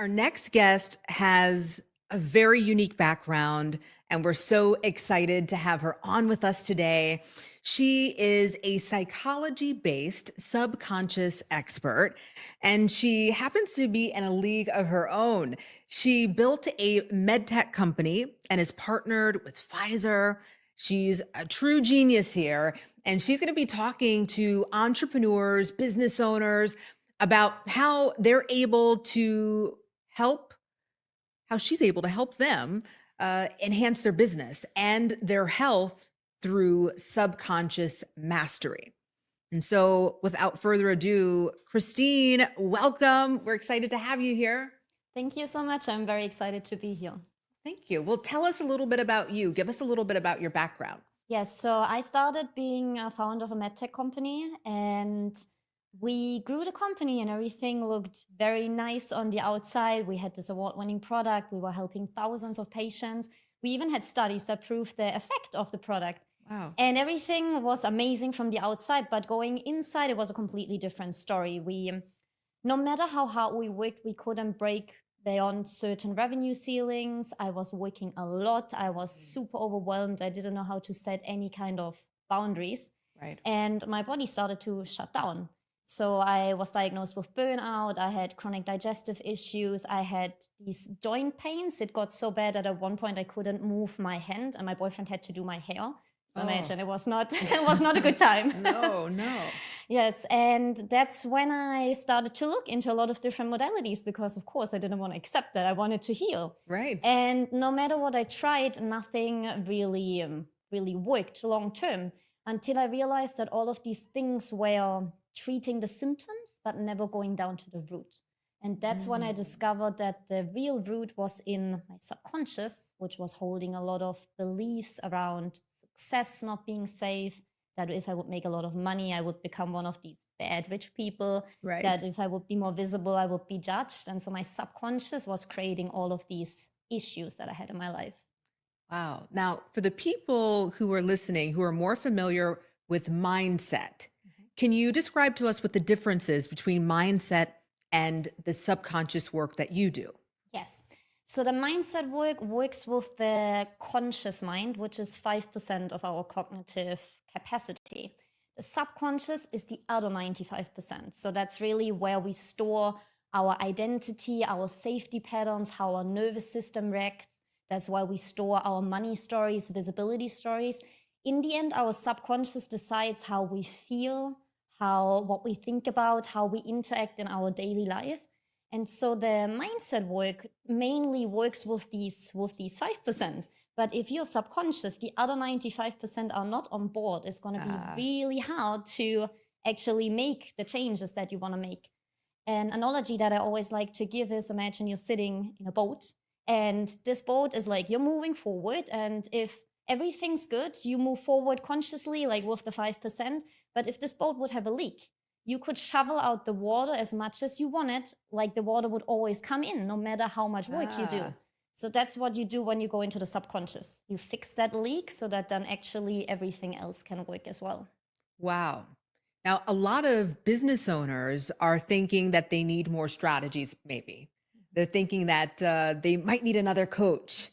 Our next guest has a very unique background, and we're so excited to have her on with us today. She is a psychology based subconscious expert, and she happens to be in a league of her own. She built a medtech company and is partnered with Pfizer. She's a true genius here, and she's going to be talking to entrepreneurs, business owners about how they're able to help, how she's able to help them enhance their business and their health through subconscious mastery. And so, without further ado, Christine, welcome. We're excited to have you here. Thank you so much. I'm very excited to be here. Thank you. Well, tell us a little bit about you. Give us a little bit about your background. Yes, so I started being a founder of a medtech company, and we grew the company and everything looked very nice on the outside. We had this award-winning product. We were helping thousands of patients. We even had studies that proved the effect of the product. Wow. And everything was amazing from the outside, but going inside, it was a completely different story. No matter how hard we worked, we couldn't break beyond certain revenue ceilings. I was working a lot. I was super overwhelmed. I didn't know how to set any kind of boundaries. Right. And my body started to shut down. So I was diagnosed with burnout. I had chronic digestive issues. I had these joint pains. It got so bad that at one point I couldn't move my hand, and my boyfriend had to do my hair. So imagine it was not a good time. No. Yes, and that's when I started to look into a lot of different modalities because, of course, I didn't want to accept that. I wanted to heal. Right. And no matter what I tried, nothing really worked long term until I realized that all of these things were treating the symptoms, but never going down to the root. And that's when I discovered that the real root was in my subconscious, which was holding a lot of beliefs around success not being safe, that if I would make a lot of money, I would become one of these bad rich people, Right. that if I would be more visible, I would be judged. And so my subconscious was creating all of these issues that I had in my life. Wow. Now, for the people who are listening, who are more familiar with mindset, can you describe to us what the difference is between mindset and the subconscious work that you do? Yes. So the mindset work works with the conscious mind, which is 5% of our cognitive capacity. The subconscious is the other 95%. So that's really where we store our identity, our safety patterns, how our nervous system reacts. That's why we store our money stories, visibility stories. In the end, our subconscious decides how we feel, what we think about, how we interact in our daily life. And so the mindset work mainly works with these 5%. But if you're subconscious, the other 95% are not on board. It's going to be really hard to actually make the changes that you want to make. An analogy that I always like to give is, imagine you're sitting in a boat, and this boat is like you're moving forward. And if everything's good, you move forward consciously, like with the 5%. But if this boat would have a leak, you could shovel out the water as much as you wanted, like the water would always come in, no matter how much work you do. So that's what you do when you go into the subconscious. You fix that leak so that then actually everything else can work as well. Wow. Now, a lot of business owners are thinking that they need more strategies, maybe. They're thinking that they might need another coach.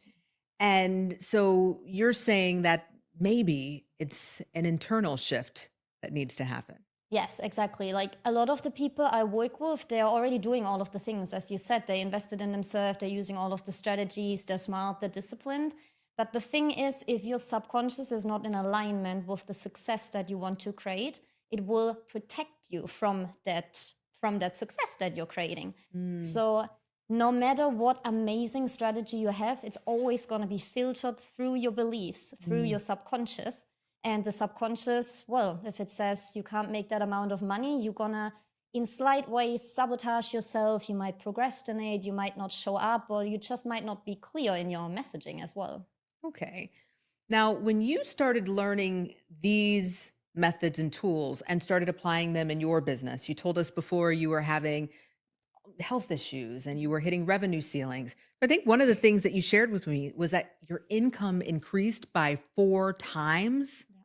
And so you're saying that maybe it's an internal shift that needs to happen. Yes, exactly. Like a lot of the people I work with, they're already doing all of the things. As you said, they invested in themselves, they're using all of the strategies, they're smart, they're disciplined. But the thing is, if your subconscious is not in alignment with the success that you want to create, it will protect you from that success that you're creating. So no matter what amazing strategy you have, it's always going to be filtered through your beliefs, through your subconscious. And the subconscious, well, if it says you can't make that amount of money, you're going to, in slight ways, sabotage yourself. You might procrastinate, you might not show up, or you just might not be clear in your messaging as well. Okay. Now, when you started learning these methods and tools and started applying them in your business, you told us before you were having health issues and you were hitting revenue ceilings. I think one of the things that you shared with me was that your income increased by 4 times. Yeah.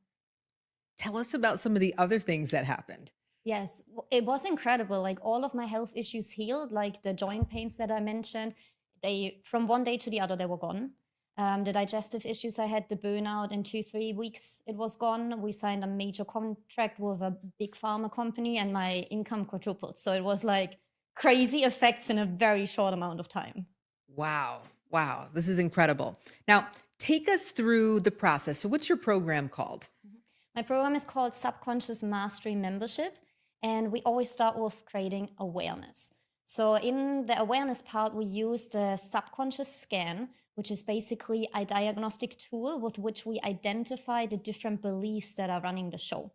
Tell us about some of the other things that happened. Yes, it was incredible. Like all of my health issues healed, like the joint pains that I mentioned, they from one day to the other they were gone. The digestive issues I had, the burnout in 2, 3 weeks, it was gone. We signed a major contract with a big pharma company, and my income quadrupled. So it was like crazy effects in a very short amount of time. Wow. Wow. This is incredible. Now, take us through the process. So, what's your program called? My program is called Subconscious Mastery Membership, and we always start with creating awareness. So, in the awareness part, we use the subconscious scan, which is basically a diagnostic tool with which we identify the different beliefs that are running the show.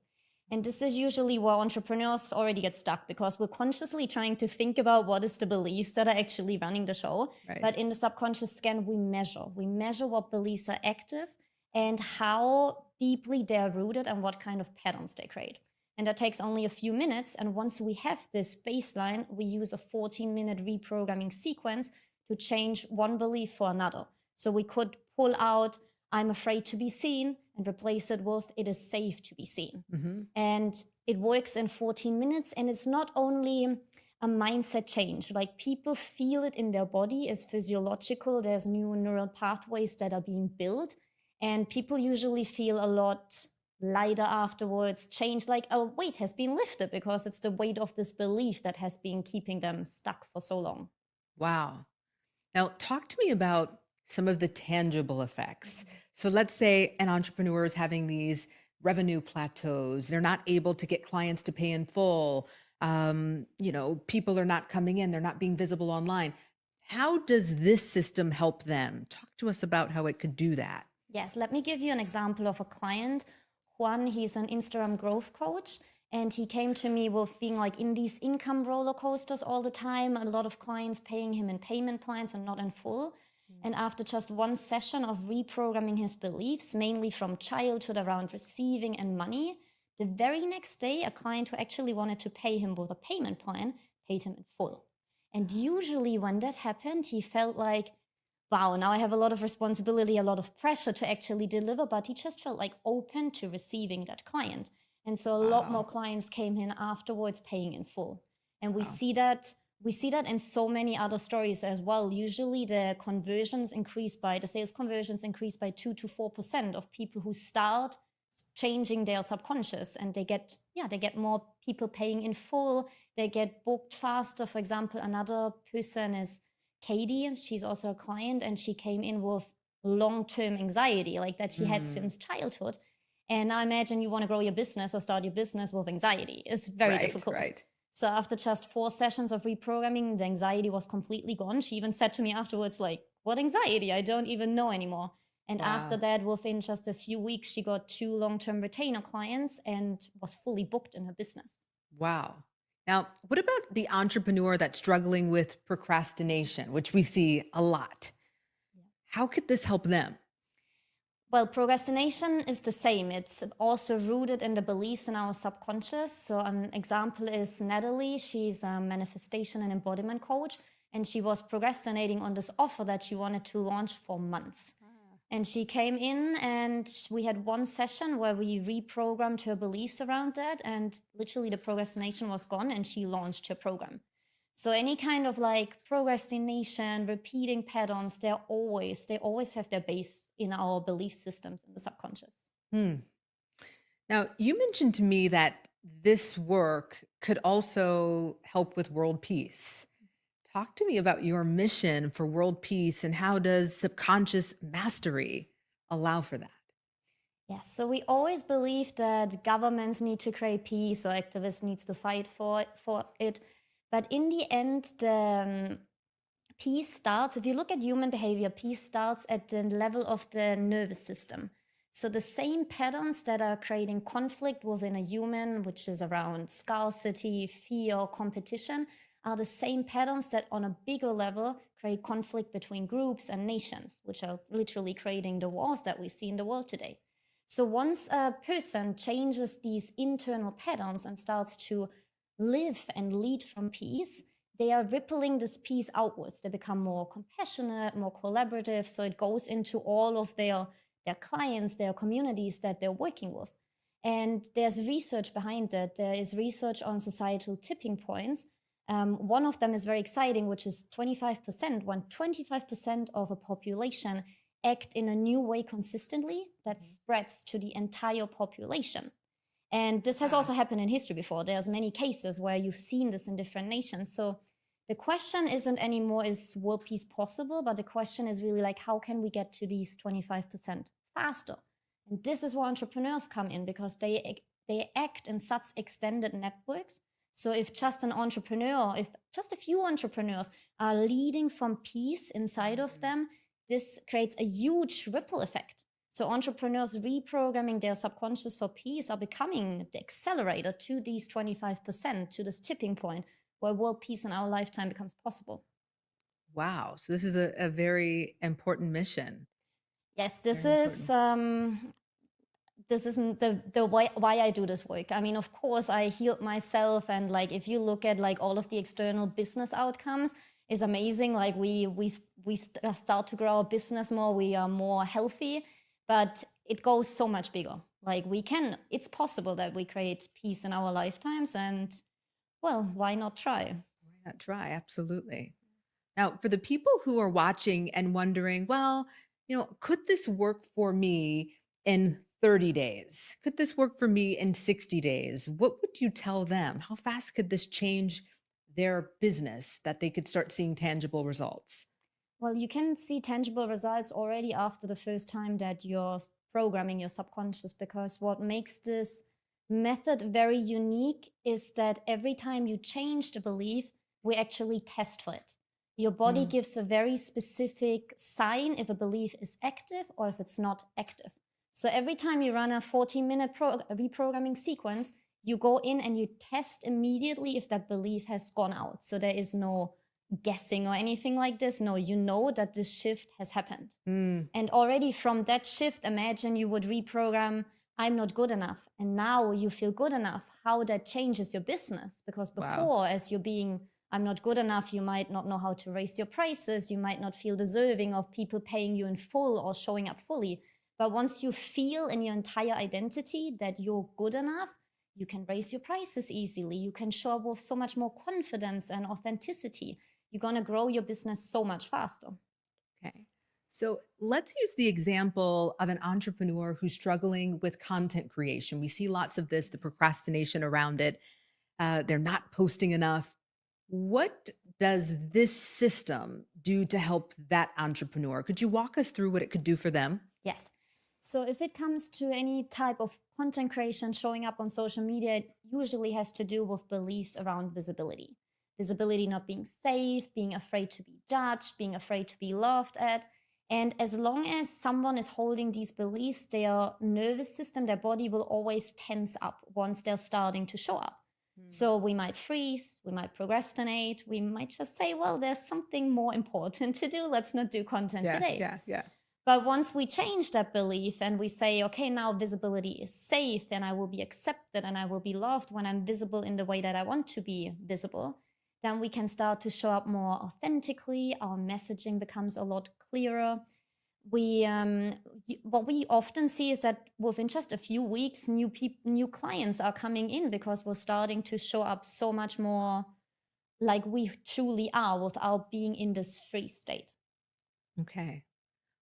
And this is usually where entrepreneurs already get stuck because we're consciously trying to think about what is the beliefs that are actually running the show. Right. But in the subconscious scan, we measure what beliefs are active and how deeply they're rooted and what kind of patterns they create. And that takes only a few minutes. And once we have this baseline, we use a 14-minute reprogramming sequence to change one belief for another. So we could pull out, I'm afraid to be seen, and replace it with, it is safe to be seen. Mm-hmm. And it works in 14 minutes. And it's not only a mindset change, like people feel it in their body, it's physiological. There's new neural pathways that are being built. And people usually feel a lot lighter afterwards, change, like a weight has been lifted because it's the weight of this belief that has been keeping them stuck for so long. Wow. Now, talk to me about some of the tangible effects. So, let's say an entrepreneur is having these revenue plateaus, they're not able to get clients to pay in full. People are not coming in, they're not being visible online. How does this system help them? Talk to us about how it could do that. Yes, let me give you an example of a client. Juan, he's an Instagram growth coach, and he came to me with being like in these income roller coasters all the time. A lot of clients paying him in payment plans and not in full. And after just one session of reprogramming his beliefs, mainly from childhood around receiving and money, the very next day, a client who actually wanted to pay him with a payment plan paid him in full. And usually when that happened, he felt like, wow, now I have a lot of responsibility, a lot of pressure to actually deliver, but he just felt like open to receiving that client. And so a lot more clients came in afterwards paying in full. And we see that in so many other stories as well. Usually the sales conversions increase by 2 to 4% of people who start changing their subconscious, and they get more people paying in full. They get booked faster. For example, another person is Katie. She's also a client, and she came in with long-term anxiety like that she had since childhood. And now imagine you want to grow your business or start your business with anxiety. It's very difficult. Right. So after just 4 sessions of reprogramming, the anxiety was completely gone. She even said to me afterwards, like, what anxiety? I don't even know anymore. And after that, within just a few weeks, she got 2 long-term retainer clients and was fully booked in her business. Wow. Now, what about the entrepreneur that's struggling with procrastination, which we see a lot? How could this help them? Well, procrastination is the same. It's also rooted in the beliefs in our subconscious. So an example is Natalie. She's a manifestation and embodiment coach, and she was procrastinating on this offer that she wanted to launch for months. And she came in and we had one session where we reprogrammed her beliefs around that, and literally the procrastination was gone and she launched her program. So any kind of like procrastination, repeating patterns, they always have their base in our belief systems in the subconscious. Now, you mentioned to me that this work could also help with world peace. Talk to me about your mission for world peace, and how does subconscious mastery allow for that? Yes, so we always believe that governments need to create peace or activists need to fight for it. But in the end, the peace starts, if you look at human behavior, peace starts at the level of the nervous system. So the same patterns that are creating conflict within a human, which is around scarcity, fear, competition, are the same patterns that on a bigger level create conflict between groups and nations, which are literally creating the wars that we see in the world today. So once a person changes these internal patterns and starts to live and lead from peace, they are rippling this peace outwards. They become more compassionate, more collaborative. So it goes into all of their clients, their communities that they're working with. And there's research behind it. There is research on societal tipping points. One of them is very exciting, which is 25%. When 25% of a population act in a new way consistently, that spreads to the entire population. And this has also happened in history before. There's many cases where you've seen this in different nations. So the question isn't anymore, is world peace possible? But the question is really like, how can we get to these 25% faster? And this is where entrepreneurs come in, because they act in such extended networks. So if just an entrepreneur, if just a few entrepreneurs are leading from peace inside of them, this creates a huge ripple effect. So entrepreneurs reprogramming their subconscious for peace are becoming the accelerator to these 25%, to this tipping point where world peace in our lifetime becomes possible. Wow. So this is a very important mission. Yes, this is the why I do this work. I mean, of course, I healed myself, and like if you look at like all of the external business outcomes, is amazing. Like we start to grow our business more, we are more healthy, but it goes so much bigger. Like it's possible that we create peace in our lifetimes, and well, why not try? Why not try? Absolutely. Now, for the people who are watching and wondering, well, could this work for me in 30 days? Could this work for me in 60 days? What would you tell them? How fast could this change their business that they could start seeing tangible results? Well, you can see tangible results already after the first time that you're programming your subconscious, because what makes this method very unique is that every time you change the belief, we actually test for it. Your body gives a very specific sign if a belief is active or if it's not active. So every time you run a 14-minute reprogramming sequence, you go in and you test immediately if that belief has gone out. So there is no guessing or anything like this. No, you know that this shift has happened. And already from that shift, imagine you would reprogram, I'm not good enough. And now you feel good enough. How that changes your business. Because before, as you're being, I'm not good enough, you might not know how to raise your prices. You might not feel deserving of people paying you in full or showing up fully. But once you feel in your entire identity that you're good enough, you can raise your prices easily. You can show up with so much more confidence and authenticity. You're going to grow your business so much faster. Okay. So let's use the example of an entrepreneur who's struggling with content creation. We see lots of this, the procrastination around it. They're not posting enough. What does this system do to help that entrepreneur? Could you walk us through what it could do for them? Yes. So if it comes to any type of content creation showing up on social media, it usually has to do with beliefs around visibility. Visibility not being safe, being afraid to be judged, being afraid to be laughed at. And as long as someone is holding these beliefs, their nervous system, their body will always tense up once they're starting to show up. So we might freeze, we might procrastinate, we might just say, well, there's something more important to do. Let's not do content today. Yeah. But once we change that belief and we say, okay, now visibility is safe and I will be accepted and I will be loved when I'm visible in the way that I want to be visible, then we can start to show up more authentically. Our messaging becomes a lot clearer. What we often see is that within just a few weeks, new clients are coming in because we're starting to show up so much more like we truly are without being in this free state. Okay.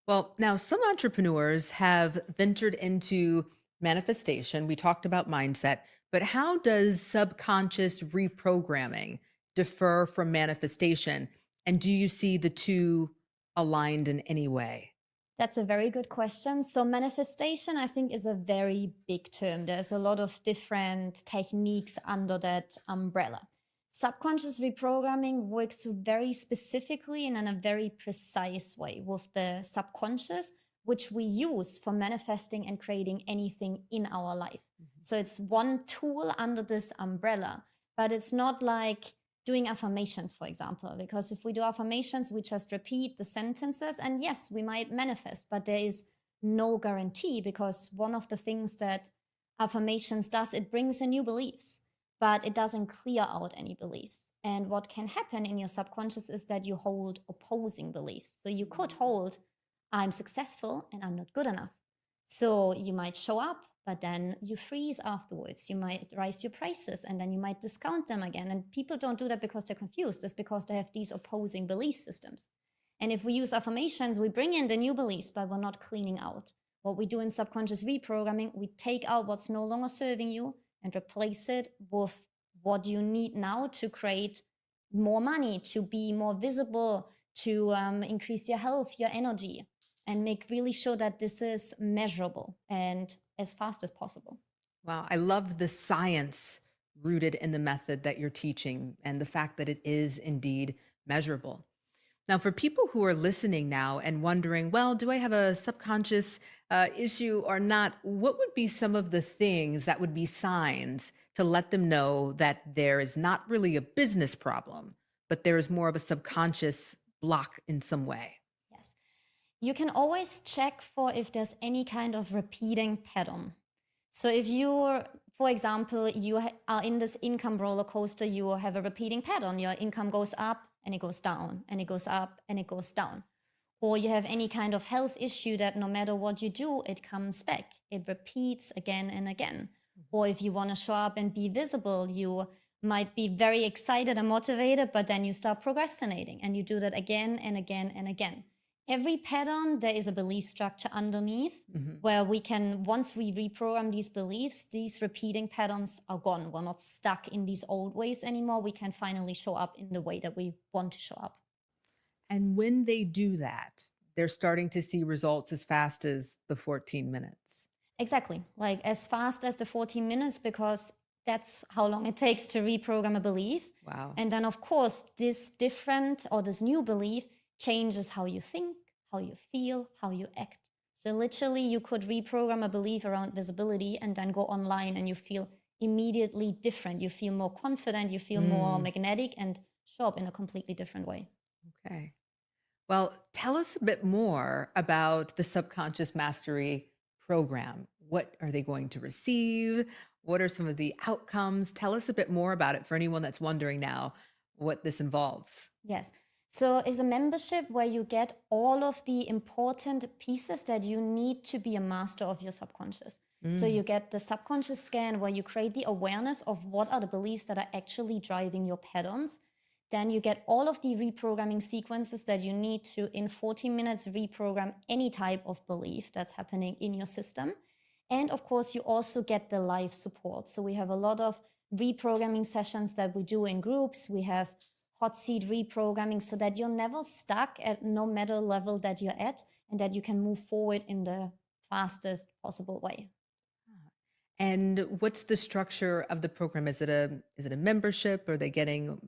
Well, now some entrepreneurs have ventured into manifestation. We talked about mindset, but how does subconscious reprogramming differ from manifestation? And do you see the two aligned in any way? That's a very good question. So manifestation, I think, is a very big term. There's a lot of different techniques under that umbrella. Subconscious reprogramming works very specifically and in a very precise way with the subconscious, which we use for manifesting and creating anything in our life. So it's one tool under this umbrella, but it's not like doing affirmations, for example, because if we do affirmations, we just repeat the sentences and yes, we might manifest, but there is no guarantee, because one of the things that affirmations does, it brings in new beliefs, but it doesn't clear out any beliefs. And what can happen in your subconscious is that you hold opposing beliefs. So you could hold, I'm successful and I'm not good enough. So you might show up, but then you freeze afterwards. You might raise your prices and then you might discount them again. And people don't do that because they're confused. It's because they have these opposing belief systems. And if we use affirmations, we bring in the new beliefs, but we're not cleaning out. What we do in subconscious reprogramming, we take out what's no longer serving you and replace it with what you need now to create more money, to be more visible, to increase your health, your energy, and make really sure that this is measurable and as fast as possible. Wow, I love the science rooted in the method that you're teaching and the fact that it is indeed measurable. Now, for people who are listening now and wondering, well, do I have a subconscious issue or not? What would be some of the things that would be signs to let them know that there is not really a business problem, but there is more of a subconscious block in some way? Yes. You can always check for if there's any kind of repeating pattern. So if you're, for example, you are in this income roller coaster, you have a repeating pattern. Your income goes up and it goes down, and it goes up and it goes down. Or you have any kind of health issue that no matter what you do, it comes back. It repeats again and again. Or if you want to show up and be visible, you might be very excited and motivated, but then you start procrastinating and you do that again and again and again. Every pattern, there is a belief structure underneath where we can, once we reprogram these beliefs, these repeating patterns are gone. We're not stuck in these old ways anymore. We can finally show up in the way that we want to show up. And when they do that, they're starting to see results as fast as the 14 minutes. Exactly. Like as fast as the 14 minutes, because that's how long it takes to reprogram a belief. Wow. And then, of course, this different or this new belief changes how you think, how you feel, how you act. So literally you could reprogram a belief around visibility and then go online and you feel immediately different. You feel more confident, you feel more magnetic and show up in a completely different way. Okay. Well, tell us a bit more about the Subconscious Mastery program. What are they going to receive? What are some of the outcomes? Tell us a bit more about it for anyone that's wondering now what this involves. Yes. So it's a membership where you get all of the important pieces that you need to be a master of your subconscious. So you get the subconscious scan where you create the awareness of what are the beliefs that are actually driving your patterns. Then you get all of the reprogramming sequences that you need to, in 40 minutes, reprogram any type of belief that's happening in your system. And of course, you also get the live support. So we have a lot of reprogramming sessions that we do in groups. We have hot seat reprogramming so that you're never stuck at no matter level that you're at and that you can move forward in the fastest possible way. And what's the structure of the program? Is it a membership? Are they getting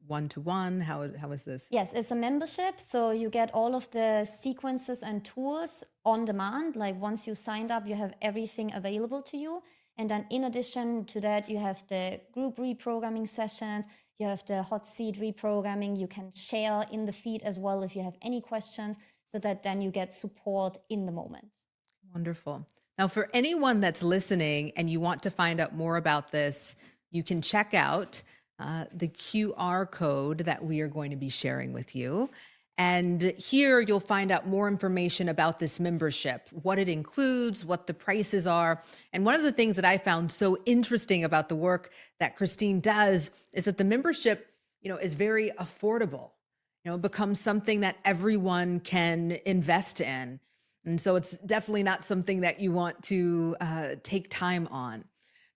one-to-one? How is this? Yes, it's a membership. So you get all of the sequences and tools on demand. Like once you signed up, you have everything available to you. And then in addition to that, you have the group reprogramming sessions. You have the hot seat reprogramming. You can share in the feed as well if you have any questions, so that then you get support in the moment. Wonderful. Now, for anyone that's listening and you want to find out more about this, you can check out the QR code that we are going to be sharing with you. And here you'll find out more information about this membership, what it includes, what the prices are. And one of the things that I found so interesting about the work that Christine does is that the membership, is very affordable. It becomes something that everyone can invest in. And so it's definitely not something that you want to take time on.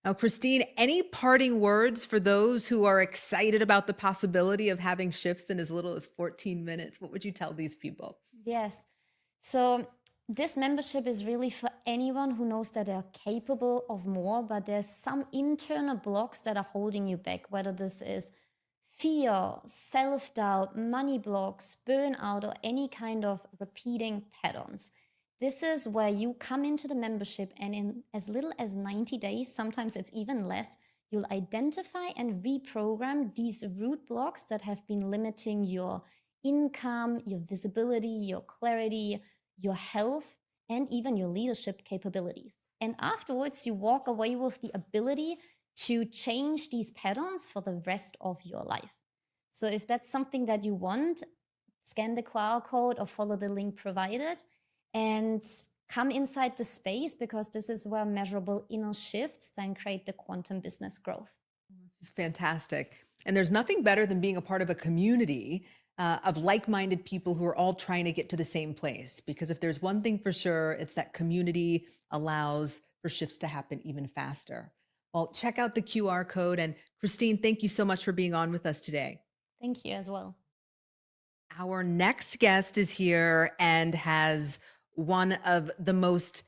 Now, Christine, any parting words for those who are excited about the possibility of having shifts in as little as 14 minutes? What would you tell these people? Yes. So this membership is really for anyone who knows that they're capable of more, but there's some internal blocks that are holding you back, whether this is fear, self-doubt, money blocks, burnout, or any kind of repeating patterns. This is where you come into the membership and in as little as 90 days, sometimes it's even less, you'll identify and reprogram these root blocks that have been limiting your income, your visibility, your clarity, your health, and even your leadership capabilities. And afterwards, you walk away with the ability to change these patterns for the rest of your life. So if that's something that you want, scan the QR code or follow the link provided. And come inside the space, because this is where measurable inner shifts then create the quantum business growth. This is fantastic. And there's nothing better than being a part of a community of like-minded people who are all trying to get to the same place. Because if there's one thing for sure, it's that community allows for shifts to happen even faster. Well, check out the QR code. And Christine, thank you so much for being on with us today. Thank you as well. Our next guest is here and has one of the most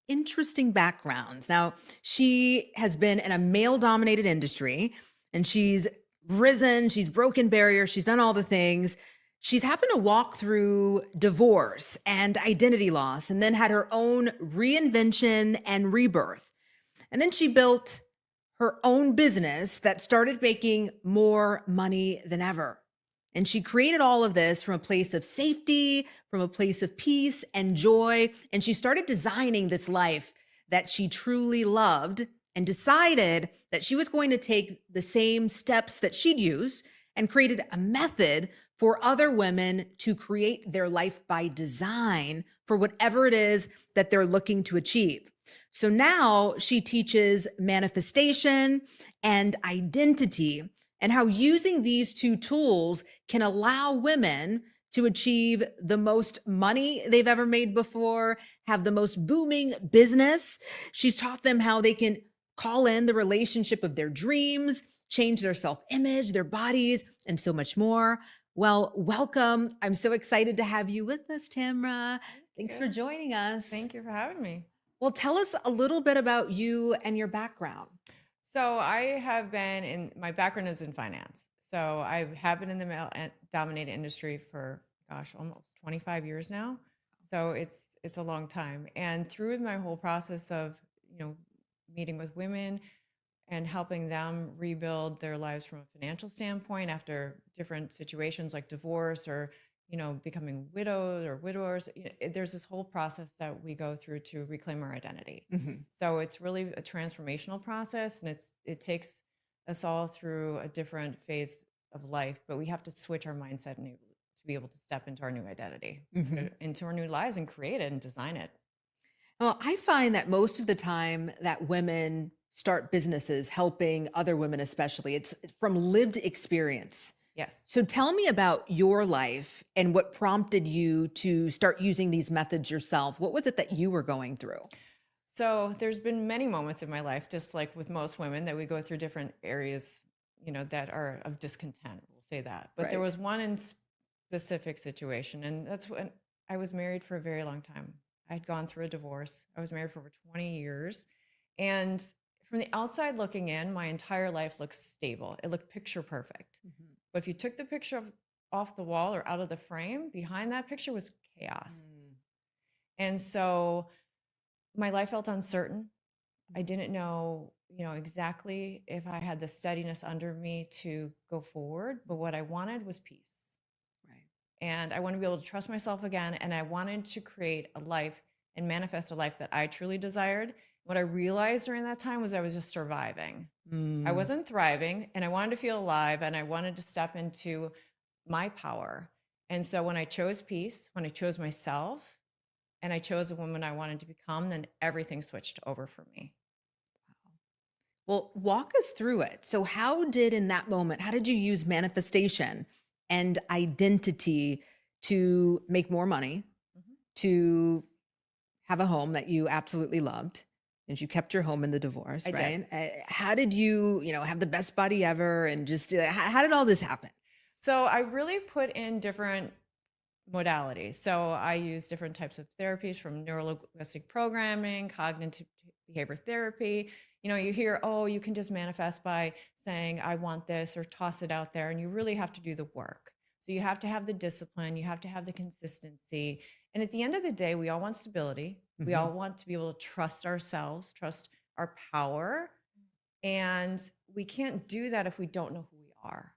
interesting backgrounds. Now, she has been in a male-dominated industry, and she's risen, she's broken barriers, she's done all the things. She's happened to walk through divorce and identity loss, and then had her own reinvention and rebirth. And then she built her own business that started making more money than ever. And she created all of this from a place of safety, from a place of peace and joy. And she started designing this life that she truly loved, and decided that she was going to take the same steps that she'd use and created a method for other women to create their life by design for whatever it is that they're looking to achieve. So now she teaches manifestation and identity, and how using these two tools can allow women to achieve the most money they've ever made before, have the most booming business. She's taught them how they can call in the relationship of their dreams, change their self-image, their bodies, and so much more. Well, welcome. I'm so excited to have you with us, Tamara. Thanks for joining us. Thank you for having me. Well, tell us a little bit about you and your background. So I have been my background is in finance. So I have been in the male-dominated industry for, almost 25 years now. So it's a long time. And through my whole process of, meeting with women and helping them rebuild their lives from a financial standpoint after different situations like divorce or, becoming widowed or widowers, there's this whole process that we go through to reclaim our identity. Mm-hmm. So it's really a transformational process, and it takes us all through a different phase of life, but we have to switch our mindset to be able to step into our new identity, into our new lives, and create it and design it. Well, I find that most of the time that women start businesses helping other women, especially, it's from lived experience. Yes. So tell me about your life and what prompted you to start using these methods yourself. What was it that you were going through? So there's been many moments in my life, just like with most women, that we go through different areas, that are of discontent. We'll say that. But there was one in specific situation, and that's when I was married for a very long time. I'd gone through a divorce. I was married for over 20 years. And from the outside looking in, my entire life looked stable. It looked picture perfect. Mm-hmm. But if you took the picture off the wall or out of the frame, behind that picture was chaos. And so my life felt uncertain. I didn't know, exactly if I had the steadiness under me to go forward. But what I wanted was peace. And I wanted to be able to trust myself again. And I wanted to create a life and manifest a life that I truly desired. What I realized during that time was I was just surviving. I wasn't thriving, and I wanted to feel alive, and I wanted to step into my power. And so when I chose peace, when I chose myself, and I chose the woman I wanted to become, then everything switched over for me. Well, walk us through it. So how did you use manifestation and identity to make more money, to have a home that you absolutely loved, and you kept your home in the divorce, right? How did you, have the best body ever, and just how did all this happen? So I really put in different modalities. So I use different types of therapies, from neurolinguistic programming, cognitive behavior therapy. You hear, oh, you can just manifest by saying, I want this, or toss it out there. And you really have to do the work. So you have to have the discipline. You have to have the consistency. And at the end of the day, we all want stability. We all want to be able to trust ourselves, trust our power. And we can't do that if we don't know who we are.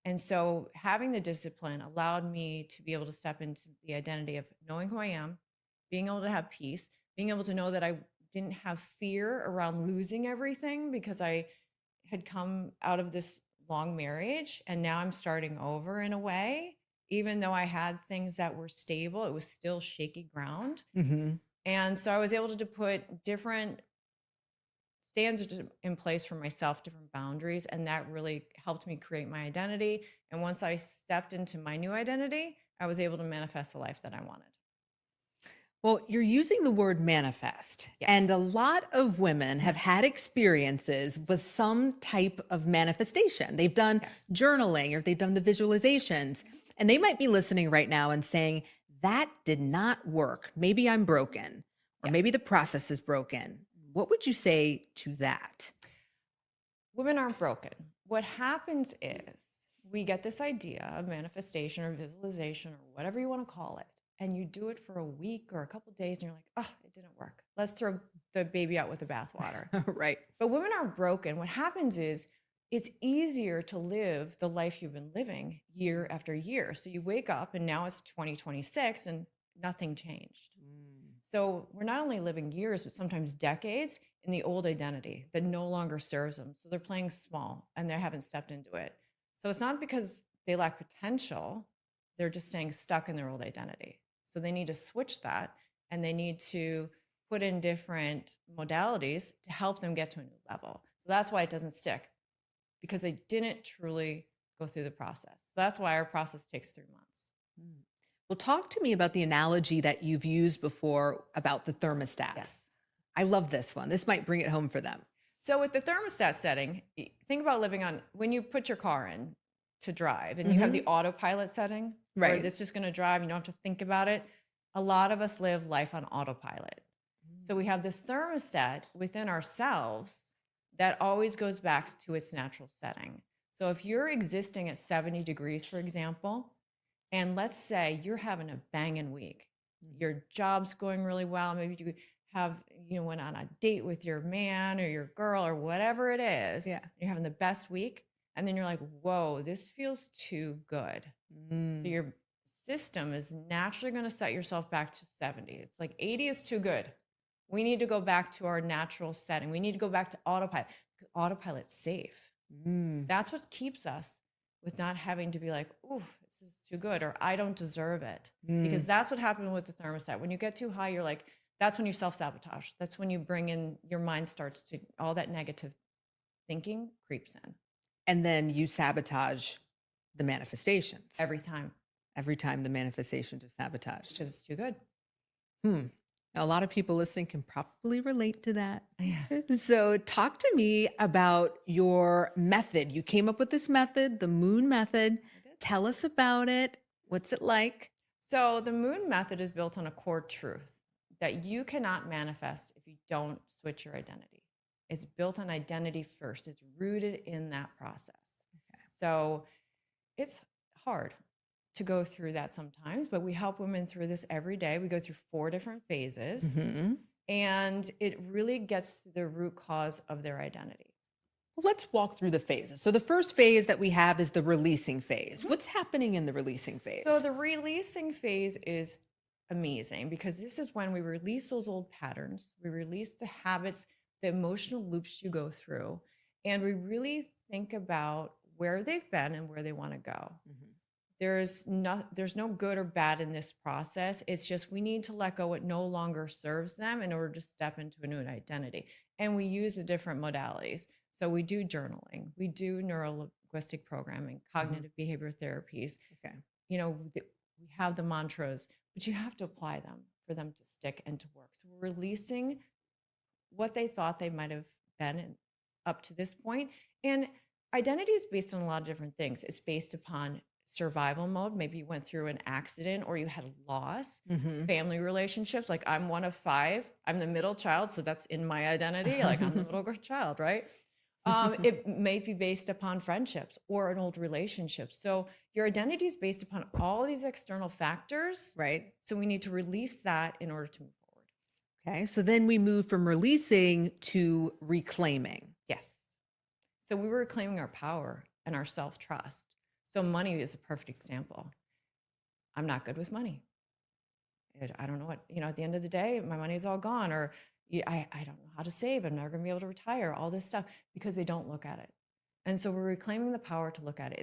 And so having the discipline allowed me to be able to step into the identity of knowing who I am, being able to have peace, being able to know that I didn't have fear around losing everything, because I had come out of this long marriage and now I'm starting over in a way. Even though I had things that were stable, it was still shaky ground. And so I was able to put different standards in place for myself, different boundaries, and that really helped me create my identity. And once I stepped into my new identity, I was able to manifest the life that I wanted. Well, you're using the word manifest, Yes. and a lot of women have had experiences with some type of manifestation. They've done Yes. journaling or they've done the visualizations, and they might be listening right now and saying, that did not work. Maybe I'm broken, or Yes. maybe the process is broken. What would you say to that? Women aren't broken. What happens is we get this idea of manifestation or visualization or whatever you want to call it, and you do it for a week or a couple of days, and you're like, oh, it didn't work. Let's throw the baby out with the bathwater. Right. But women aren't broken. What happens is it's easier to live the life you've been living year after year. So you wake up and now it's 2026 and nothing changed. So we're not only living years, but sometimes decades in the old identity that no longer serves them. So they're playing small and they haven't stepped into it. So it's not because they lack potential. They're just staying stuck in their old identity. So they need to switch that and they need to put in different modalities to help them get to a new level. So that's why it doesn't stick, because they didn't truly go through the process. So that's why our process takes 3 months. Well, talk to me about the analogy that you've used before about the thermostat. Yes. I love this one. This might bring it home for them. So with the thermostat setting, think about living on, when you put your car in to drive and you have the autopilot setting, where Right. it's just going to drive, you don't have to think about it. A lot of us live life on autopilot. So we have this thermostat within ourselves that always goes back to its natural setting. So if you're existing at 70 degrees, for example, and let's say you're having a banging week, your job's going really well, maybe you have, went on a date with your man or your girl or whatever it is, Yeah. you're having the best week, and then you're like, whoa, this feels too good. So your system is naturally going to set yourself back to 70. It's like 80 is too good. We need to go back to our natural setting. We need to go back to autopilot. Autopilot's safe. That's what keeps us with not having to be like, ooh, this is too good, or I don't deserve it. Because that's what happened with the thermostat. When you get too high, you're like, that's when you self-sabotage. That's when you bring in, your mind starts to, all that negative thinking creeps in. And then you sabotage the manifestations. Every time. Every time the manifestations are sabotaged. Because it's too good. A lot of people listening can probably relate to that. Yeah. So talk to me about your method. You came up with this method, the Moon Method. Tell us about it. What's it like? So the Moon Method is built on a core truth that you cannot manifest if you don't switch your identity. It's built on identity first. It's rooted in that process. Okay. So it's hard to go through that sometimes, but we help women through this every day. We go through 4 different phases, and it really gets to the root cause of their identity. Well, let's walk through the phases. So the first phase that we have is the releasing phase. What's happening in the releasing phase? So the releasing phase is amazing, because this is when we release those old patterns, we release the habits, the emotional loops you go through, and we really think about where they've been and where they want to go. There's no good or bad in this process. It's just we need to let go what no longer serves them in order to step into a new identity. And we use the different modalities. So we do journaling, we do neuro-linguistic programming, cognitive behavior therapies. Okay. We have the mantras, but you have to apply them for them to stick and to work. So we're releasing what they thought they might have been up to this point. And identity is based on a lot of different things. It's based upon survival mode. Maybe you went through an accident or you had a loss, family relationships. Like I'm one of 5. I'm the middle child. So that's in my identity. Like I'm the middle child, right? It may be based upon friendships or an old relationship. So your identity is based upon all these external factors. Right. So we need to release that in order to move forward. Okay. So then we move from releasing to reclaiming. Yes. So we were reclaiming our power and our self-trust. So money is a perfect example. I'm not good with money. I don't know what, at the end of the day, my money is all gone, or I don't know how to save. I'm never going to be able to retire, all this stuff, because they don't look at it. And so we're reclaiming the power to look at it.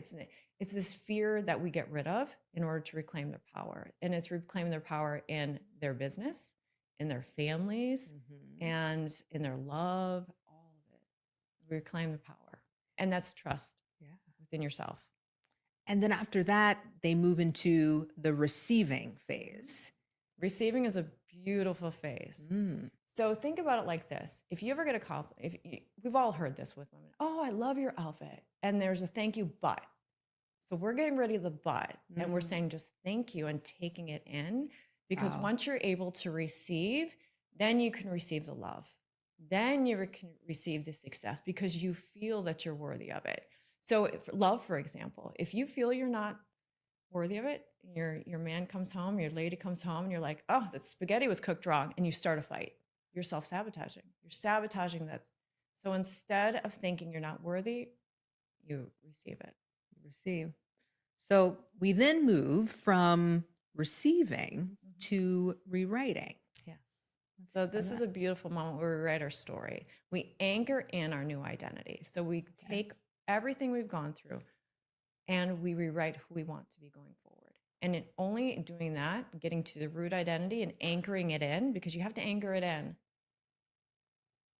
It's this fear that we get rid of in order to reclaim their power. And it's reclaiming their power in their business, in their families, Mhm. and in their love, all of it. Reclaim the power. And that's trust Yeah. within yourself. And then after that, they move into the receiving phase. Receiving is a beautiful phase. Mm. So think about it like this. If you ever get a compliment, we've all heard this with women. Oh, I love your outfit. And there's a thank you, but. So we're getting rid of the but, and we're saying just thank you and taking it in, because Wow. once you're able to receive, then you can receive the love. Then you can receive the success because you feel that you're worthy of it. So love, for example, if you feel you're not worthy of it, your man comes home, your lady comes home, and you're like, oh, that spaghetti was cooked wrong, and you start a fight. You're self-sabotaging. You're sabotaging that. So instead of thinking you're not worthy, you receive it. Receive. So we then move from receiving to rewriting. Yes. So this is a beautiful moment where we write our story. We anchor in our new identity. So we take everything we've gone through and we rewrite who we want to be going forward. And in only doing that, getting to the root identity and anchoring it in, because you have to anchor it in,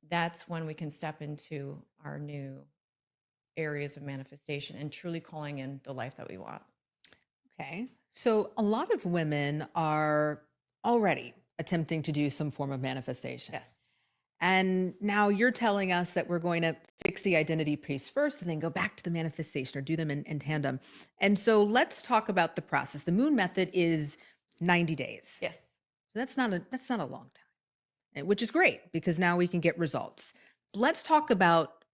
that's when we can step into our new areas of manifestation and truly calling in the life that we want. Okay. So a lot of women are already attempting to do some form of manifestation. Yes. And now you're telling us that we're going to fix the identity piece first and then go back to the manifestation or do them in tandem. And so let's talk about the process. The Moon method is 90 days. Yes. So that's not a long time, which is great because now we can get results. Let's talk about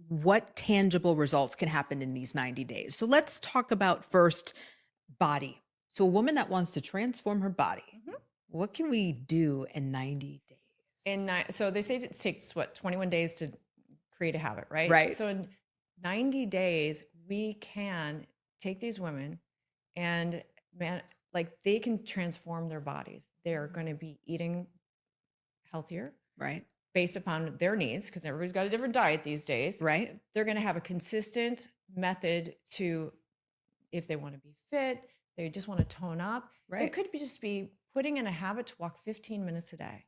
what tangible results can happen in these 90 days. So let's talk about first body. So a woman that wants to transform her body, what can we do in 90 days? So they say it takes 21 days to create a habit, right? Right. So in 90 days, we can take these women and they can transform their bodies. They're going to be eating healthier, Right. based upon their needs, because everybody's got a different diet these days. Right. They're going to have a consistent method to, if they want to be fit, they just want to tone up. Right. It could just be putting in a habit to walk 15 minutes a day.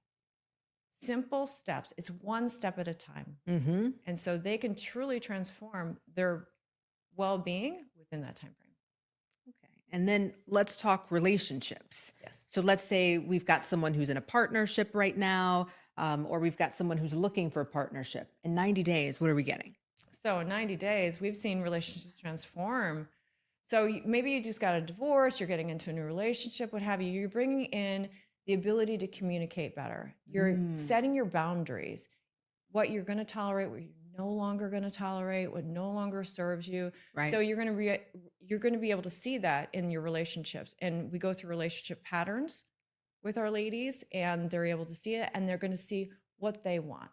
Simple steps. It's one step at a time. Mm-hmm. And so they can truly transform their well-being within that time frame. Okay. And then let's talk relationships. Yes. So let's say we've got someone who's in a partnership right now, or we've got someone who's looking for a partnership. In 90 days, what are we getting? So in 90 days, we've seen relationships transform. So maybe you just got a divorce, you're getting into a new relationship, what have you. You're bringing in the ability to communicate better. You're setting your boundaries, what you're going to tolerate, what you're no longer going to tolerate, what no longer serves you. Right. So you're going to be able to see that in your relationships. And we go through relationship patterns with our ladies, and they're able to see it, and they're going to see what they want.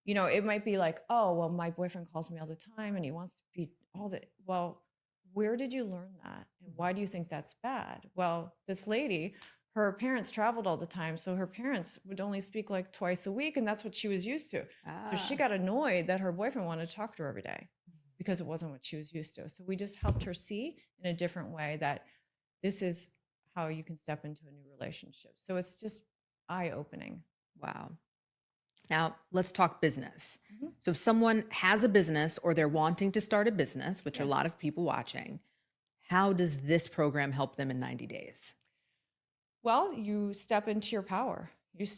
You know, it might be like, oh, well, my boyfriend calls me all the time and he wants to be all that. Well, where did you learn that? And why do you think that's bad? Well, this lady, her parents traveled all the time. So her parents would only speak like twice a week, and that's what she was used to. So she got annoyed that her boyfriend wanted to talk to her every day because it wasn't what she was used to. So we just helped her see in a different way that this is how you can step into a new relationship. So it's just eye-opening. Wow. Now let's talk business. So if someone has a business or they're wanting to start a business, which are a lot of people watching, how does this program help them in 90 days? Well, you step into your power.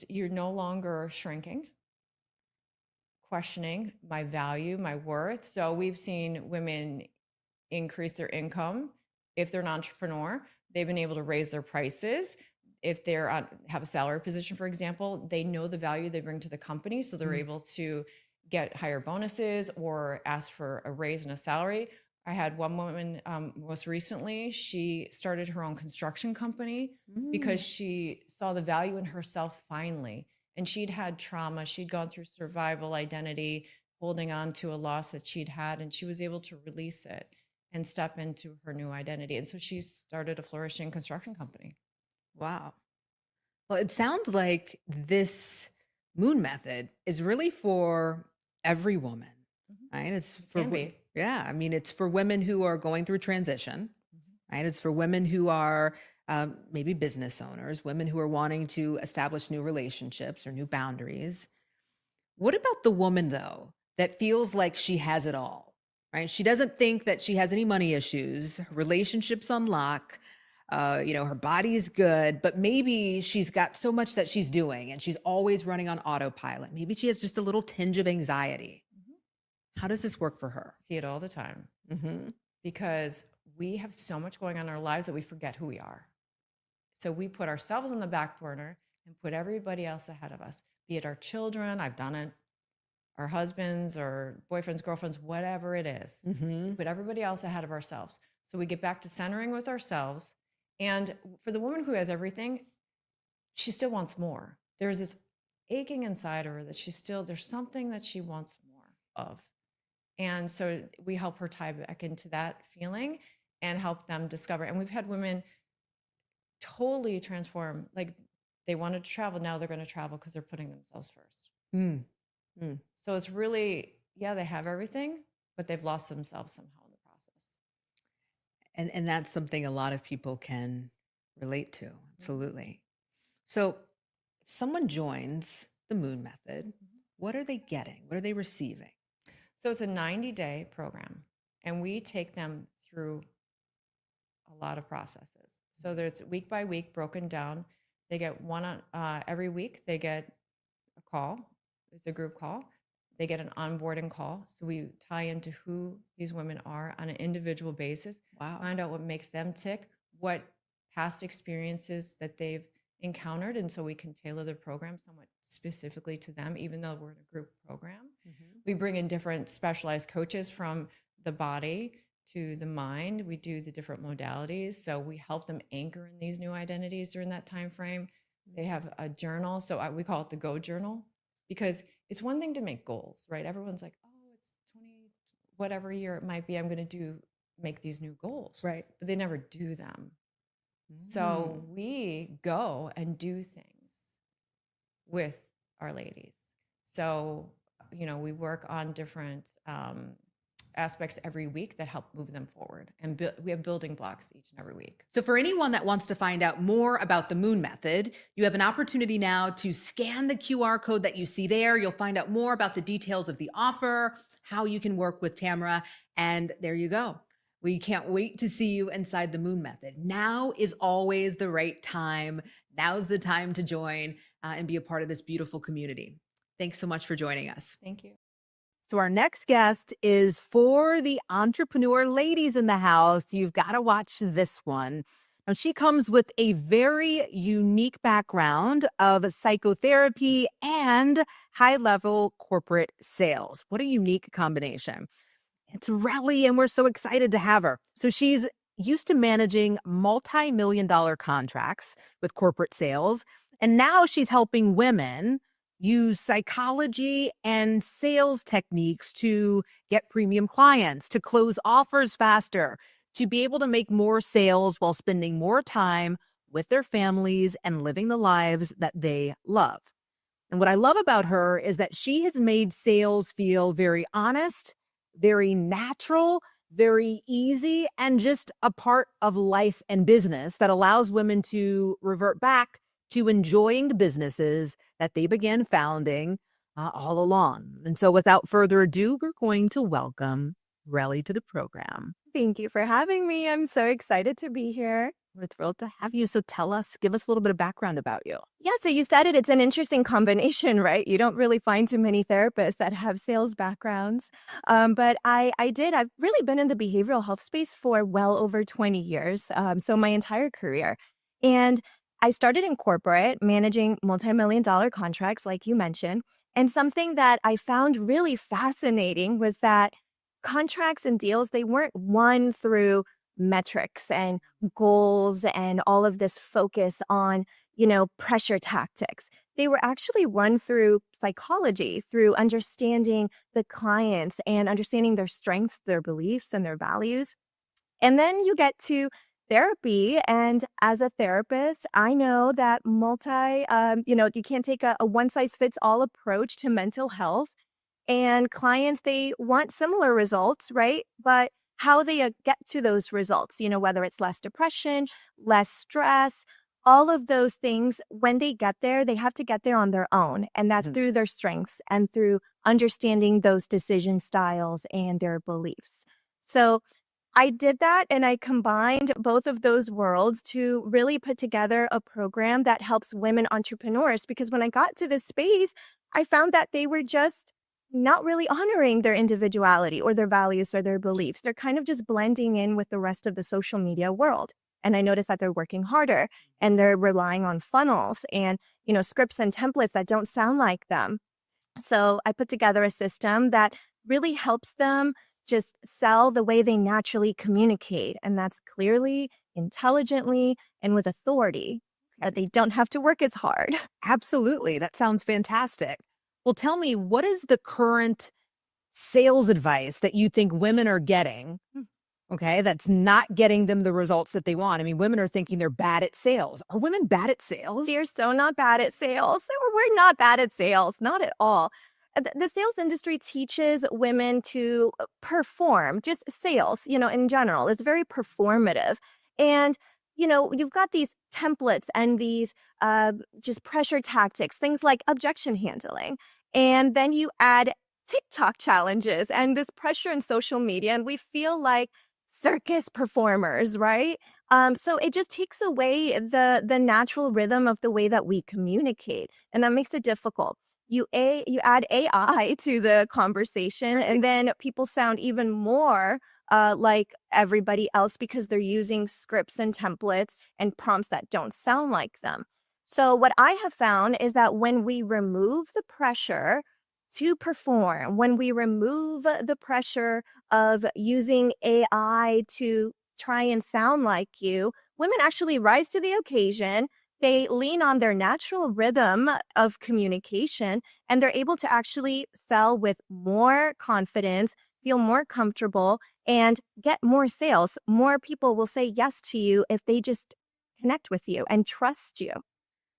You're no longer shrinking, questioning my value, my worth. So we've seen women increase their income. If they're an entrepreneur, they've been able to raise their prices. If have a salary position, for example, they know the value they bring to the company, so they're able to get higher bonuses or ask for a raise in a salary. I had one woman most recently, she started her own construction company because she saw the value in herself finally. And she'd had trauma. She'd gone through survival identity, holding on to a loss that she'd had, and she was able to release it and step into her new identity. And so she started a flourishing construction company. Wow. Well, it sounds like this Moon method is really for every woman, right? It's for, Can be. yeah. I mean, it's for women who are going through transition, right? It's for women who are maybe business owners, women who are wanting to establish new relationships or new boundaries. What about the woman, though, that feels like she has it all, right? She doesn't think that she has any money issues, her relationships on lock, her body's good, but maybe she's got so much that she's doing and she's always running on autopilot. Maybe she has just a little tinge of anxiety. How does this work for her? See it all the time because we have so much going on in our lives that we forget who we are. So we put ourselves on the back burner and put everybody else ahead of us, be it our children, I've done it, our husbands or boyfriends, girlfriends, whatever it is. Put everybody else ahead of ourselves. So we get back to centering with ourselves. And for the woman who has everything, she still wants more. There's this aching inside her that there's something that she wants more of. And so we help her tie back into that feeling and help them discover. And we've had women totally transform. Like they wanted to travel, now they're going to travel because they're putting themselves first. So it's really, they have everything, but they've lost themselves somehow in the process. And that's something a lot of people can relate to. Absolutely. So if someone joins the Moon Method, what are they getting? What are they receiving? So it's a 90-day program, and we take them through a lot of processes. So there's week by week broken down. They get one every week. They get a call. It's a group call. They get an onboarding call. So we tie into who these women are on an individual basis. Wow. Find out what makes them tick, what past experiences that they've encountered. And so we can tailor the program somewhat specifically to them, even though we're in a group program. We bring in different specialized coaches from the body to the mind. We do the different modalities. So we help them anchor in these new identities during that time frame. They have a journal. So we call it the Go Journal, because it's one thing to make goals, right? Everyone's like, oh, it's 20, whatever year it might be, I'm going to make these new goals. Right. But they never do them. So we go and do things with our ladies. So, we work on different aspects every week that help move them forward. And we have building blocks each and every week. So for anyone that wants to find out more about the Moon Method, you have an opportunity now to scan the QR code that you see there. You'll find out more about the details of the offer, how you can work with Tamara, and there you go. We can't wait to see you inside the Moon Method. Now is always the right time. Now's the time to join and be a part of this beautiful community. Thanks so much for joining us. Thank you. So our next guest is for the entrepreneur ladies in the house. You've got to watch this one. Now, she comes with a very unique background of psychotherapy and high-level corporate sales. What a unique combination. It's Rellie, and we're so excited to have her. So she's used to managing multi-million-dollar contracts with corporate sales, and now she's helping women use psychology and sales techniques to get premium clients, to close offers faster, to be able to make more sales while spending more time with their families and living the lives that they love. And what I love about her is that she has made sales feel very honest, very natural, very easy, and just a part of life and business that allows women to revert back to enjoying the businesses that they began founding all along. And so without further ado, we're going to welcome Rellie to the program. Thank you for having me. I'm so excited to be here. We're thrilled to have you. So give us a little bit of background about you. Yeah, so you said it. It's an interesting combination, right? You don't really find too many therapists that have sales backgrounds. But I did. I've really been in the behavioral health space for well over 20 years, so my entire career. And I started in corporate, managing multi-million-dollar contracts, like you mentioned. And something that I found really fascinating was that contracts and deals, they weren't won through metrics and goals and all of this focus on, pressure tactics. They were actually run through psychology, through understanding the clients and understanding their strengths, their beliefs, and their values. And then you get to therapy. And as a therapist, I know that you can't take a one size fits all approach to mental health. And clients, they want similar results, right? But how they get to those results, whether it's less depression, less stress, all of those things. When they get there, they have to get there on their own. And that's through their strengths and through understanding those decision styles and their beliefs. So I did that, and I combined both of those worlds to really put together a program that helps women entrepreneurs. Because when I got to this space, I found that they were just not really honoring their individuality or their values or their beliefs. They're kind of just blending in with the rest of the social media world. And I noticed that they're working harder and they're relying on funnels and, scripts and templates that don't sound like them. So I put together a system that really helps them just sell the way they naturally communicate. And that's clearly, intelligently, and with authority. They don't have to work as hard. Absolutely. That sounds fantastic. Well, tell me, what is the current sales advice that you think women are getting? Okay, that's not getting them the results that they want. I mean, women are thinking they're bad at sales. Are women bad at sales? They're so not bad at sales. We're not bad at sales, not at all. The sales industry teaches women to perform, just sales, in general. It's very performative. And, you've got these templates and these just pressure tactics, things like objection handling. And then you add TikTok challenges and this pressure in social media, and we feel like circus performers, right? So it just takes away the natural rhythm of the way that we communicate, and that makes it difficult. You add AI to the conversation, and then people sound even more like everybody else because they're using scripts and templates and prompts that don't sound like them. So what I have found is that when we remove the pressure to perform, when we remove the pressure of using AI to try and sound like you, women actually rise to the occasion. They lean on their natural rhythm of communication, and they're able to actually sell with more confidence, feel more comfortable, and get more sales. More people will say yes to you if they just connect with you and trust you.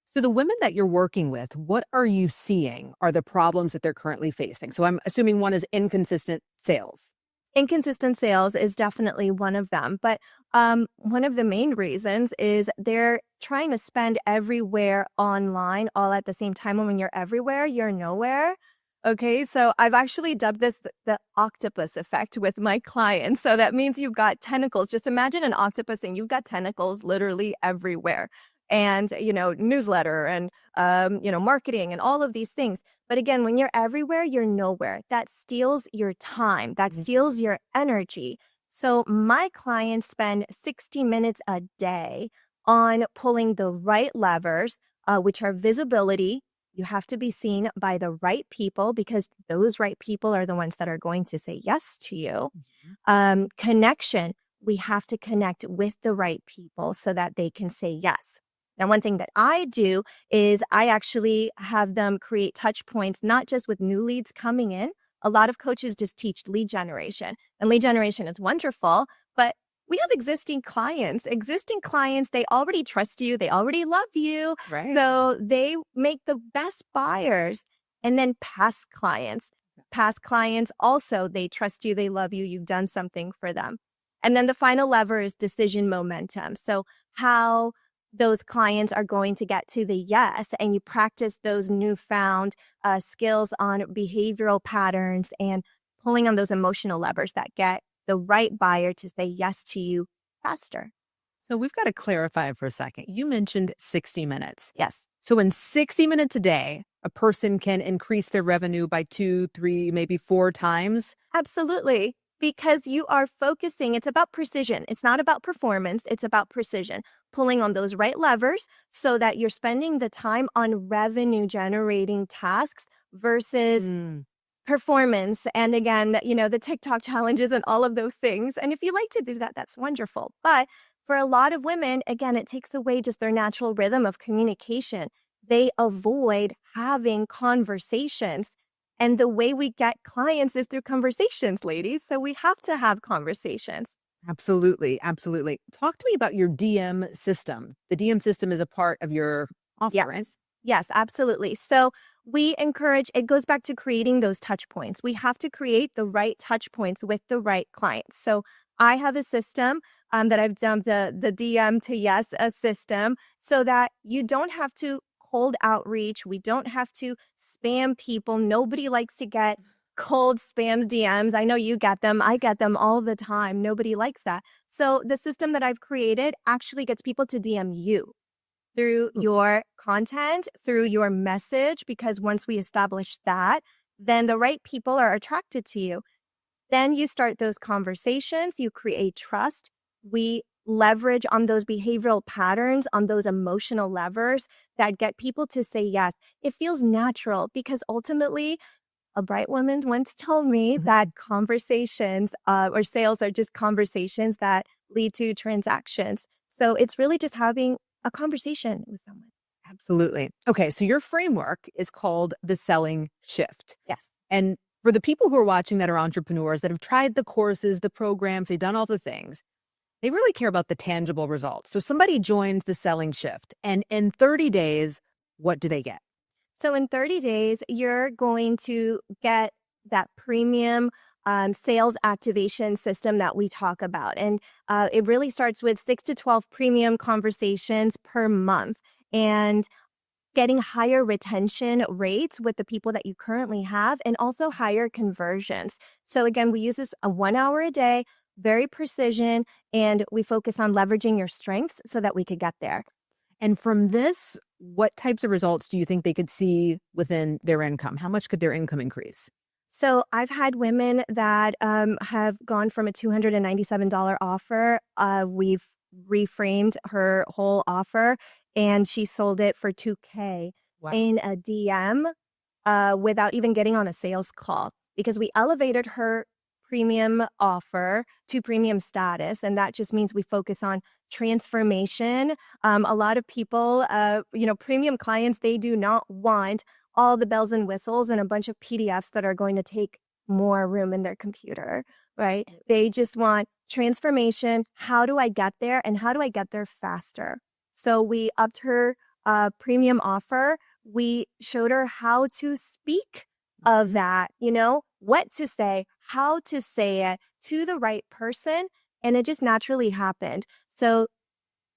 So the women that you're working with, what are you seeing are the problems that they're currently facing? So I'm assuming one is inconsistent sales. Inconsistent sales is definitely one of them. But one of the main reasons is they're trying to spend everywhere online all at the same time. And when you're everywhere, you're nowhere. Okay, so I've actually dubbed this the octopus effect with my clients. So that means you've got tentacles. Just imagine an octopus and you've got tentacles literally everywhere. And, newsletter and, marketing and all of these things. But again, when you're everywhere, you're nowhere. That steals your time. That steals your energy. So my clients spend 60 minutes a day on pulling the right levers, which are visibility. You have to be seen by the right people because those right people are the ones that are going to say yes to you. Connection. We have to connect with the right people so that they can say yes. Now, one thing that I do is I actually have them create touch points, not just with new leads coming in. A lot of coaches just teach lead generation, and lead generation is wonderful, but we have existing clients. Existing clients, they already trust you. They already love you. Right. So they make the best buyers. And then past clients also, they trust you. They love you. You've done something for them. And then the final lever is decision momentum. So how those clients are going to get to the yes, and you practice those newfound skills on behavioral patterns and pulling on those emotional levers that get the right buyer to say yes to you faster. So we've got to clarify for a second. You mentioned 60 minutes. Yes. So in 60 minutes a day, a person can increase their revenue by 2, 3, maybe 4 times? Absolutely. Because you are focusing, it's about precision. It's not about performance. It's about precision. Pulling on those right levers so that you're spending the time on revenue generating tasks versus performance. And again, the TikTok challenges and all of those things. And if you like to do that, that's wonderful. But for a lot of women, again, it takes away just their natural rhythm of communication. They avoid having conversations. And the way we get clients is through conversations, ladies. So we have to have conversations. Absolutely. Absolutely. Talk to me about your DM system. The DM system is a part of your offer, right? Yes, absolutely. So we encourage, it goes back to creating those touch points. We have to create the right touch points with the right clients. So I have a system that I've done the DM to yes, a system, so that you don't have to cold outreach. We don't have to spam people. Nobody likes to get cold spam DMs. I know you get them. I get them all the time. Nobody likes that. So the system that I've created actually gets people to DM you through your content, through your message, because once we establish that, then the right people are attracted to you. Then you start those conversations, you create trust. We leverage on those behavioral patterns, on those emotional levers that get people to say yes. It feels natural because ultimately, a bright woman once told me that conversations or sales are just conversations that lead to transactions. So it's really just having a conversation with someone. Absolutely. Okay, so your framework is called the selling shift. Yes. And for the people who are watching that are entrepreneurs that have tried the courses, the programs, they've done all the things, they really care about the tangible results. So somebody joins the selling shift, and in 30 days, what do they get? So in 30 days, you're going to get that premium sales activation system that we talk about. And it really starts with 6 to 12 premium conversations per month and getting higher retention rates with the people that you currently have and also higher conversions. So again, we use this 1 hour a day, very precision, and we focus on leveraging your strengths so that we could get there. And from this, what types of results do you think they could see within their income? How much could their income increase? So I've had women that have gone from a $297 offer. We've reframed her whole offer and she sold it for $2K in a DM without even getting on a sales call because we elevated her premium offer to premium status. And that just means we focus on transformation. A lot of people, premium clients, they do not want all the bells and whistles and a bunch of PDFs that are going to take more room in their computer, right? They just want transformation. How do I get there? And how do I get there faster? So we upped her premium offer. We showed her how to speak of that, what to say, how to say it to the right person. And it just naturally happened. So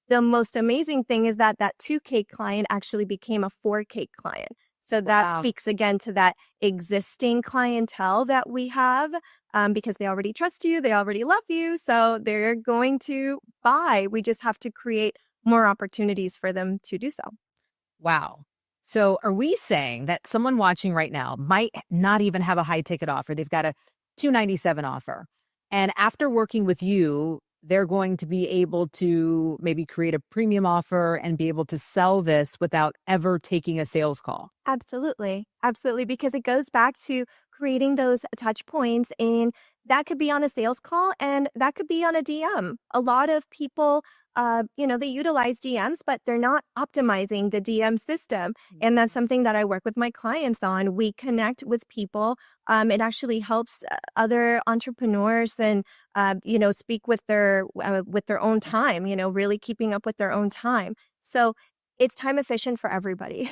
the most amazing thing is that 2K client actually became a 4K client. So that speaks again to that existing clientele that we have because they already trust you, they already love you. So they're going to buy. We just have to create more opportunities for them to do so. Wow. So are we saying that someone watching right now might not even have a high ticket offer? They've got a $297 offer. And after working with you, they're going to be able to maybe create a premium offer and be able to sell this without ever taking a sales call. Absolutely. Absolutely. Because it goes back to creating those touch points. And that could be on a sales call and that could be on a DM. A lot of people, they utilize DMs, but they're not optimizing the DM system. And that's something that I work with my clients on. We connect with people. It actually helps other entrepreneurs and, speak with their own time, really keeping up with their own time. So it's time efficient for everybody.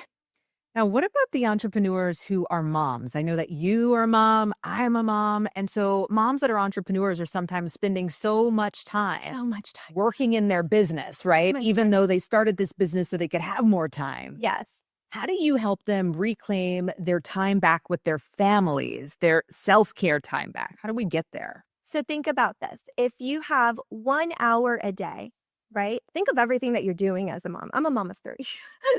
Now, what about the entrepreneurs who are moms? I know that you are a mom, I'm a mom. And so moms that are entrepreneurs are sometimes spending so much time working in their business, right? Even though they started this business so they could have more time. Yes. How do you help them reclaim their time back with their families, their self-care time back? How do we get there? So think about this. If you have 1 hour a day, right? Think of everything that you're doing as a mom. I'm a mom of 3.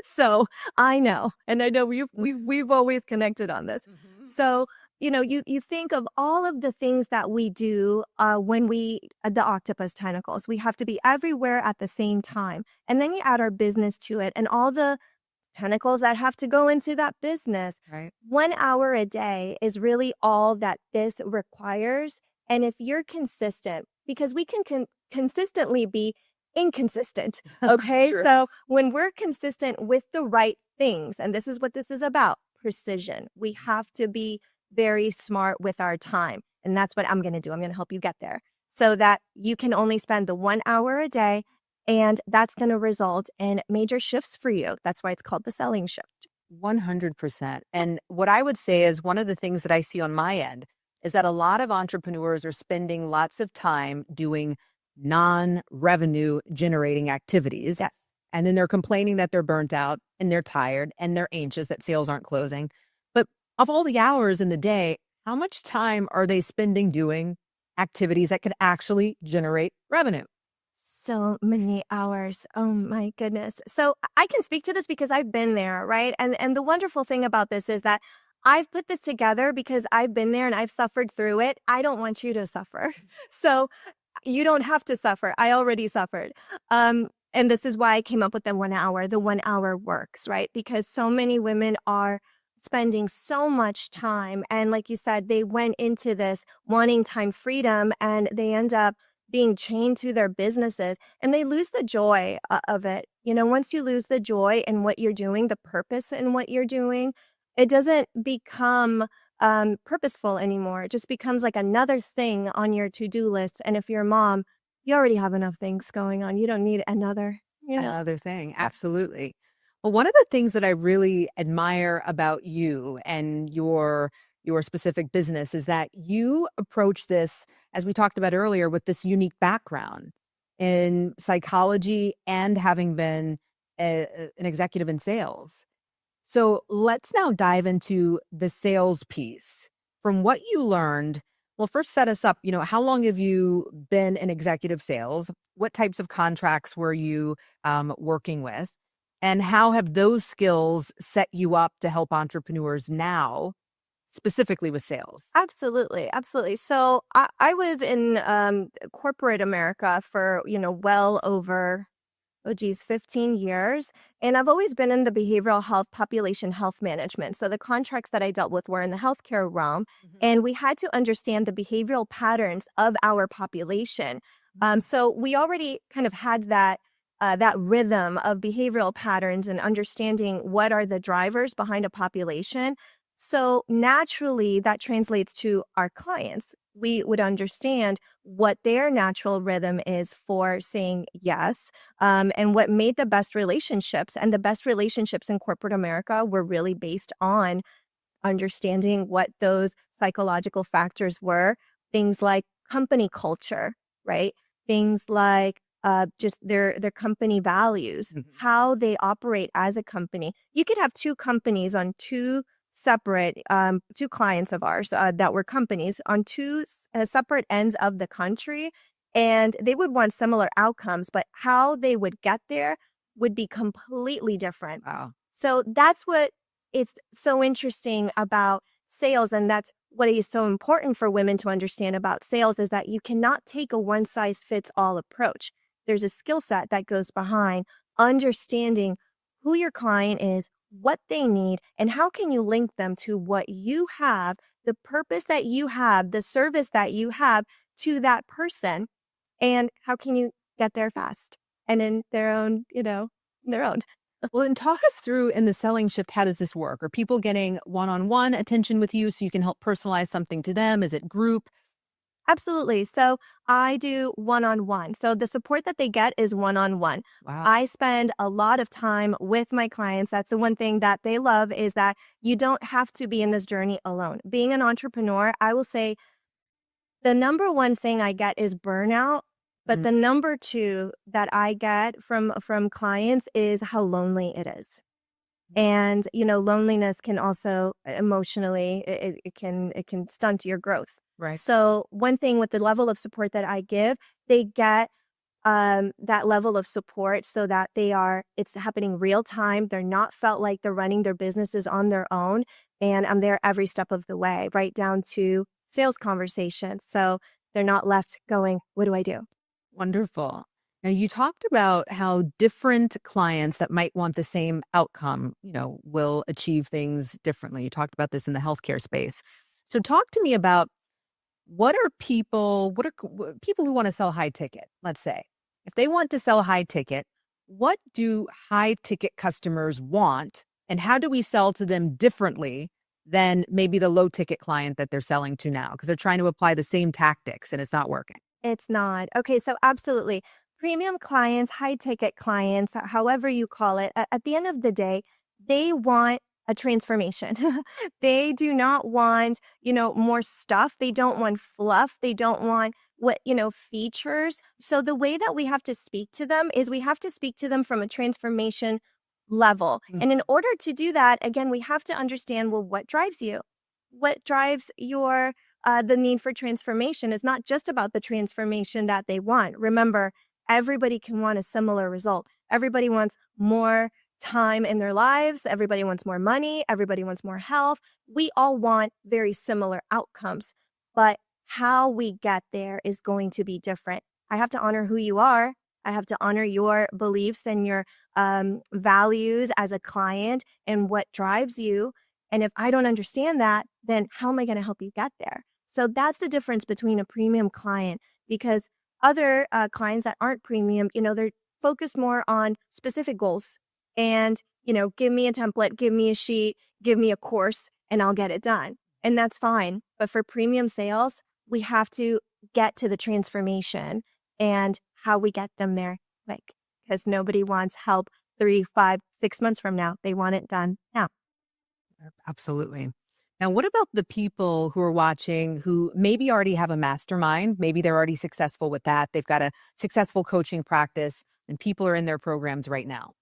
So I know, and I know we've always connected on this. So, you think of all of the things that we do when the octopus tentacles, we have to be everywhere at the same time. And then you add our business to it and all the tentacles that have to go into that business. Right. 1 hour a day is really all that this requires. And if you're consistent, because we can consistently be inconsistent. Okay. Sure. So when we're consistent with the right things, and this is what this is about, precision, we have to be very smart with our time. And that's what I'm going to do. I'm going to help you get there so that you can only spend the 1 hour a day. And that's going to result in major shifts for you. That's why it's called the selling shift. 100%. And what I would say is one of the things that I see on my end is that a lot of entrepreneurs are spending lots of time doing non-revenue generating activities. Yes. And then they're complaining that they're burnt out and they're tired and they're anxious that sales aren't closing. But of all the hours in the day, how much time are they spending doing activities that could actually generate revenue? So many hours. Oh my goodness. So I can speak to this because I've been there, right? And the wonderful thing about this is that I've put this together because I've been there and I've suffered through it. I don't want you to suffer. So you don't have to suffer. I already suffered. And this is why I came up with the 1 hour. The 1 hour works, right? Because so many women are spending so much time. And like you said, they went into this wanting time freedom and they end up being chained to their businesses and they lose the joy of it. You know, once you lose the joy in what you're doing, the purpose in what you're doing, it doesn't become purposeful anymore. It just becomes like another thing on your to-do list. And if you're a mom, you already have enough things going on. You don't need another, Another thing. Absolutely. Well, one of the things that I really admire about you and your specific business is that you approach this, as we talked about earlier, with this unique background in psychology and having been an executive in sales. So let's now dive into the sales piece. From what you learned, well, first set us up, how long have you been in executive sales? What types of contracts were you working with? And how have those skills set you up to help entrepreneurs now, specifically with sales? Absolutely, absolutely. So I was in corporate America for, well over, 15 years. And I've always been in the behavioral health, population health management. So the contracts that I dealt with were in the healthcare realm. And we had to understand the behavioral patterns of our population. So we already kind of had that rhythm of behavioral patterns and understanding what are the drivers behind a population. So naturally, that translates to our clients. We would understand what their natural rhythm is for saying yes, and what made the best relationships. And the best relationships in corporate America were really based on understanding what those psychological factors were. Things like company culture, right? Things like just their company values, how they operate as a company. You could have two companies on two separate, two clients of ours that were companies on two separate ends of the country, and they would want similar outcomes, but how they would get there would be completely different. Wow. So that's what is so interesting about sales, and that's what is so important for women to understand about sales is that you cannot take a one-size-fits-all approach. There's a skill set that goes behind understanding who your client is, what they need, and how can you link them to what you have, the purpose that you have, the service that you have to that person, and how can you get there fast and in their own, their own. Well, and talk us through in the selling shift, how does this work? Are people getting one-on-one attention with you so you can help personalize something to them? Is it group? Absolutely. So I do one-on-one. So the support that they get is one-on-one. Wow. I spend a lot of time with my clients. That's the one thing that they love is that you don't have to be in this journey alone. Being an entrepreneur, I will say the number one thing I get is burnout. But the number two that I get from clients is how lonely it is. And, loneliness can also emotionally, it can stunt your growth. Right. So one thing with the level of support that I give, they get that level of support so that it's happening real time. They're not felt like they're running their businesses on their own. And I'm there every step of the way, right down to sales conversations. So they're not left going, what do I do? Wonderful. Now, you talked about how different clients that might want the same outcome, will achieve things differently. You talked about this in the healthcare space. So talk to me about what are people who want to sell high ticket, let's say. If they want to sell high ticket, what do high ticket customers want? And how do we sell to them differently than maybe the low ticket client that they're selling to now? Because they're trying to apply the same tactics and it's not working. It's not. Okay, so absolutely. Premium clients, high ticket clients, however you call it, at the end of the day, they want a transformation. They do not want, more stuff. They don't want fluff. They don't want features. So the way that we have to speak to them is we have to speak to them from a transformation level. And in order to do that, again, we have to understand, well, what drives you? What drives your the need for transformation is not just about the transformation that they want. Remember, everybody can want a similar result. Everybody wants more time in their lives. Everybody wants more money. Everybody wants more health. We all want very similar outcomes, but how we get there is going to be different. I have to honor who you are. I have to honor your beliefs and your values as a client and what drives you. And if I don't understand that, then how am I going to help you get there? So that's the difference between a premium client, because other clients that aren't premium, they're focused more on specific goals and, give me a template, give me a sheet, give me a course, and I'll get it done. And that's fine. But for premium sales, we have to get to the transformation and how we get them there quick, because nobody wants help 3, 5, 6 months from now. They want it done now. Absolutely. Now, what about the people who are watching who maybe already have a mastermind? Maybe they're already successful with that. They've got a successful coaching practice and people are in their programs right now.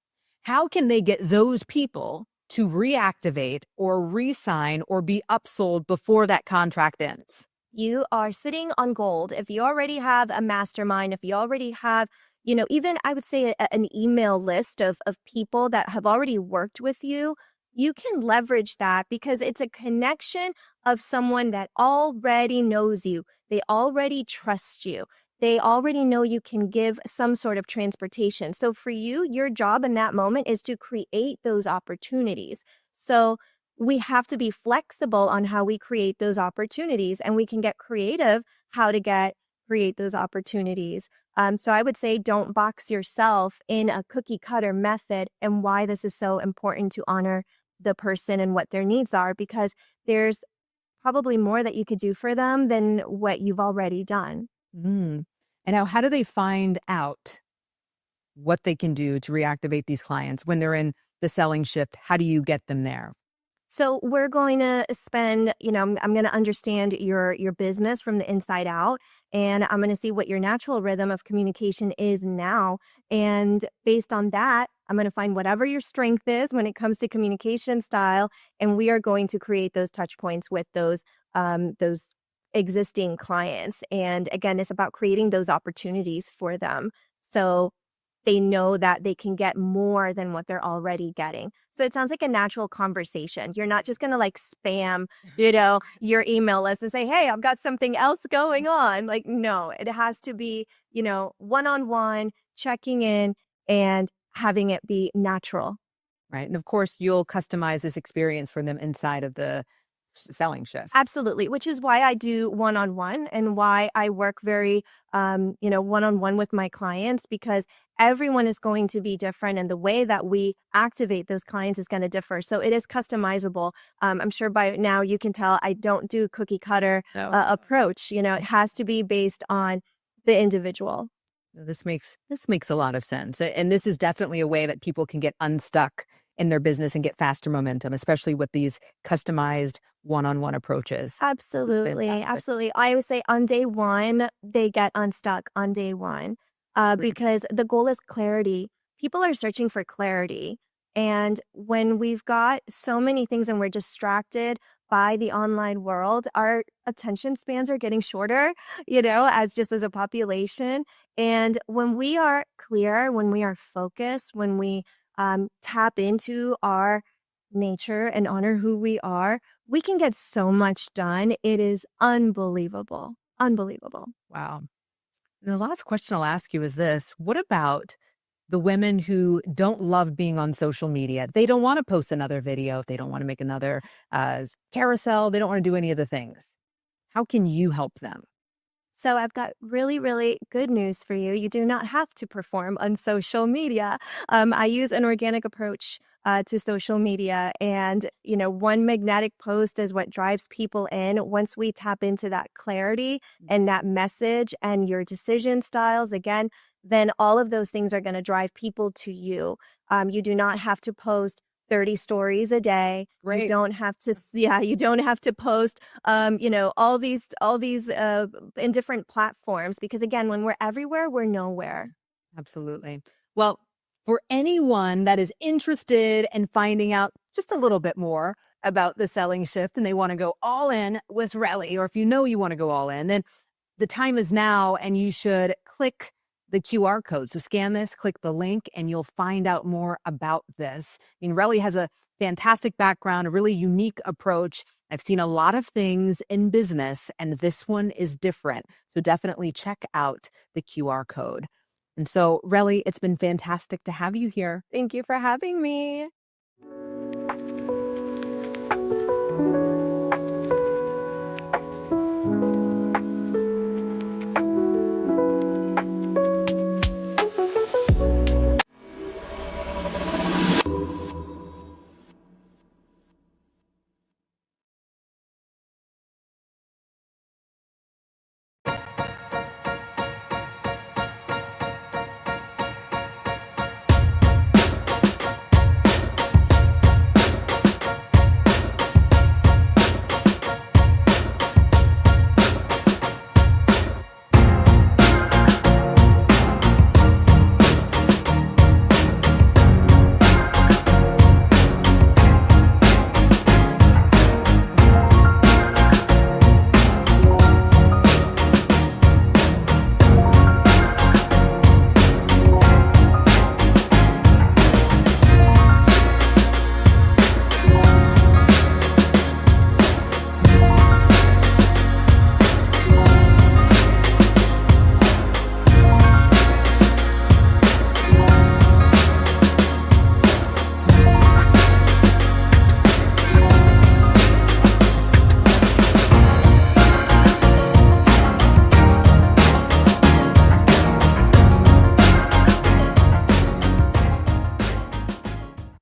How can they get those people to reactivate or re-sign or be upsold before that contract ends? You are sitting on gold. If you already have a mastermind, if you already have, even I would say an email list of people that have already worked with you, you can leverage that because it's a connection of someone that already knows you. They already trust you. They already know you can give some sort of transportation. So for you, your job in that moment is to create those opportunities. So we have to be flexible on how we create those opportunities, and we can get creative how to create those opportunities. So I would say don't box yourself in a cookie cutter method, and why this is so important to honor the person and what their needs are, because there's probably more that you could do for them than what you've already done. Mm. And now, how do they find out what they can do to reactivate these clients when they're in the selling shift? How do you get them there? So we're going to spend, I'm going to understand your business from the inside out, and I'm going to see what your natural rhythm of communication is now. And based on that, I'm going to find whatever your strength is when it comes to communication style, and we are going to create those touch points with those existing clients. And again, it's about creating those opportunities for them, so they know that they can get more than what they're already getting. So it sounds like a natural conversation. You're not just going to spam, your email list and say, hey, I've got something else going on. No, it has to be, one-on-one, checking in and having it be natural. Right. And of course, you'll customize this experience for them inside of the selling shift. Absolutely, which is why I do one-on-one and why I work very, one-on-one with my clients, because everyone is going to be different and the way that we activate those clients is going to differ. So it is customizable. I'm sure by now you can tell I don't do cookie cutter approach. It has to be based on the individual. This makes a lot of sense. And this is definitely a way that people can get unstuck in their business and get faster momentum, especially with these customized one-on-one approaches. Absolutely. Absolutely. I would say on day one, they get unstuck on day one because the goal is clarity. People are searching for clarity. And when we've got so many things and we're distracted by the online world, our attention spans are getting shorter, as a population. And when we are clear, when we are focused, when we tap into our nature and honor who we are, we can get so much done. It is unbelievable. Unbelievable. Wow. And the last question I'll ask you is this. What about the women who don't love being on social media? They don't want to post another video. They don't want to make another carousel. They don't want to do any of the things. How can you help them? So I've got really, really good news for you. You do not have to perform on social media. I use an organic approach to social media. And, one magnetic post is what drives people in. Once we tap into that clarity and that message and your decision styles, again, then all of those things are going to drive people to you. You do not have to post 30 stories a day. Great. You don't have to, you don't have to post, all these in different platforms, because again, when we're everywhere, we're nowhere. Absolutely. Well, for anyone that is interested in finding out just a little bit more about the selling shift and they want to go all in with Rellie, or if you know you want to go all in, then the time is now and you should click the QR code. So scan this, click the link, and you'll find out more about this. I mean, Rellie has a fantastic background, a really unique approach. I've seen a lot of things in business, and this one is different. So definitely check out the QR code. And so, Rellie, it's been fantastic to have you here. Thank you for having me.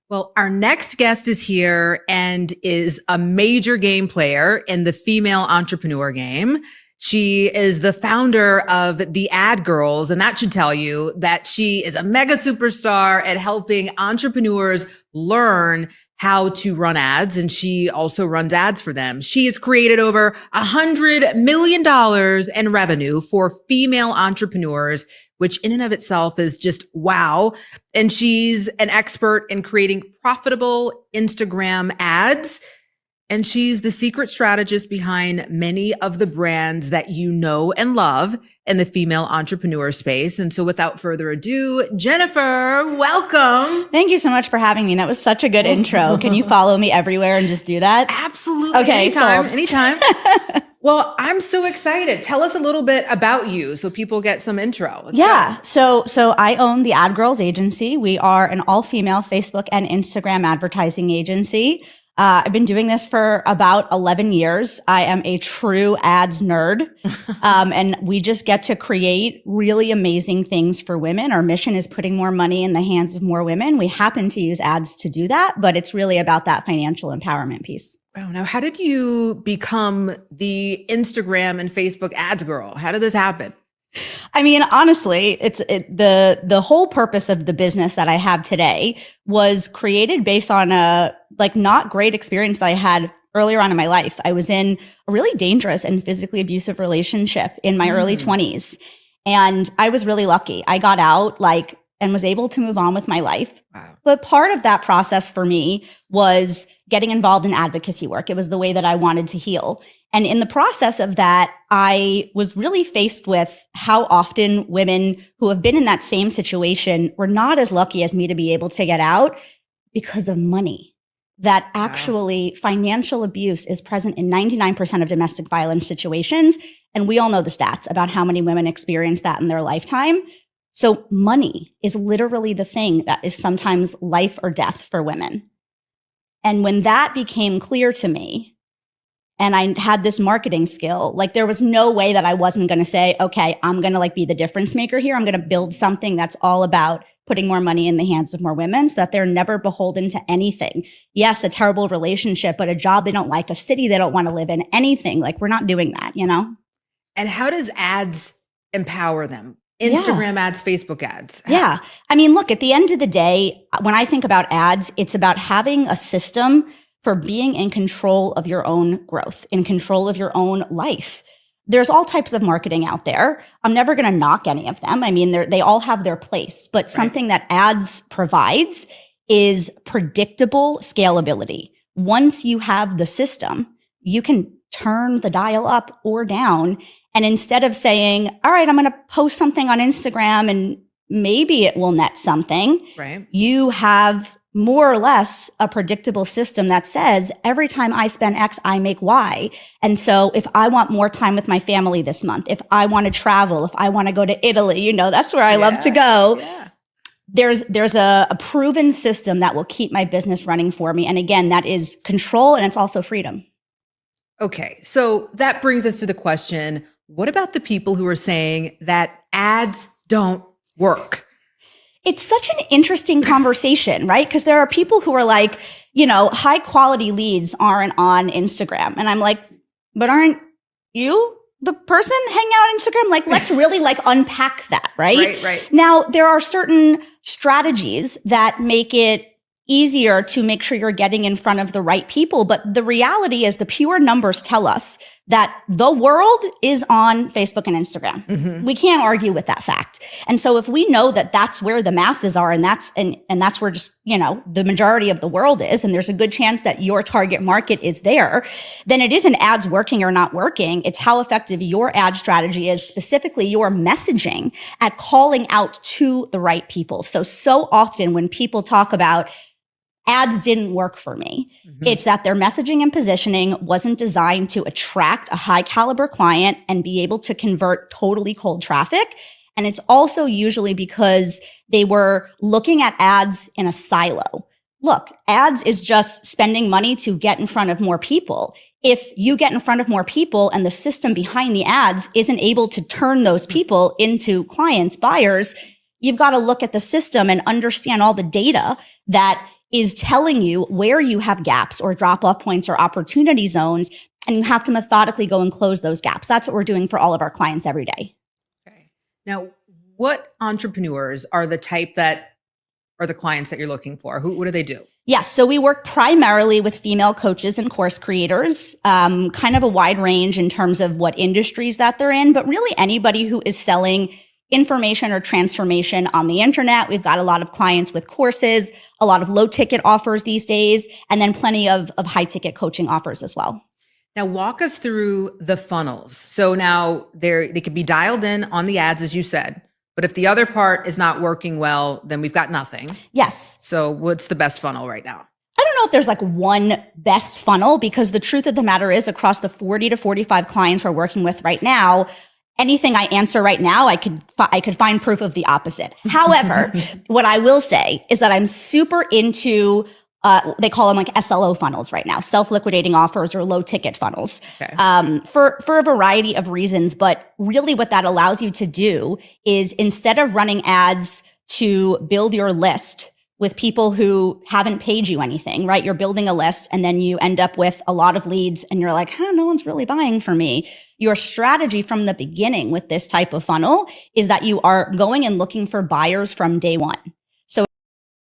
Well, our next guest is here and is a major game player in the female entrepreneur game. She is the founder of the Ad Girls, and that should tell you that she is a mega superstar at helping entrepreneurs learn how to run ads, and she also runs ads for them. She has created over $100 million in revenue for female entrepreneurs, which in and of itself is just wow. And she's an expert in creating profitable Instagram ads. And she's the secret strategist behind many of the brands that you know and love in the female entrepreneur space. And so without further ado, Jennifer, welcome. Thank you so much for having me. That was such a good intro. Can you follow me everywhere and just do that? Absolutely. Okay, Anytime. Well, I'm so excited. Tell us a little bit about you so people get some intro. Let's go. So I own the Ad Girls agency. We are an all-female Facebook and Instagram advertising agency. I've been doing this for about 11 years. I am a true ads nerd. And we just get to create really amazing things for women. Our mission is putting more money in the hands of more women. We happen to use ads to do that, but it's really about that financial empowerment piece. Wow. Now, how did you become the Instagram and Facebook ads girl? How did this happen? I mean, honestly, the whole purpose of the business that I have today was created based on a not great experience that I had earlier on in my life. I was in a really dangerous and physically abusive relationship in my early 20s. And I was really lucky. I got out and was able to move on with my life. Wow. But part of that process for me was getting involved in advocacy work. It was the way that I wanted to heal. And in the process of that, I was really faced with how often women who have been in that same situation were not as lucky as me to be able to get out because of money. That actually financial abuse is present in 99% of domestic violence situations. And we all know the stats about how many women experience that in their lifetime. So money is literally the thing that is sometimes life or death for women. And when that became clear to me, and I had this marketing skill, there was no way that I wasn't going to say, okay, I'm going to be the difference maker here. I'm going to build something that's all about putting more money in the hands of more women so that they're never beholden to anything. Yes, a terrible relationship, but a job they don't like, a city they don't want to live in, anything. We're not doing that, you know? And how does ads empower them? Instagram ads, Facebook ads. Yeah. I mean, look, at the end of the day, when I think about ads, it's about having a system for being in control of your own growth, in control of your own life. There's all types of marketing out there. I'm never going to knock any of them. I mean, they all have their place, but something that ads provides is predictable scalability. Once you have the system, you can turn the dial up or down. And instead of saying, all right, I'm going to post something on Instagram and maybe it will net something, Right. you have more or less a predictable system that says every time I spend X, I make Y. And so if I want more time with my family this month, if I want to travel, if I want to go to Italy, that's where I love to go. Yeah. There's a proven system that will keep my business running for me. And again, that is control and it's also freedom. Okay. So that brings us to the question, what about the people who are saying that ads don't work? It's such an interesting conversation, right? Because there are people who are like, high quality leads aren't on Instagram. And I'm like, but aren't you the person hanging out on Instagram? Like, let's really unpack that, right? Right. Now, there are certain strategies that make it easier to make sure you're getting in front of the right people. But the reality is the pure numbers tell us that the world is on Facebook and Instagram. Mm-hmm. We can't argue with that fact. And so if we know that that's where the masses are and that's where just, the majority of the world is, and there's a good chance that your target market is there, then it isn't ads working or not working. It's how effective your ad strategy is, specifically your messaging at calling out to the right people. So often when people talk about ads didn't work for me, it's that their messaging and positioning wasn't designed to attract a high caliber client and be able to convert totally cold traffic. And it's also usually because they were looking at ads in a silo. Look, ads is just spending money to get in front of more people. If you get in front of more people and the system behind the ads isn't able to turn those people into clients, buyers, you've got to look at the system and understand all the data that is telling you where you have gaps or drop-off points or opportunity zones, and you have to methodically go and close those gaps. That's what we're doing for all of our clients every day. Okay. Now, what entrepreneurs are the type that are the clients that you're looking for? What do they do? Yes. So we work primarily with female coaches and course creators, kind of a wide range in terms of what industries that they're in, but really anybody who is selling information or transformation on the internet. We've got a lot of clients with courses, a lot of low ticket offers these days, and then plenty of high ticket coaching offers as well. Now, walk us through the funnels. So now they could be dialed in on the ads, as you said, but if the other part is not working well, then we've got nothing. Yes. So what's the best funnel right now? I don't know if there's one best funnel, because the truth of the matter is across the 40 to 45 clients we're working with right now, anything I answer right now, I could find proof of the opposite. However, what I will say is that I'm super into, they call them SLO funnels right now, self-liquidating offers or low ticket funnels, Okay. For a variety of reasons. But really what that allows you to do is, instead of running ads to build your list with people who haven't paid you anything, right? You're building a list and then you end up with a lot of leads and you're like, no one's really buying from me. Your strategy from the beginning with this type of funnel is that you are going and looking for buyers from day one. So it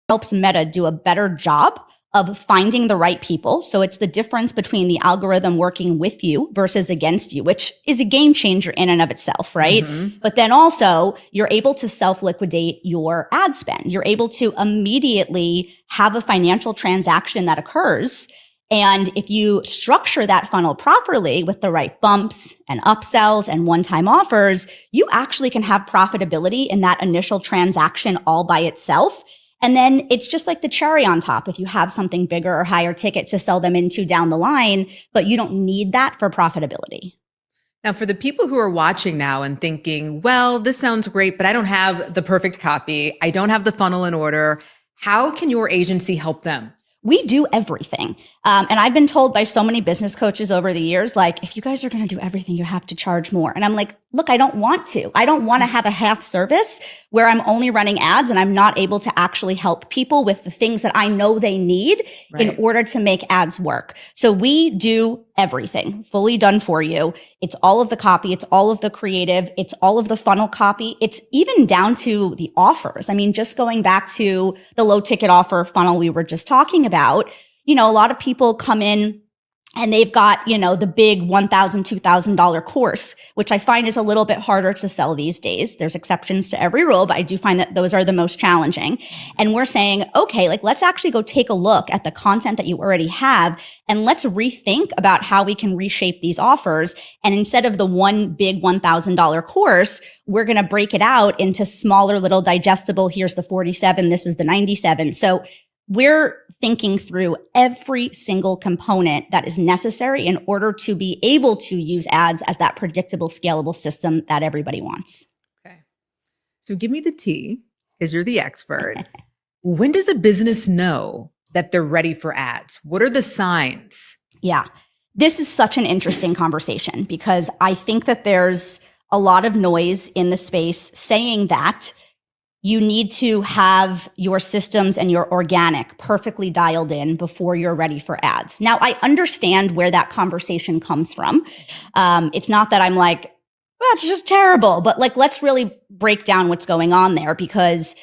helps Meta do a better job of finding the right people. So it's the difference between the algorithm working with you versus against you, which is a game changer in and of itself, right? Mm-hmm. But then also you're able to self-liquidate your ad spend. You're able to immediately have a financial transaction that occurs. And if you structure that funnel properly with the right bumps and upsells and one-time offers, you actually can have profitability in that initial transaction all by itself. And then it's just like the cherry on top if you have something bigger or higher ticket to sell them into down the line, but you don't need that for profitability. Now, for the people who are watching now and thinking, well, this sounds great, but I don't have the perfect copy, I don't have the funnel in order, how can your agency help them? we do everything. And I've been told by so many business coaches over the years, like, if you guys are going to do everything, you have to charge more. And I'm like, look, I don't want to. I don't want to have a half service where I'm only running ads and I'm not able to actually help people with the things that I know they need in order to make ads work. So we do everything fully done for you. It's all of the copy. It's all of the creative. It's all of the funnel copy. It's even down to the offers. I mean, just going back to the low ticket offer funnel we were just talking about, a lot of people come in and they've got, the big $1,000, $2,000 course, which I find is a little bit harder to sell these days. There's exceptions to every rule, but I do find that those are the most challenging. And we're saying, okay, let's actually go take a look at the content that you already have and let's rethink about how we can reshape these offers. And instead of the one big $1,000 course, we're going to break it out into smaller little digestible. Here's the 47. This is the 97. So we're thinking through every single component that is necessary in order to be able to use ads as that predictable, scalable system that everybody wants. Okay. So give me the tea, because you're the expert. When does a business know that they're ready for ads? What are the signs? Yeah. This is such an interesting conversation because I think that there's a lot of noise in the space saying that you need to have your systems and your organic perfectly dialed in before you're ready for ads. Now, I understand where that conversation comes from. It's not that I'm like, well, it's just terrible, but let's really break down what's going on there because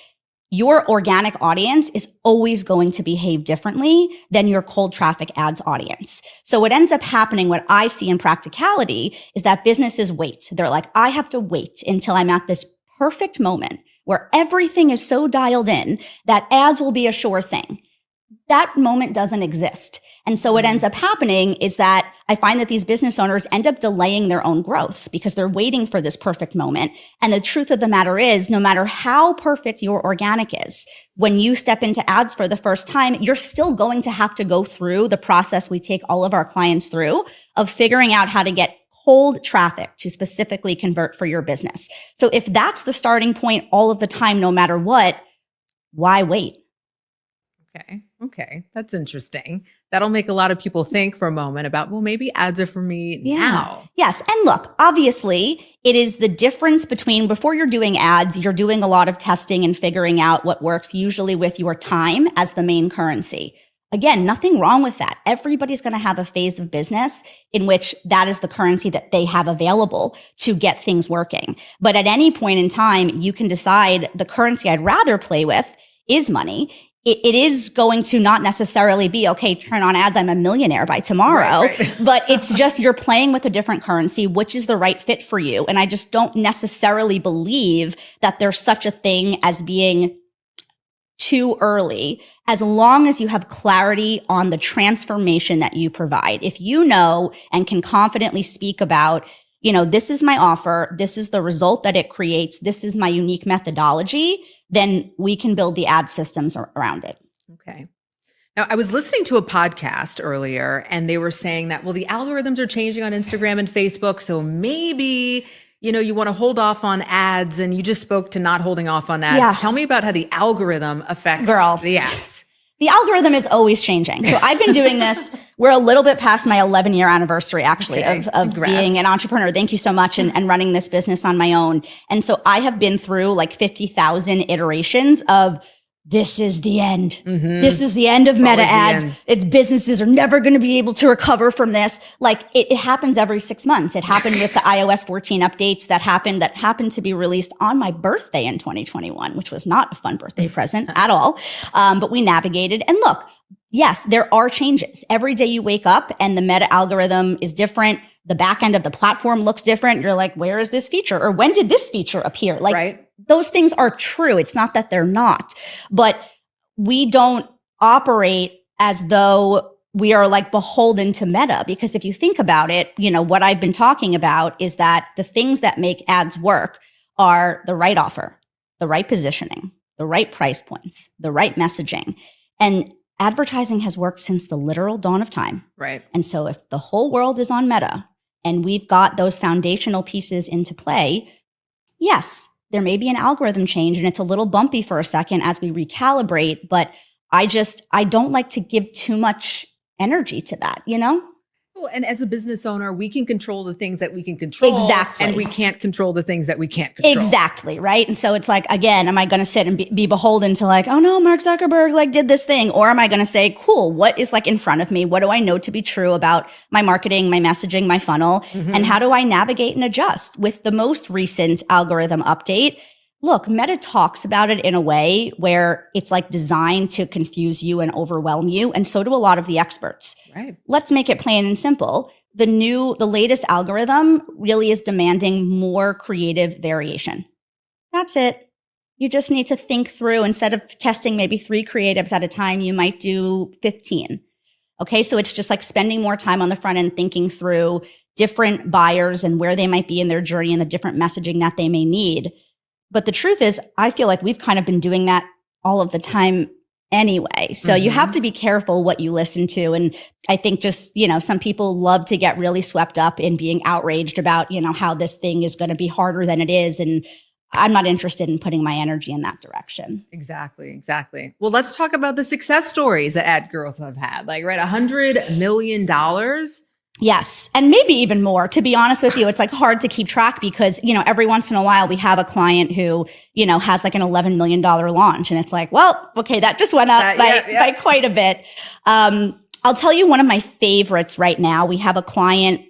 your organic audience is always going to behave differently than your cold traffic ads audience. So what ends up happening, what I see in practicality is that businesses wait. They're like, I have to wait until I'm at this perfect moment where everything is so dialed in that ads will be a sure thing. That moment doesn't exist. And so what ends up happening is that I find that these business owners end up delaying their own growth because they're waiting for this perfect moment. And the truth of the matter is, no matter how perfect your organic is, when you step into ads for the first time, you're still going to have to go through the process we take all of our clients through of figuring out how to get cold traffic to specifically convert for your business. So if that's the starting point all of the time, no matter what, why wait? Okay. That's interesting. That'll make a lot of people think for a moment about, well, maybe ads are for me now. Yes. And look, obviously it is the difference between before you're doing ads, you're doing a lot of testing and figuring out what works, usually with your time as the main currency. Again, nothing wrong with that. Everybody's going to have a phase of business in which that is the currency that they have available to get things working. But at any point in time, you can decide the currency I'd rather play with is money. It is going to not necessarily be, okay, turn on ads, I'm a millionaire by tomorrow. Right. But it's just you're playing with a different currency, which is the right fit for you. And I just don't necessarily believe that there's such a thing as being too early, as long as you have clarity on the transformation that you provide. If you know and can confidently speak about, this is my offer, this is the result that it creates, this is my unique methodology, then we can build the ad systems around it. Okay. Now, I was listening to a podcast earlier and they were saying that, well, the algorithms are changing on Instagram and Facebook. So maybe you want to hold off on ads, and you just spoke to not holding off on ads. Yeah. Tell me about how the algorithm affects the ads. The algorithm is always changing. So I've been doing this. We're a little bit past my 11-year anniversary, actually, of being an entrepreneur. Thank you so much. And running this business on my own. And so I have been through 50,000 iterations of, this is the end. Mm-hmm. This is the end of Meta ads. Its businesses are never going to be able to recover from this. It happens every 6 months. It happened with the iOS 14 updates that happened to be released on my birthday in 2021, which was not a fun birthday present at all. But we navigated. And look, yes, there are changes. Every day you wake up and the Meta algorithm is different. The back end of the platform looks different. You're like, where is this feature? Or when did this feature appear? Those things are true. It's not that they're not, but we don't operate as though we are beholden to Meta, because if you think about it, what I've been talking about is that the things that make ads work are the right offer, the right positioning, the right price points, the right messaging. And advertising has worked since the literal dawn of time. Right. And so if the whole world is on Meta and we've got those foundational pieces into play, yes, there may be an algorithm change and it's a little bumpy for a second as we recalibrate, but I don't like to give too much energy to that, you know? Well, and as a business owner, we can control the things that we can control. Exactly. And we can't control the things that we can't control. Exactly. Right. And so it's like, again, am I going to sit and be beholden to like, oh no, Mark Zuckerberg like did this thing? Or am I going to say, cool, what is like in front of me? What do I know to be true about my marketing, my messaging, my funnel? And how do I navigate and adjust? With the most recent algorithm update, look, Meta talks about it in a way where it's like designed to confuse you and overwhelm you. And so do a lot of the experts. Right. Let's make it plain and simple. The latest algorithm really is demanding more creative variation. That's it. You just need to think through, instead of testing maybe 3 creatives at a time, you might do 15. Okay. So it's just like spending more time on the front end, thinking through different buyers and where they might be in their journey and the different messaging that they may need. But the truth is, I feel like we've kind of been doing that all of the time anyway. So you have to be careful what you listen to. And I think just, some people love to get really swept up in being outraged about, how this thing is going to be harder than it is. And I'm not interested in putting my energy in that direction. Exactly. Well, let's talk about the success stories that ad girls have had. Like, right, $100 million. Yes. And maybe even more. To be honest with you, it's like hard to keep track because, every once in a while we have a client who, has like an $11 million launch. And it's like, well, okay, that just went up by quite a bit. I'll tell you one of my favorites right now. We have a client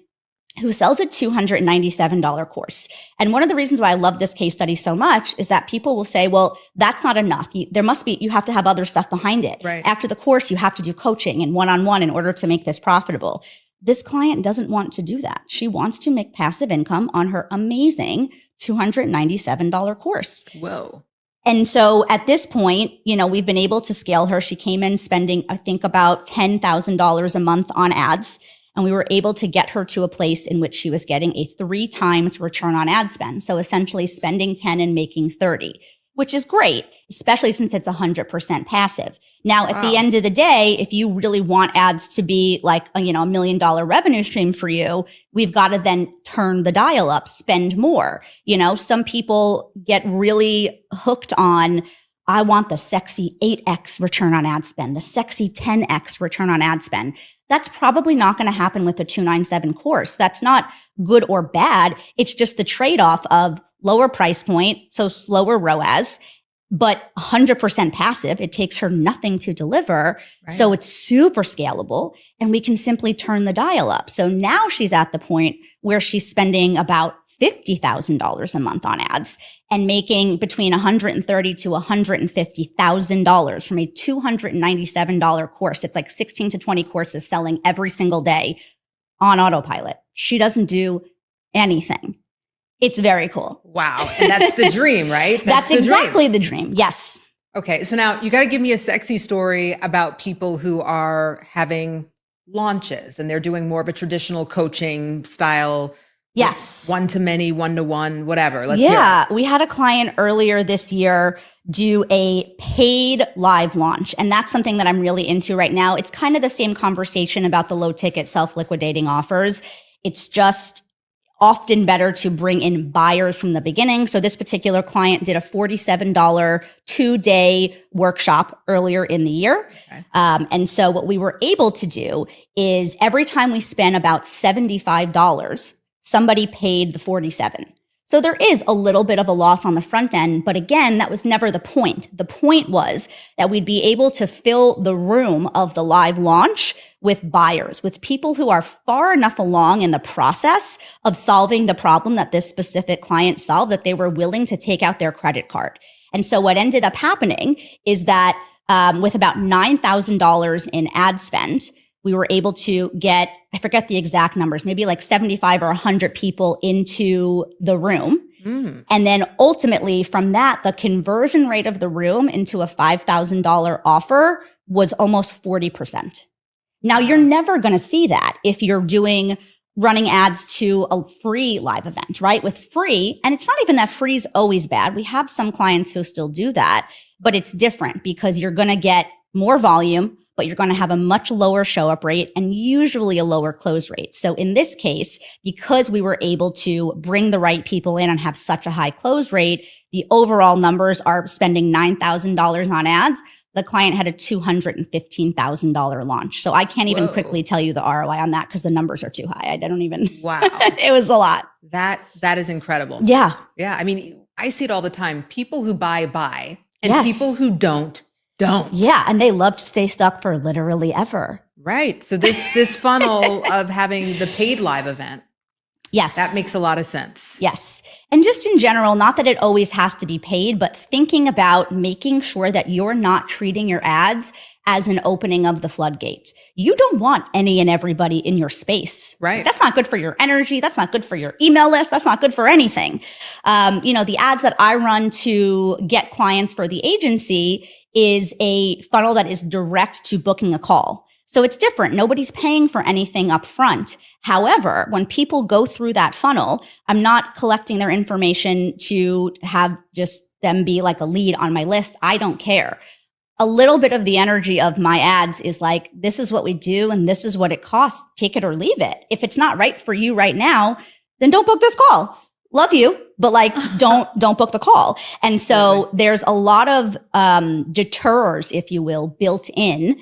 who sells a $297 course. And one of the reasons why I love this case study so much is that people will say, well, that's not enough. You have to have other stuff behind it. Right. After the course, you have to do coaching and one-on-one in order to make this profitable. This client doesn't want to do that. She wants to make passive income on her amazing $297 course. Whoa. And so at this point, we've been able to scale her. She came in spending, I think, about $10,000 a month on ads. And we were able to get her to a place in which she was getting a 3 times return on ad spend. So essentially spending 10 and making 30, which is great, especially since it's 100% passive. Now, at the end of the day, if you really want ads to be like, $1 million revenue stream for you, we've got to then turn the dial up, spend more. Some people get really hooked on, I want the sexy 8x return on ad spend, the sexy 10x return on ad spend. That's probably not going to happen with a 297 course. That's not good or bad. It's just the trade-off of lower price point, so slower ROAS, but 100% passive. It takes her nothing to deliver. Right. So it's super scalable and we can simply turn the dial up. So now she's at the point where she's spending about $50,000 a month on ads and making between $130,000 to $150,000 from a $297 course. It's like 16 to 20 courses selling every single day on autopilot. She doesn't do anything. It's very cool. Wow. And that's the dream, right? That's exactly the dream. Yes. Okay. So now you got to give me a sexy story about people who are having launches and they're doing more of a traditional coaching style. Yes. One-to-many, one-to-one, whatever. Let's hear it. We had a client earlier this year do a paid live launch. And that's something that I'm really into right now. It's kind of the same conversation about the low ticket self-liquidating offers. It's just often better to bring in buyers from the beginning. So this particular client did a $47 2-day workshop earlier in the year. Okay. And so what we were able to do is every time we spent about $75, somebody paid the 47. So there is a little bit of a loss on the front end. But again, that was never the point. The point was that we'd be able to fill the room of the live launch with buyers, with people who are far enough along in the process of solving the problem that this specific client solved that they were willing to take out their credit card. And so what ended up happening is that with about $9,000 in ad spend, we were able to get, I forget the exact numbers, maybe like 75 or 100 people into the room. And then ultimately from that, the conversion rate of the room into a $5,000 offer was almost 40%. Now you're never going to see that if you're running ads to a free live event, right? With free, and it's not even that free is always bad. We have some clients who still do that, but it's different because you're going to get more volume, but you're going to have a much lower show up rate and usually a lower close rate. So in this case, because we were able to bring the right people in and have such a high close rate, the overall numbers are spending $9,000 on ads. The client had a $215,000 launch. So I can't even quickly tell you the ROI on that because the numbers are too high. I don't even. Wow. It was a lot. That is incredible. Yeah. Yeah. I mean, I see it all the time. People who buy, and Yes. people who don't. Yeah. And they love to stay stuck for literally ever. Right. So this funnel of having the paid live event, Yes. that makes a lot of sense. Yes. And just in general, not that it always has to be paid, but thinking about making sure that you're not treating your ads as an opening of the floodgates. You don't want any and everybody in your space. Right. That's not good for your energy. That's not good for your email list. That's not good for anything. The ads that I run to get clients for the agency is a funnel that is direct to booking a call. So it's different. Nobody's paying for anything up front. However, when people go through that funnel, I'm not collecting their information to have just them be like a lead on my list. I don't care. A little bit of the energy of my ads is like, this is what we do and this is what it costs. Take it or leave it. If it's not right for you right now, then don't book this call. Love you, but like, don't book the call. And so there's a lot of deterrers, if you will, built in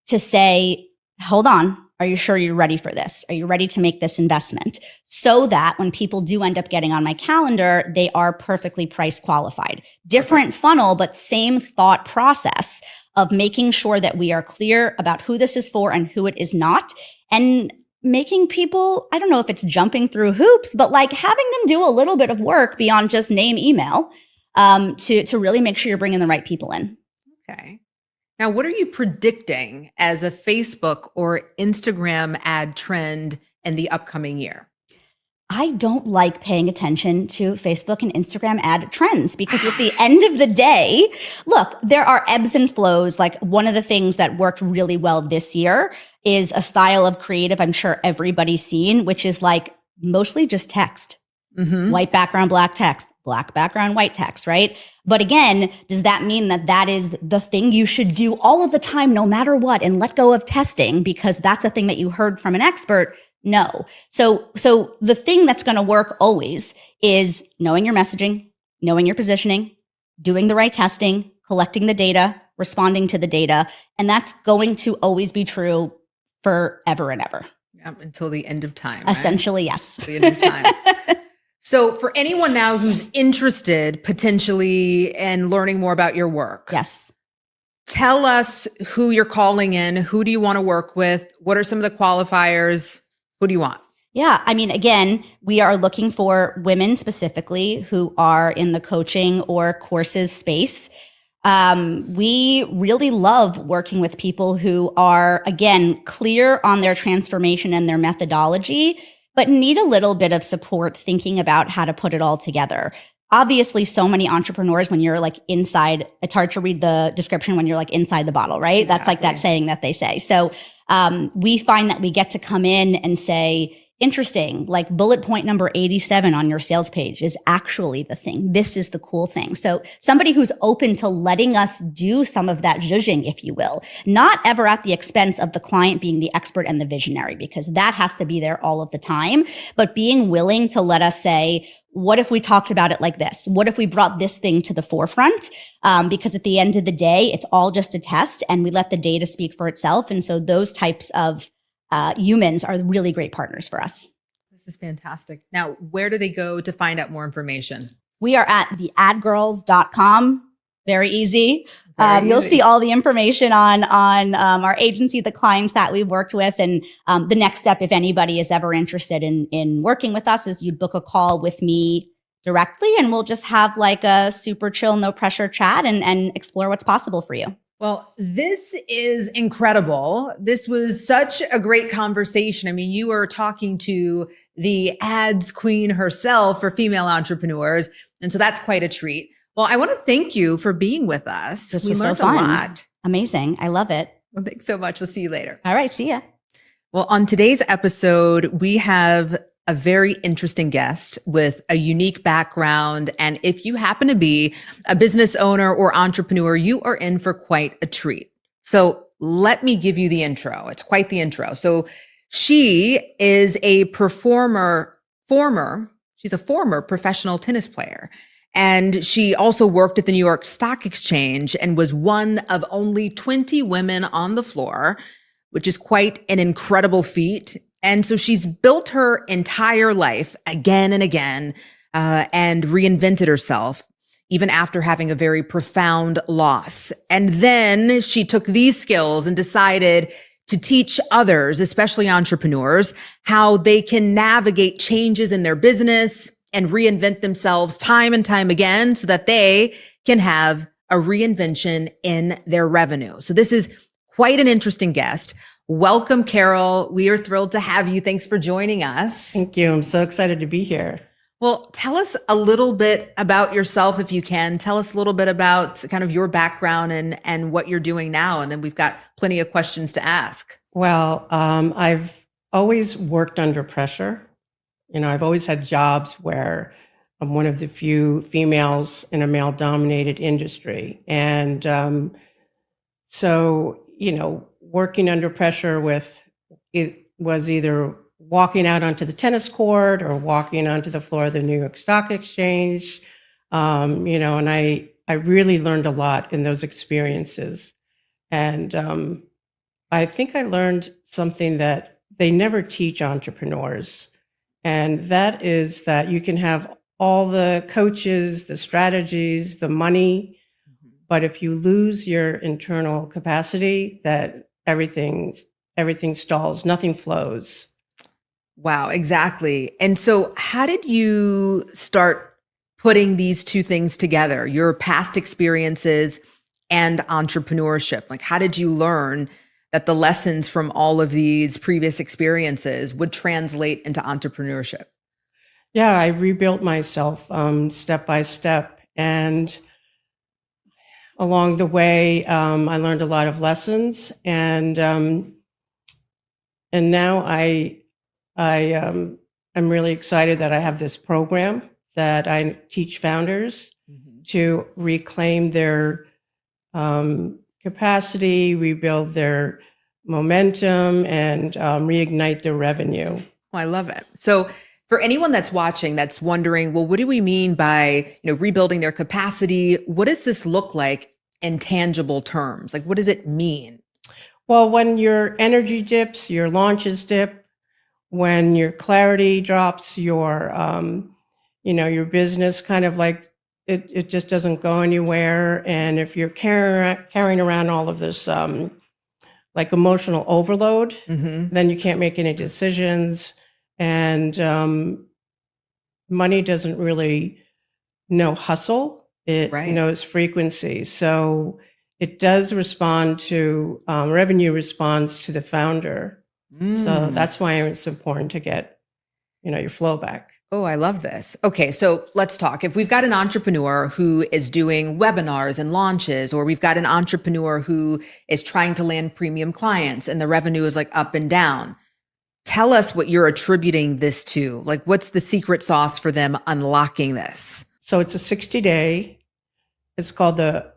to say, hold on, are you sure you're ready for this? Are you ready to make this investment? So that when people do end up getting on my calendar, they are perfectly price qualified. Different funnel, but same thought process of making sure that we are clear about who this is for and who it is not. And making people, I don't know if it's jumping through hoops, but like having them do a little bit of work beyond just name, email, to really make sure you're bringing the right people in. Okay. Now, what are you predicting as a Facebook or Instagram ad trend in the upcoming year? I don't like paying attention to Facebook and Instagram ad trends because at the end of the day, look, there are ebbs and flows. Like one of the things that worked really well this year is a style of creative I'm sure everybody's seen, which is like mostly just text. Mm-hmm. White background, black text, black background, white text, right? But again, does that mean that that is the thing you should do all of the time, no matter what, and let go of testing because that's a thing that you heard from an expert? No. So the thing that's going to work always is knowing your messaging, knowing your positioning, doing the right testing, collecting the data, responding to the data. And that's going to always be true forever and ever. Yeah, until the end of time. Essentially, right? yes. The end of time. So for anyone now who's interested potentially in learning more about your work. Yes. Tell us who you're calling in. Who do you want to work with? What are some of the qualifiers? Who do you want? Yeah. I mean, again, we are looking for women specifically who are in the coaching or courses space. We really love working with people who are, again, clear on their transformation and their methodology, but need a little bit of support thinking about how to put it all together. Obviously, so many entrepreneurs, when you're like inside, it's hard to read the description when you're like inside the bottle, right? Exactly. That's like that saying that they say. So we find that we get to come in and say, interesting, like bullet point number 87 on your sales page is actually the thing. This is the cool thing. So somebody who's open to letting us do some of that zhuzhing, if you will, not ever at the expense of the client being the expert and the visionary, because that has to be there all of the time, but being willing to let us say, what if we talked about it like this? What if we brought this thing to the forefront? Because at the end of the day, it's all just a test and we let the data speak for itself. And so those types of humans are really great partners for us. This is fantastic. Now, where do they go to find out more information? We are at theadgirls.com. Very easy. You'll see all the information on our agency, the clients that we've worked with. And the next step, if anybody is ever interested in working with us, is you'd book a call with me directly and we'll just have like a super chill, no pressure chat and explore what's possible for you. Well, this is incredible. This was such a great conversation. I mean, you were talking to the ads queen herself for female entrepreneurs. And so that's quite a treat. Well, I want to thank you for being with us. This was so fun. A lot. Amazing. I love it. Well, thanks so much. We'll see you later. All right. See ya. Well, on today's episode, we have a very interesting guest with a unique background. And if you happen to be a business owner or entrepreneur, you are in for quite a treat. So let me give you the intro. It's quite the intro. So she is a she's a former professional tennis player. And she also worked at the New York Stock Exchange and was one of only 20 women on the floor, which is quite an incredible feat. And so she's built her entire life again and again, and reinvented herself, even after having a very profound loss. And then she took these skills and decided to teach others, especially entrepreneurs, how they can navigate changes in their business and reinvent themselves time and time again so that they can have a reinvention in their revenue. So this is quite an interesting guest. Welcome, Carol. We are thrilled to have you. Thanks for joining us. Thank you. I'm so excited to be here. Well, tell us a little bit about yourself, if you can. Tell us a little bit about kind of your background and what you're doing now. And then we've got plenty of questions to ask. Well, I've always worked under pressure. I've always had jobs where I'm one of the few females in a male-dominated industry. And so, working under pressure it was either walking out onto the tennis court or walking onto the floor of the New York Stock Exchange. And I really learned a lot in those experiences. And I think I learned something that they never teach entrepreneurs. And that is that you can have all the coaches, the strategies, the money, but if you lose your internal capacity, that everything stalls, nothing flows. Wow, exactly. And so how did you start putting these two things together, your past experiences and entrepreneurship? Like, how did you learn that the lessons from all of these previous experiences would translate into entrepreneurship? Yeah, I rebuilt myself step by step. And along the way, I learned a lot of lessons. And now I'm really excited that I have this program that I teach founders to reclaim their capacity, rebuild their momentum, and reignite their revenue. Oh, I love it. So for anyone that's watching, that's wondering, well, what do we mean by, rebuilding their capacity? What does this look like in tangible terms? Like, what does it mean? Well, when your energy dips, your launches dip, when your clarity drops, your business kind of like, it just doesn't go anywhere. And if you're carrying around all of this like emotional overload, then you can't make any decisions. And money doesn't really know hustle. It knows frequency. So it does respond to, revenue responds to the founder. So that's why it's important to get, your flow back. Oh, I love this. Okay, so let's talk. If we've got an entrepreneur who is doing webinars and launches, or we've got an entrepreneur who is trying to land premium clients and the revenue is like up and down, tell us what you're attributing this to. Like, what's the secret sauce for them unlocking this? So it's a 60-day, it's called the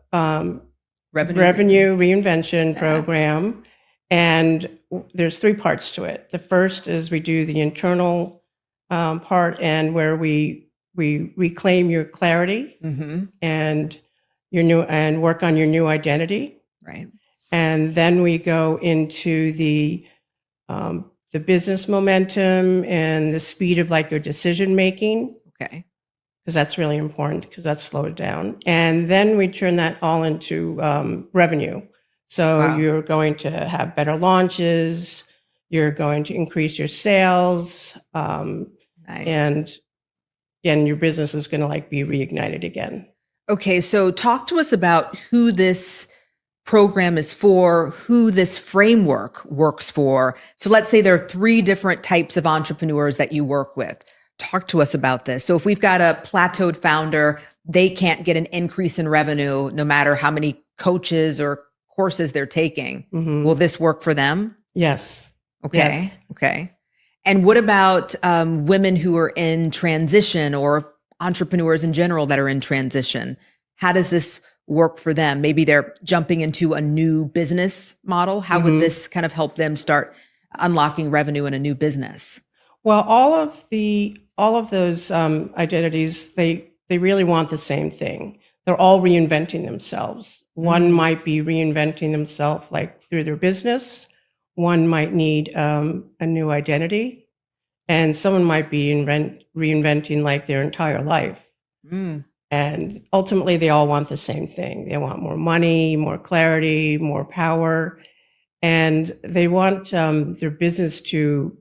Revenue Reinvention Program. And there's 3 parts to it. The first is we do the internal part, and where we reclaim your clarity and and work on your new identity. Right. And then we go into the business momentum and the speed of like your decision making. Okay. Because that's really important, because that's slowed down. And then we turn that all into revenue. So you're going to have better launches, you're going to increase your sales, and your business is going to like be reignited again. Okay, so talk to us about who this program is for, who this framework works for. So let's say there are 3 different types of entrepreneurs that you work with. Talk to us about this. So if we've got a plateaued founder, they can't get an increase in revenue no matter how many coaches or courses they're taking. Will this work for them? Yes. Okay. Yes. Okay. And what about women who are in transition, or entrepreneurs in general that are in transition? How does this work for them? Maybe they're jumping into a new business model. How would this kind of help them start unlocking revenue in a new business? Well, all of those identities, they really want the same thing. They're all reinventing themselves. One might be reinventing themselves like through their business. One might need a new identity, and someone might be reinventing like their entire life. And ultimately, they all want the same thing. They want more money, more clarity, more power, and they want their business to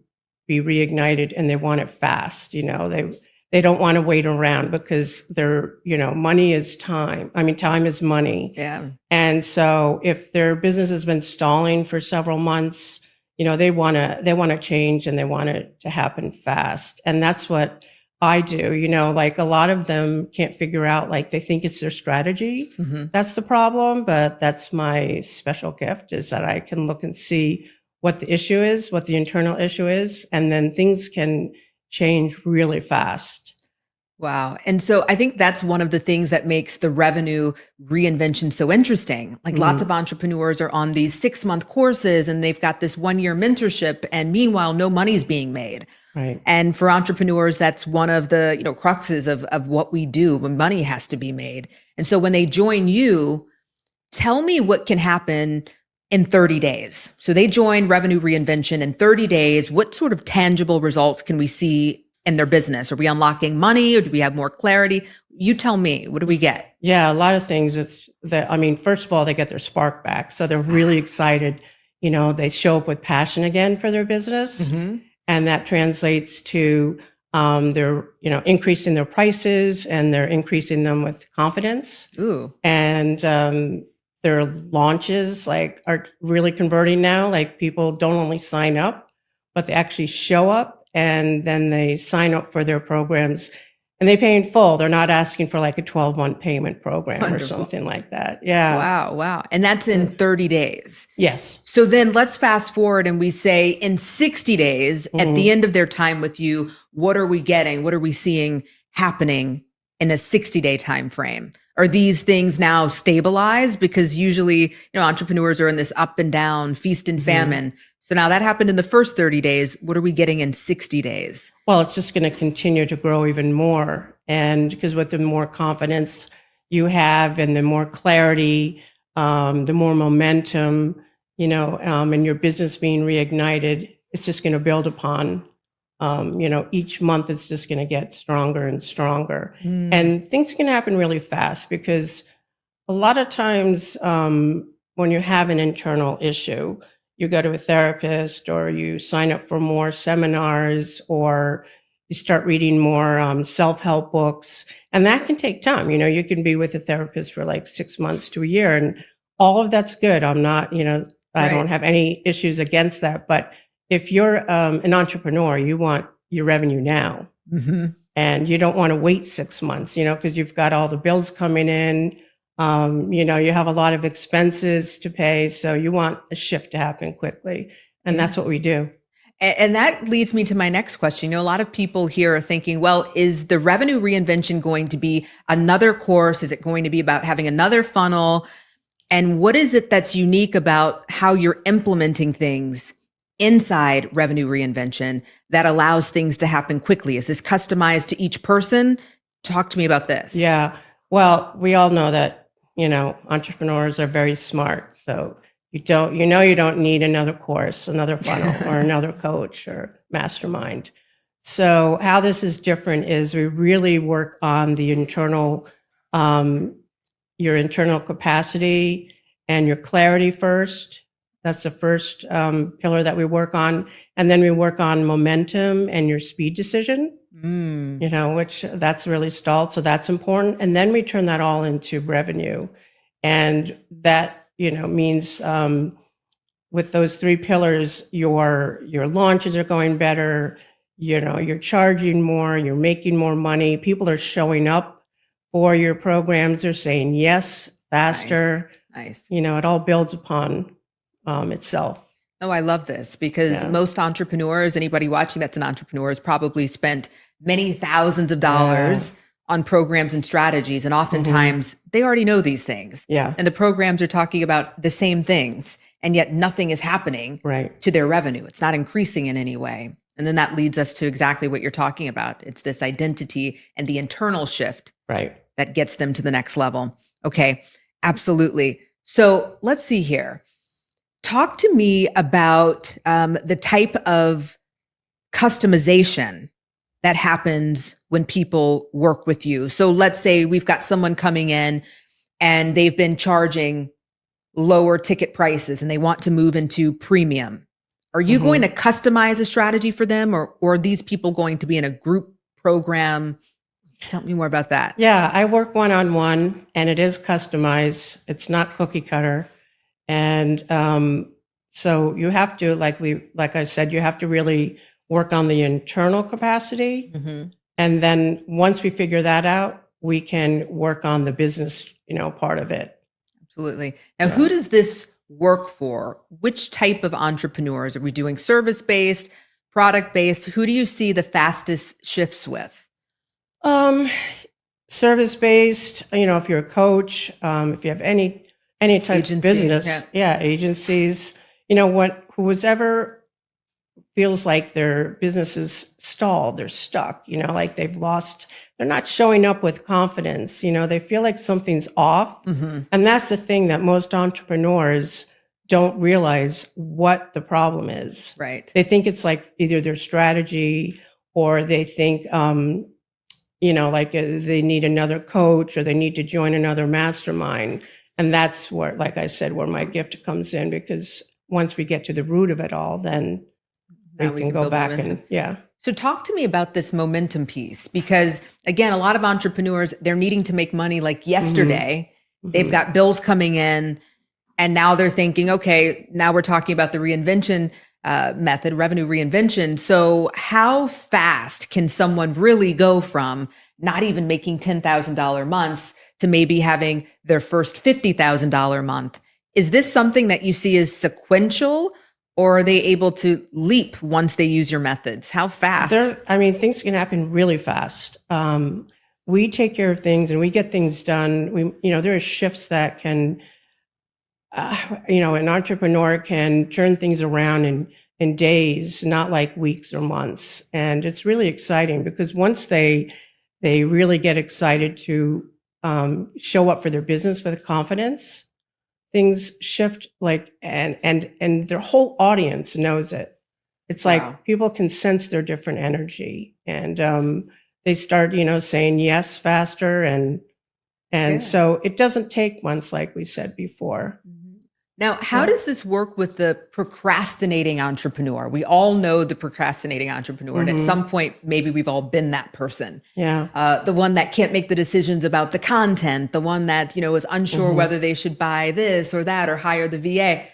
be reignited, and they want it fast. They don't want to wait around because money is time. I mean, time is money. Yeah. And so if their business has been stalling for several months, they want to change, and they want it to happen fast. And that's what I do. Like a lot of them can't figure out, like they think it's their strategy. That's the problem. But that's my special gift, is that I can look and see what the issue is, what the internal issue is, and then things can change really fast. Wow. And so I think that's one of the things that makes the revenue reinvention so interesting. Like lots of entrepreneurs are on these 6-month courses and they've got this 1-year mentorship, and meanwhile, no money's being made. Right. And for entrepreneurs, that's one of the, cruxes of what we do when money has to be made. And so when they join you, tell me what can happen in 30 days. So they join Revenue Reinvention in 30 days. What sort of tangible results can we see in their business? Are we unlocking money, or do we have more clarity? You tell me, what do we get? Yeah, a lot of things. First of all, they get their spark back. So they're really excited. They show up with passion again for their business. And that translates to they're, increasing their prices, and they're increasing them with confidence. Ooh. And their launches are really converting now. Like people don't only sign up, but they actually show up, and then they sign up for their programs, and they pay in full. They're not asking for like a 12-month payment program Wonderful. Or something like that. Yeah. Wow. And that's in 30 days. Yes. So then let's fast forward and we say in 60 days, at the end of their time with you, what are we getting? What are we seeing happening in a 60-day time frame? Are these things now stabilized? Because usually, entrepreneurs are in this up and down, feast and famine. So now that happened in the first 30 days. What are we getting in 60 days? Well, it's just going to continue to grow even more. And because with the more confidence you have, and the more clarity, the more momentum, and your business being reignited, it's just going to build upon. Each month it's just going to get stronger and stronger. And things can happen really fast, because a lot of times when you have an internal issue, you go to a therapist, or you sign up for more seminars, or you start reading more self-help books. And that can take time. You can be with a therapist for like 6 months to a year, and all of that's good. I'm not, I don't have any issues against that. But if you're an entrepreneur, you want your revenue now. And you don't want to wait 6 months, because you've got all the bills coming in. You have a lot of expenses to pay. So you want a shift to happen quickly. And that's what we do. And that leads me to my next question. A lot of people here are thinking, well, is the Revenue Reinvention going to be another course? Is it going to be about having another funnel? And what is it that's unique about how you're implementing things inside Revenue Reinvention that allows things to happen quickly? Is this customized to each person? Talk to me about this. Yeah. Well, we all know that, entrepreneurs are very smart. So you don't need another course, another funnel, or another coach or mastermind. So how this is different is we really work on the internal, your internal capacity and your clarity first. That's the first pillar that we work on. And then we work on momentum and your speed decision, which that's really stalled. So that's important. And then we turn that all into revenue. And that, means with those 3 pillars, your launches are going better. You're charging more, you're making more money. People are showing up for your programs. They're saying yes faster. Nice. It all builds upon itself. Oh, I love this, because most entrepreneurs, anybody watching that's an entrepreneur, has probably spent many thousands of dollars on programs and strategies. And oftentimes they already know these things. Yeah. And the programs are talking about the same things, and yet nothing is happening Right. to their revenue. It's not increasing in any way. And then that leads us to exactly what you're talking about. It's this identity and the internal shift Right. that gets them to the next level. Okay, absolutely. So let's see here. Talk to me about the type of customization that happens when people work with you. So let's say we've got someone coming in and they've been charging lower ticket prices and they want to move into premium. Are you going to customize a strategy for them, or are these people going to be in a group program? Tell me more about that. Yeah, I work one-on-one, and it is customized. It's not cookie cutter. And so you have to, like I said, you have to really work on the internal capacity. And then once we figure that out, we can work on the business, part of it. Absolutely. Now, who does this work for? Which type of entrepreneurs? Are we doing service-based, product-based? Who do you see the fastest shifts with? Service-based, if you're a coach, if you have any type Agency, of business, agencies, who's ever feels like their business is stalled, they're stuck, like they're not showing up with confidence, they feel like something's off. And that's the thing that most entrepreneurs don't realize what the problem is. Right. They think it's like either their strategy, or they think, they need another coach, or they need to join another mastermind. And that's where, like I said, where my gift comes in, because once we get to the root of it all, then Now we can go build back momentum. and, yeah. So talk to me about this momentum piece, because again, a lot of entrepreneurs, they're needing to make money like yesterday. They've got bills coming in, and now they're thinking, okay, now we're talking about the reinvention method, revenue reinvention. So how fast can someone really go from not even making $10,000 months to maybe having their first $50,000 month? Is this something that you see as sequential, or are they able to leap once they use your methods? How fast? Things can happen really fast. We take care of things and we get things done. There are shifts that can, an entrepreneur can turn things around in days, not like weeks or months. And it's really exciting, because once they really get excited to show up for their business with confidence, things shift, and their whole audience knows it. It's like people can sense their different energy, and they start, saying yes faster, and so it doesn't take months, like we said before. Now, how does this work with the procrastinating entrepreneur? We all know the procrastinating entrepreneur, and at some point, maybe we've all been that person. Yeah. The one that can't make the decisions about the content, the one that, is unsure whether they should buy this or that or hire the VA.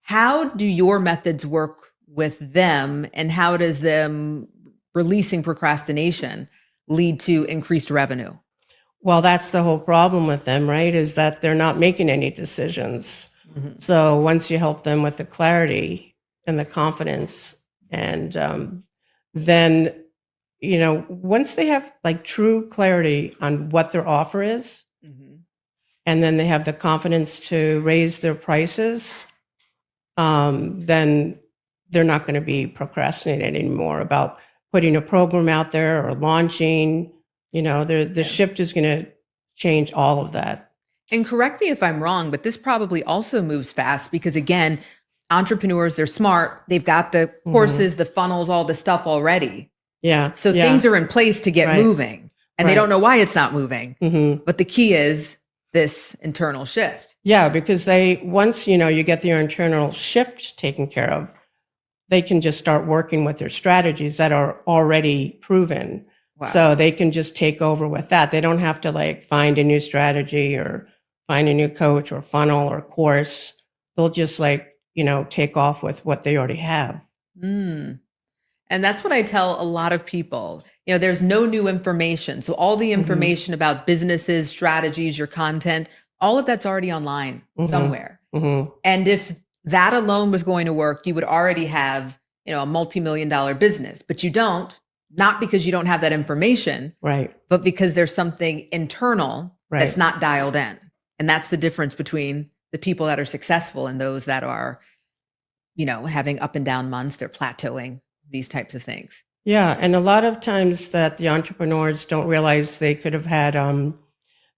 How do your methods work with them, and how does them releasing procrastination lead to increased revenue? Well, that's the whole problem with them, right? Is that they're not making any decisions. So once you help them with the clarity and the confidence, and then, once they have like true clarity on what their offer is, and then they have the confidence to raise their prices, then they're not going to be procrastinating anymore about putting a program out there or launching. The shift is going to change all of that. And correct me if I'm wrong, but this probably also moves fast, because again, entrepreneurs, they're smart. They've got the courses, the funnels, all the stuff already. Yeah. So things are in place to get moving, and they don't know why it's not moving. But the key is this internal shift. Yeah, because once, you get your internal shift taken care of, they can just start working with their strategies that are already proven. Wow. So they can just take over with that. They don't have to find a new strategy or find a new coach or funnel or course. They'll just take off with what they already have. And that's what I tell a lot of people. There's no new information. So all the information about businesses, strategies, your content, all of that's already online somewhere. And if that alone was going to work, you would already have, a multi-million-dollar business, but you don't. not because you don't have that information, Right. but because there's something internal that's Right. not dialed in. And that's the difference between the people that are successful and those that are, having up and down months, they're plateauing, these types of things. Yeah. And a lot of times that the entrepreneurs don't realize they could have had,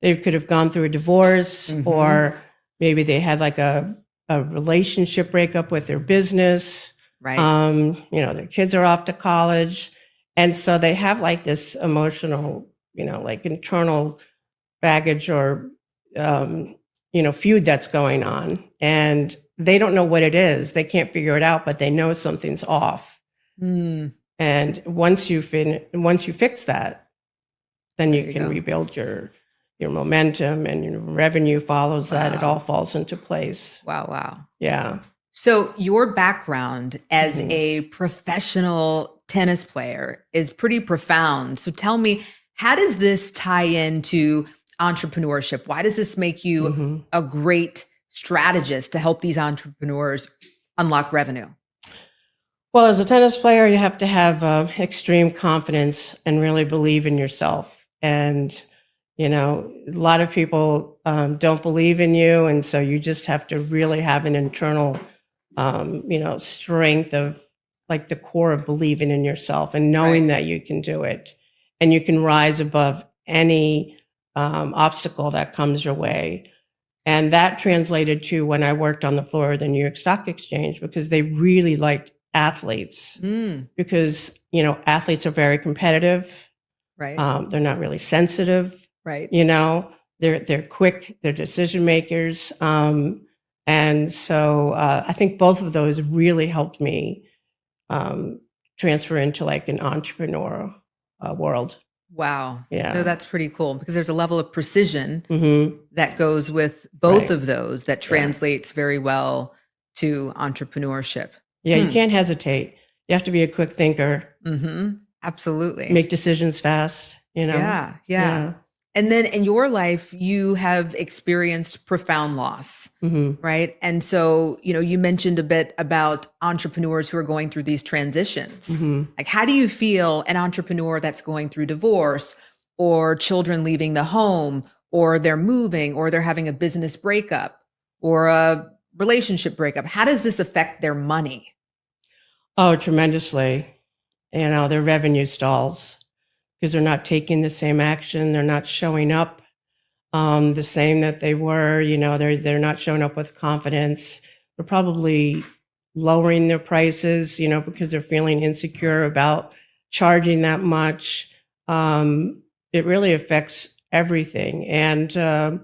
they could have gone through a divorce, or maybe they had like a relationship breakup with their business. Right. Their kids are off to college. And so they have like this emotional, like internal baggage or, feud that's going on. And they don't know what it is. They can't figure it out, but they know something's off. Mm. And once you fix that, then There you you can go. rebuild your momentum, and your revenue follows that. It Wow. all falls into place. Wow. Yeah. So your background as Mhm. a professional tennis player is pretty profound. So tell me, how does this tie into entrepreneurship? Why does this make you Mhm. a great strategist to help these entrepreneurs unlock revenue? Well, as a tennis player, you have to have extreme confidence and really believe in yourself. And, a lot of people don't believe in you. And so you just have to really have an internal, strength of like the core of believing in yourself and knowing Right. that you can do it. And you can rise above any obstacle that comes your way. And that translated to when I worked on the floor of the New York Stock Exchange, because they really liked athletes, Mm. because, athletes are very competitive. Right. They're not really sensitive, Right. they're quick, they're decision makers. And so I think both of those really helped me transfer into like an entrepreneur world. Wow. Yeah. No, that's pretty cool because there's a level of precision Mm-hmm. that goes with both Right. of those that translates very well to entrepreneurship. Yeah, you can't hesitate. You have to be a quick thinker, Mm-hmm. Absolutely. make decisions fast, Yeah. And then in your life, you have experienced profound loss, Mm-hmm. right? And so, you mentioned a bit about entrepreneurs who are going through these transitions. Mm-hmm. Like, how do you feel an entrepreneur that's going through divorce or children leaving the home or they're moving or they're having a business breakup or a relationship breakup? How does this affect their money? Oh, tremendously. Their revenue stalls because they're not taking the same action. They're not showing up the same that they were. They're not showing up with confidence. They're probably lowering their prices, because they're feeling insecure about charging that much. It really affects everything. And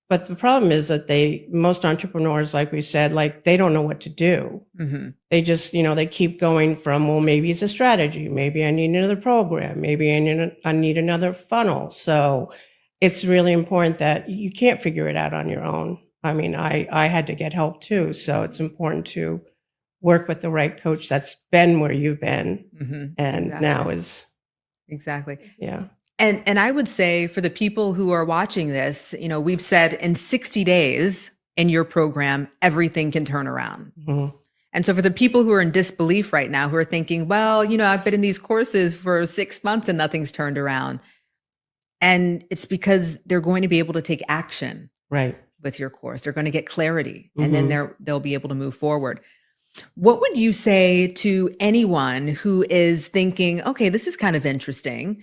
but the problem is that most entrepreneurs, like we said, like they don't know what to do. Mm-hmm. They just, they keep going from, well, maybe it's a strategy. Maybe I need another program. Maybe I need another funnel. So it's really important that you can't figure it out on your own. I mean, I had to get help too. So it's important to work with the right coach that's been where you've been Mm-hmm. and Exactly. now is, Exactly. yeah. And I would say for the people who are watching this, we've said in 60 days in your program, everything can turn around. Mhm. And so for the people who are in disbelief right now, who are thinking, well, I've been in these courses for 6 months and nothing's turned around. And it's because they're going to be able to take action Right. with your course. They're going to get clarity and then Mhm. they'll be able to move forward. What would you say to anyone who is thinking, okay, this is kind of interesting.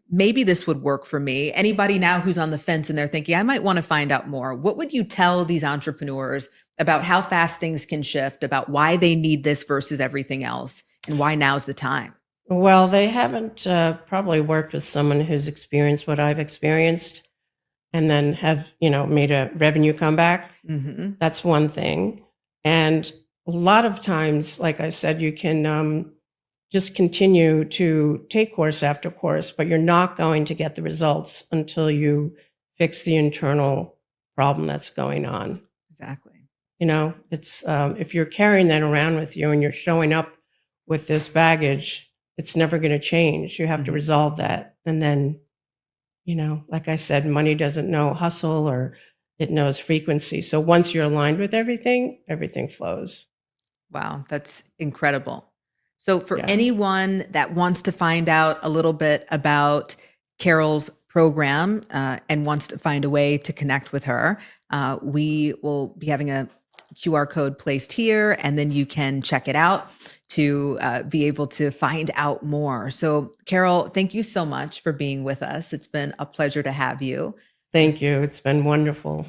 Maybe this would work for me. Anybody now who's on the fence and they're thinking, I might want to find out more. What would you tell these entrepreneurs about how fast things can shift, about why they need this versus everything else, and why now's the time? Well, they haven't probably worked with someone who's experienced what I've experienced and then have, made a revenue comeback. Mm-hmm. That's one thing. And a lot of times, like I said, you can just continue to take course after course, but you're not going to get the results until you fix the internal problem that's going on. Exactly. It's if you're carrying that around with you and you're showing up with this baggage, it's never going to change. You have to Mhm. resolve that. And then, like I said, money doesn't know hustle, or it knows frequency. So once you're aligned with everything, everything flows. Wow, that's incredible. So for Yeah. anyone that wants to find out a little bit about Carol's program and wants to find a way to connect with her, we will be having a QR code placed here, and then you can check it out to be able to find out more. So Carol, thank you so much for being with us. It's been a pleasure to have you. Thank you. It's been wonderful.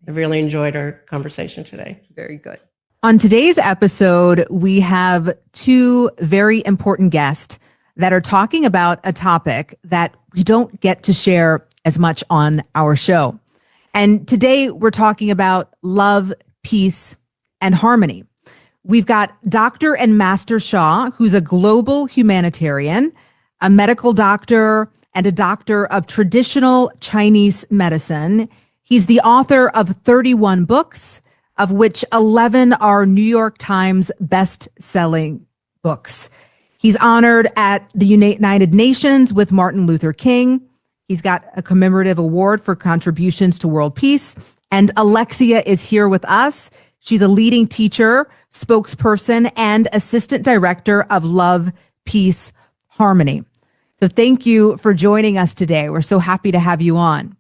I really enjoyed our conversation today. Very good. On today's episode, we have two very important guests that are talking about a topic that we don't get to share as much on our show. And today we're talking about love, peace, and harmony. We've got Dr. and Master Sha, who's a global humanitarian, a medical doctor, and a doctor of traditional Chinese medicine. He's the author of 31 books, of which 11 are New York Times best-selling books. He's honored at the United Nations with Martin Luther King. He's got a commemorative award for contributions to world peace. And Alexia is here with us. She's a leading teacher, spokesperson, and assistant director of Love, Peace, Harmony. So thank you for joining us today. We're so happy to have you on.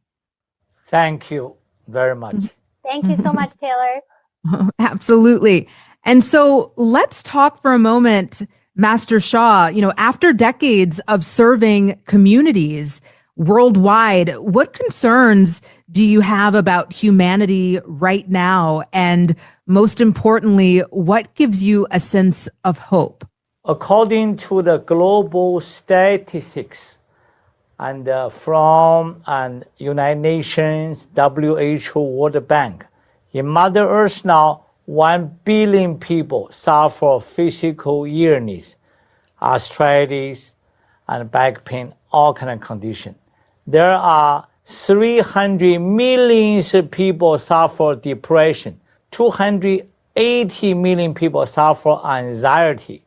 Thank you very much. Thank you so much, Taylor. Absolutely. And so let's talk for a moment, Master Sha. You know, after decades of serving communities worldwide, what concerns do you have about humanity right now? And most importantly, what gives you a sense of hope? According to the global statistics and from United Nations, WHO, World Bank, in Mother Earth now, 1 billion people suffer physical illness, arthritis, and back pain, all kind of conditions. There are 300 million people suffer depression, 280 million people suffer anxiety.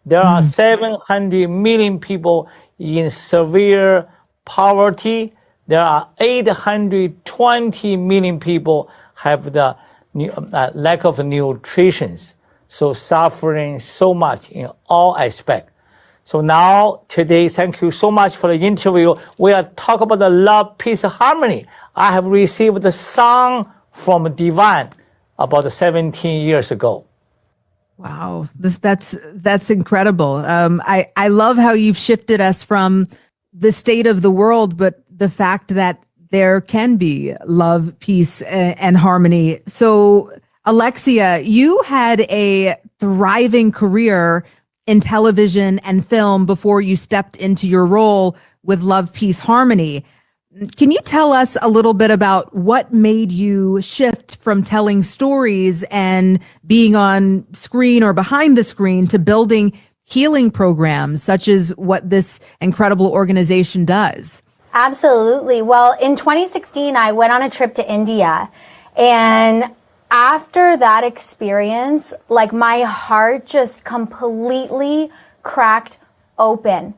There are 700 million people in severe poverty. There are 820 million people have the lack of nutrition. So suffering so much in all aspects. So now, today, thank you so much for the interview. We are talking about the love, peace, harmony. I have received a song from Divine about 17 years ago. Wow, that's incredible. I love how you've shifted us from the state of the world, but the fact that there can be love, peace, and harmony. So, Alexia, you had a thriving career in television and film before you stepped into your role with Love, Peace, Harmony. Can you tell us a little bit about what made you shift from telling stories and being on screen or behind the screen to building healing programs such as what this incredible organization does? Absolutely. Well, in 2016, I went on a trip to India, and after that experience, like my heart just completely cracked open.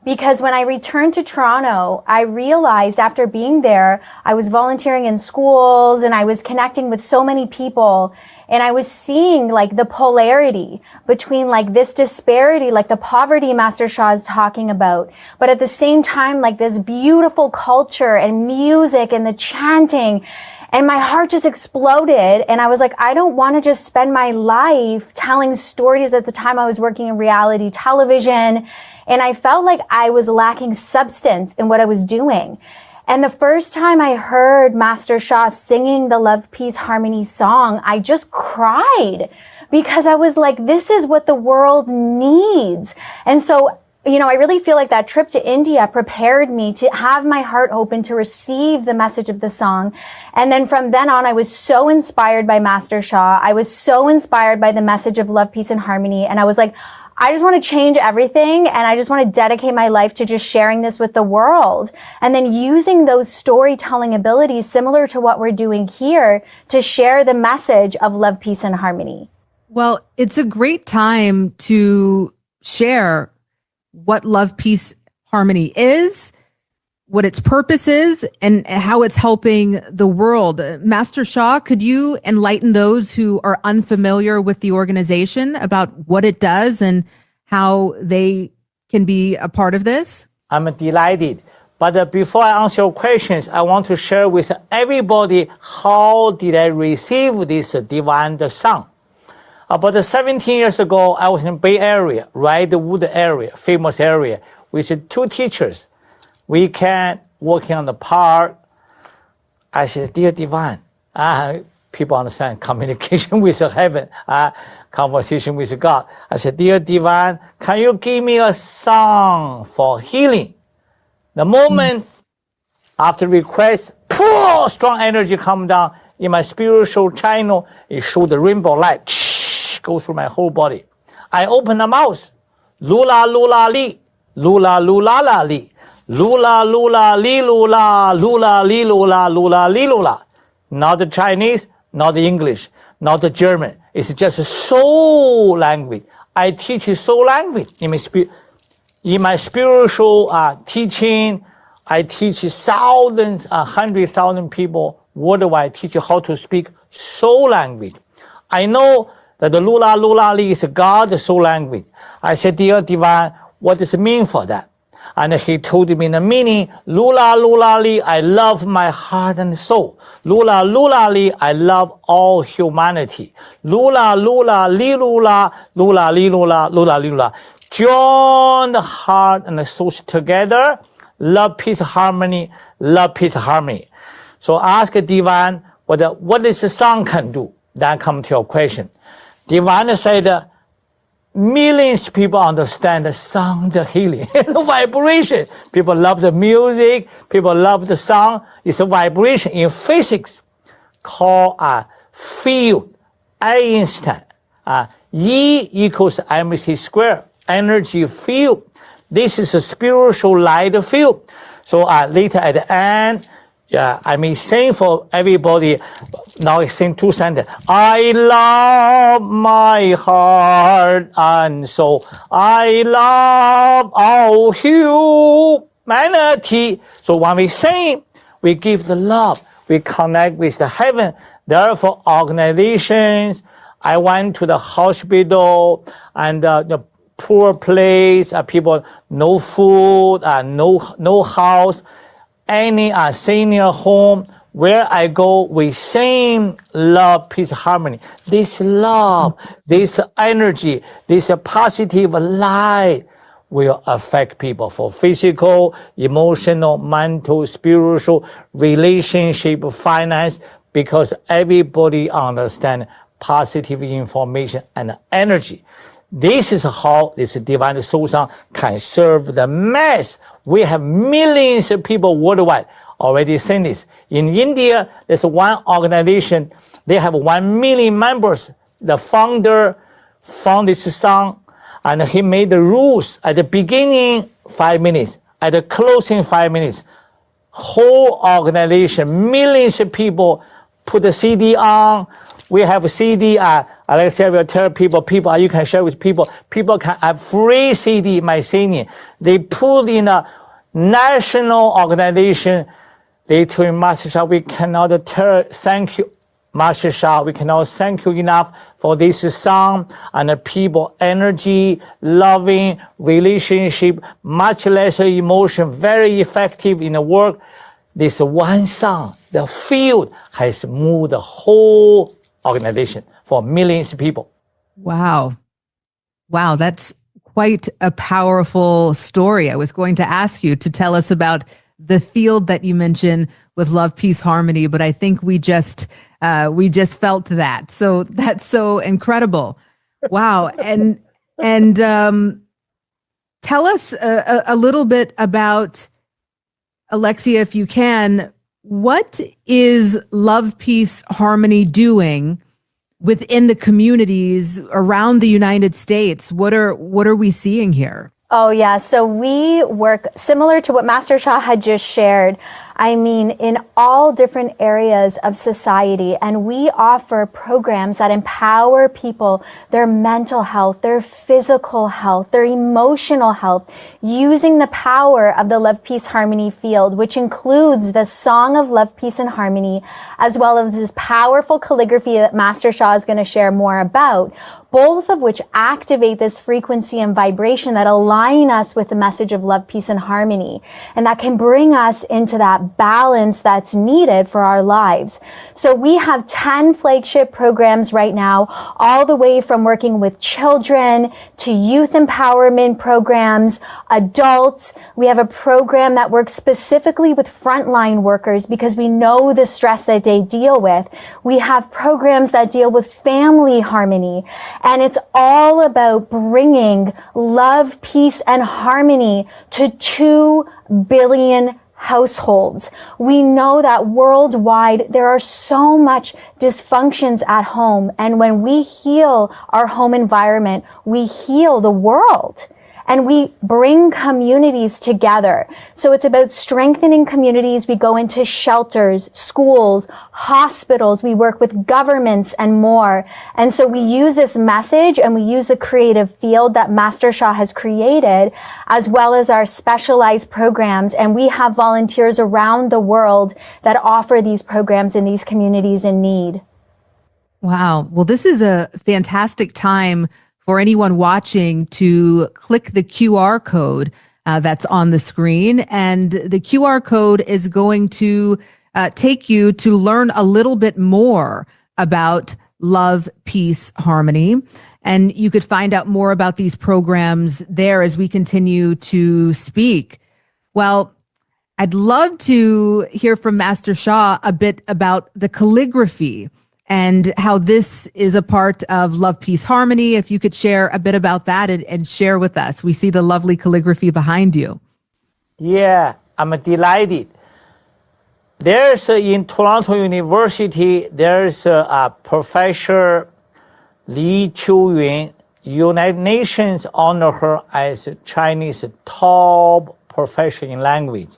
Because when I returned to Toronto, I realized after being there, I was volunteering in schools and I was connecting with so many people. And I was seeing like the polarity between like this disparity, like the poverty Master Sha is talking about. But at the same time, like this beautiful culture and music and the chanting. And my heart just exploded. And I was like, I don't want to just spend my life telling stories. At the time I was working in reality television. And I felt like I was lacking substance in what I was doing. And the first time I heard Master Sha singing the Love, Peace, Harmony song, I just cried because I was like, this is what the world needs. And so, you know, I really feel like that trip to India prepared me to have my heart open to receive the message of the song. And then from then on, I was so inspired by Master Sha. I was so inspired by the message of love, peace, and harmony. And I was like, I just want to change everything, and I just want to dedicate my life to just sharing this with the world. And then using those storytelling abilities similar to what we're doing here to share the message of love, peace, and harmony. Well, it's a great time to share what love, peace, harmony is, what its purpose is, and how it's helping the world. Master Sha, could you enlighten those who are unfamiliar with the organization about what it does and how they can be a part of this? I'm delighted. But before I answer your questions, I want to share with everybody how did I receive this divine song. About 17 years ago, I was in Bay Area, Redwood area, famous area, with 2 teachers. We can walking on the park. I said, dear divine, people understand communication with heaven, conversation with God. I said, dear divine, can you give me a song for healing? The moment after request, strong energy come down in my spiritual channel. It showed the rainbow light, go through my whole body. I open the mouth, lula lula li, lula lula la li, lula lula li lula, lula li lula, lula li lula. Not the Chinese, not the English, not the German. It's just a soul language. I teach soul language in my spiritual teaching. I teach thousands, 100,000 people worldwide, teach how to speak soul language. I know that the lula lula li is God's soul language. I said, dear divine, what does it mean for that? And he told me the meaning, lula lula li, I love my heart and soul. Lula lula li, I love all humanity. Lula lula li lula, lula li lula, lula li lula. Join the heart and the soul together. Love, peace, harmony, love, peace, harmony. So ask divine what this song can do. Then come to your question. Divine said, millions of people understand the sound healing, the vibration. People love the music. People love the song. It's a vibration in physics called a field. Einstein. E equals mc squared. Energy field. This is a spiritual light field. So later at the end, I may sing for everybody. Now I sing 2 sentences. I love my heart and soul. I love all humanity. So when we sing, we give the love. We connect with the heaven. Therefore, organizations, I went to the hospital and the poor place, people, no food, no house, any senior home. Where I go, we sing love, peace, harmony. This love, this energy, this positive light will affect people for physical, emotional, mental, spiritual, relationship, finance, because everybody understands positive information and energy. This is how this divine soul song can serve the mass. We have millions of people worldwide already sing this. In India, there's one organization. They have 1 million members. The founder found this song, and he made the rules at the beginning 5 minutes, at the closing 5 minutes. Whole organization, millions of people put the CD on. We have a CD. Alexia will tell people, you can share with people. People can have free CD, my singing. They put in a national organization. They told Master Sha, we cannot thank you, Master Sha. We cannot thank you enough for this song and the people energy, loving relationship, much less emotion, very effective in the work. This one song, the field has moved the whole organization for millions of people. Wow. Wow, that's quite a powerful story. I was going to ask you to tell us about the field that you mentioned with love, peace, harmony, but I think we just felt that. So that's so incredible. Wow. And tell us a little bit about, Alexia, if you can, what is Love, Peace, Harmony doing within the communities around the United States? What are we seeing here? Oh, yeah. So we work similar to what Master Sha had just shared. I mean, in all different areas of society, and we offer programs that empower people, their mental health, their physical health, their emotional health, using the power of the Love, Peace, Harmony field, which includes the Song of Love, Peace, and Harmony, as well as this powerful calligraphy that Master Sha is going to share more about. both of which activate this frequency and vibration that align us with the message of love, peace, and harmony. And that can bring us into that balance that's needed for our lives. So we have 10 flagship programs right now, all the way from working with children to youth empowerment programs, adults. We have a program that works specifically with frontline workers because we know the stress that they deal with. We have programs that deal with family harmony. And it's all about bringing love, peace, and harmony to 2 billion households. We know that worldwide there are so much dysfunctions at home. And when we heal our home environment, we heal the world. And we bring communities together. So it's about strengthening communities. We go into shelters, schools, hospitals. We work with governments and more. And so we use this message and we use the creative field that Master Sha has created, as well as our specialized programs. And we have volunteers around the world that offer these programs in these communities in need. Wow. Well, this is a fantastic time for anyone watching to click the QR code that's on the screen. And the QR code is going to take you to learn a little bit more about love, peace, harmony. And you could find out more about these programs there as we continue to speak. Well, I'd love to hear from Master Sha a bit about the calligraphy and how this is a part of Love, Peace, Harmony. If you could share a bit about that and share with us. We see the lovely calligraphy behind you. Yeah, I'm delighted. There's in Toronto University, there's a Professor Li Qiuyun. United Nations honor her as Chinese top professor in language.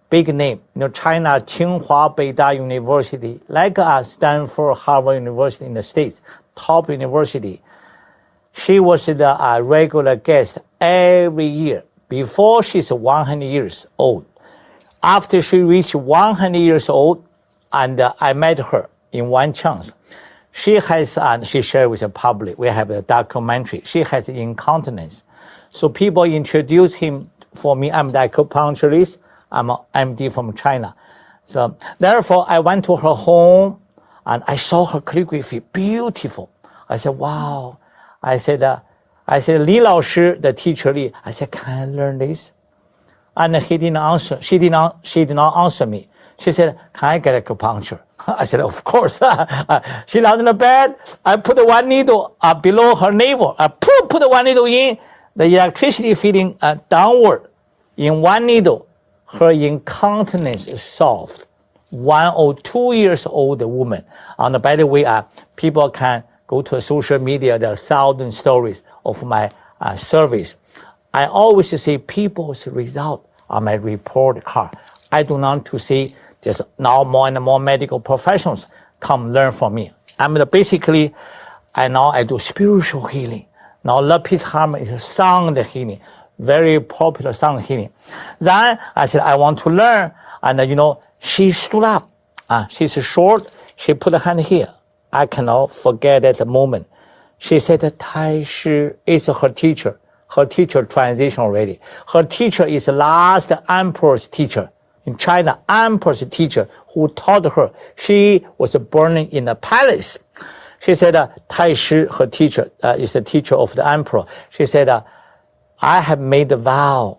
Big name, China, Tsinghua, Beida University, like Stanford, Harvard University in the States, top university. She was the regular guest every year before she's 100 years old. After she reached 100 years old, and I met her in one chance, she has, and she shared with the public, we have a documentary, she has incontinence. So people introduce him for me, I'm the acupuncturist, I'm an MD from China. So therefore, I went to her home and I saw her calligraphy, beautiful. I said, wow. I said, Li Lao Shi, the teacher Li, I said, can I learn this? And he didn't answer. She did not answer me. She said, can I get acupuncture? I said, of course. She laid on the bed. I put one needle below her navel. I put one needle in, the electricity feeding downward in one needle. Her incontinence is solved. 102 years old woman. And by the way, people can go to social media. There are 1,000 stories of my service. I always say people's result on my report card. I do not to see just now more and more medical professionals come learn from me. Basically, I do spiritual healing. Now, love, peace, harmony is sound healing. Very popular sound healing. Then I said, I want to learn. And she stood up. She's short. She put her hand here. I cannot forget that moment. She said, Tai Shi is her teacher. Her teacher transition already. Her teacher is the last emperor's teacher. In China, emperor's teacher who taught her. She was burning in a palace. She said, Tai Shi, her teacher, is the teacher of the emperor. She said, I have made a vow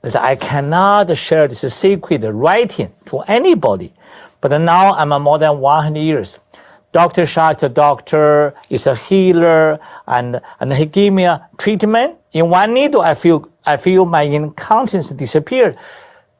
that I cannot share this secret writing to anybody. But now I'm more than 100 years. Dr. Sha is a doctor, is a healer, and he gave me a treatment. In one needle, I feel my incontinence disappeared.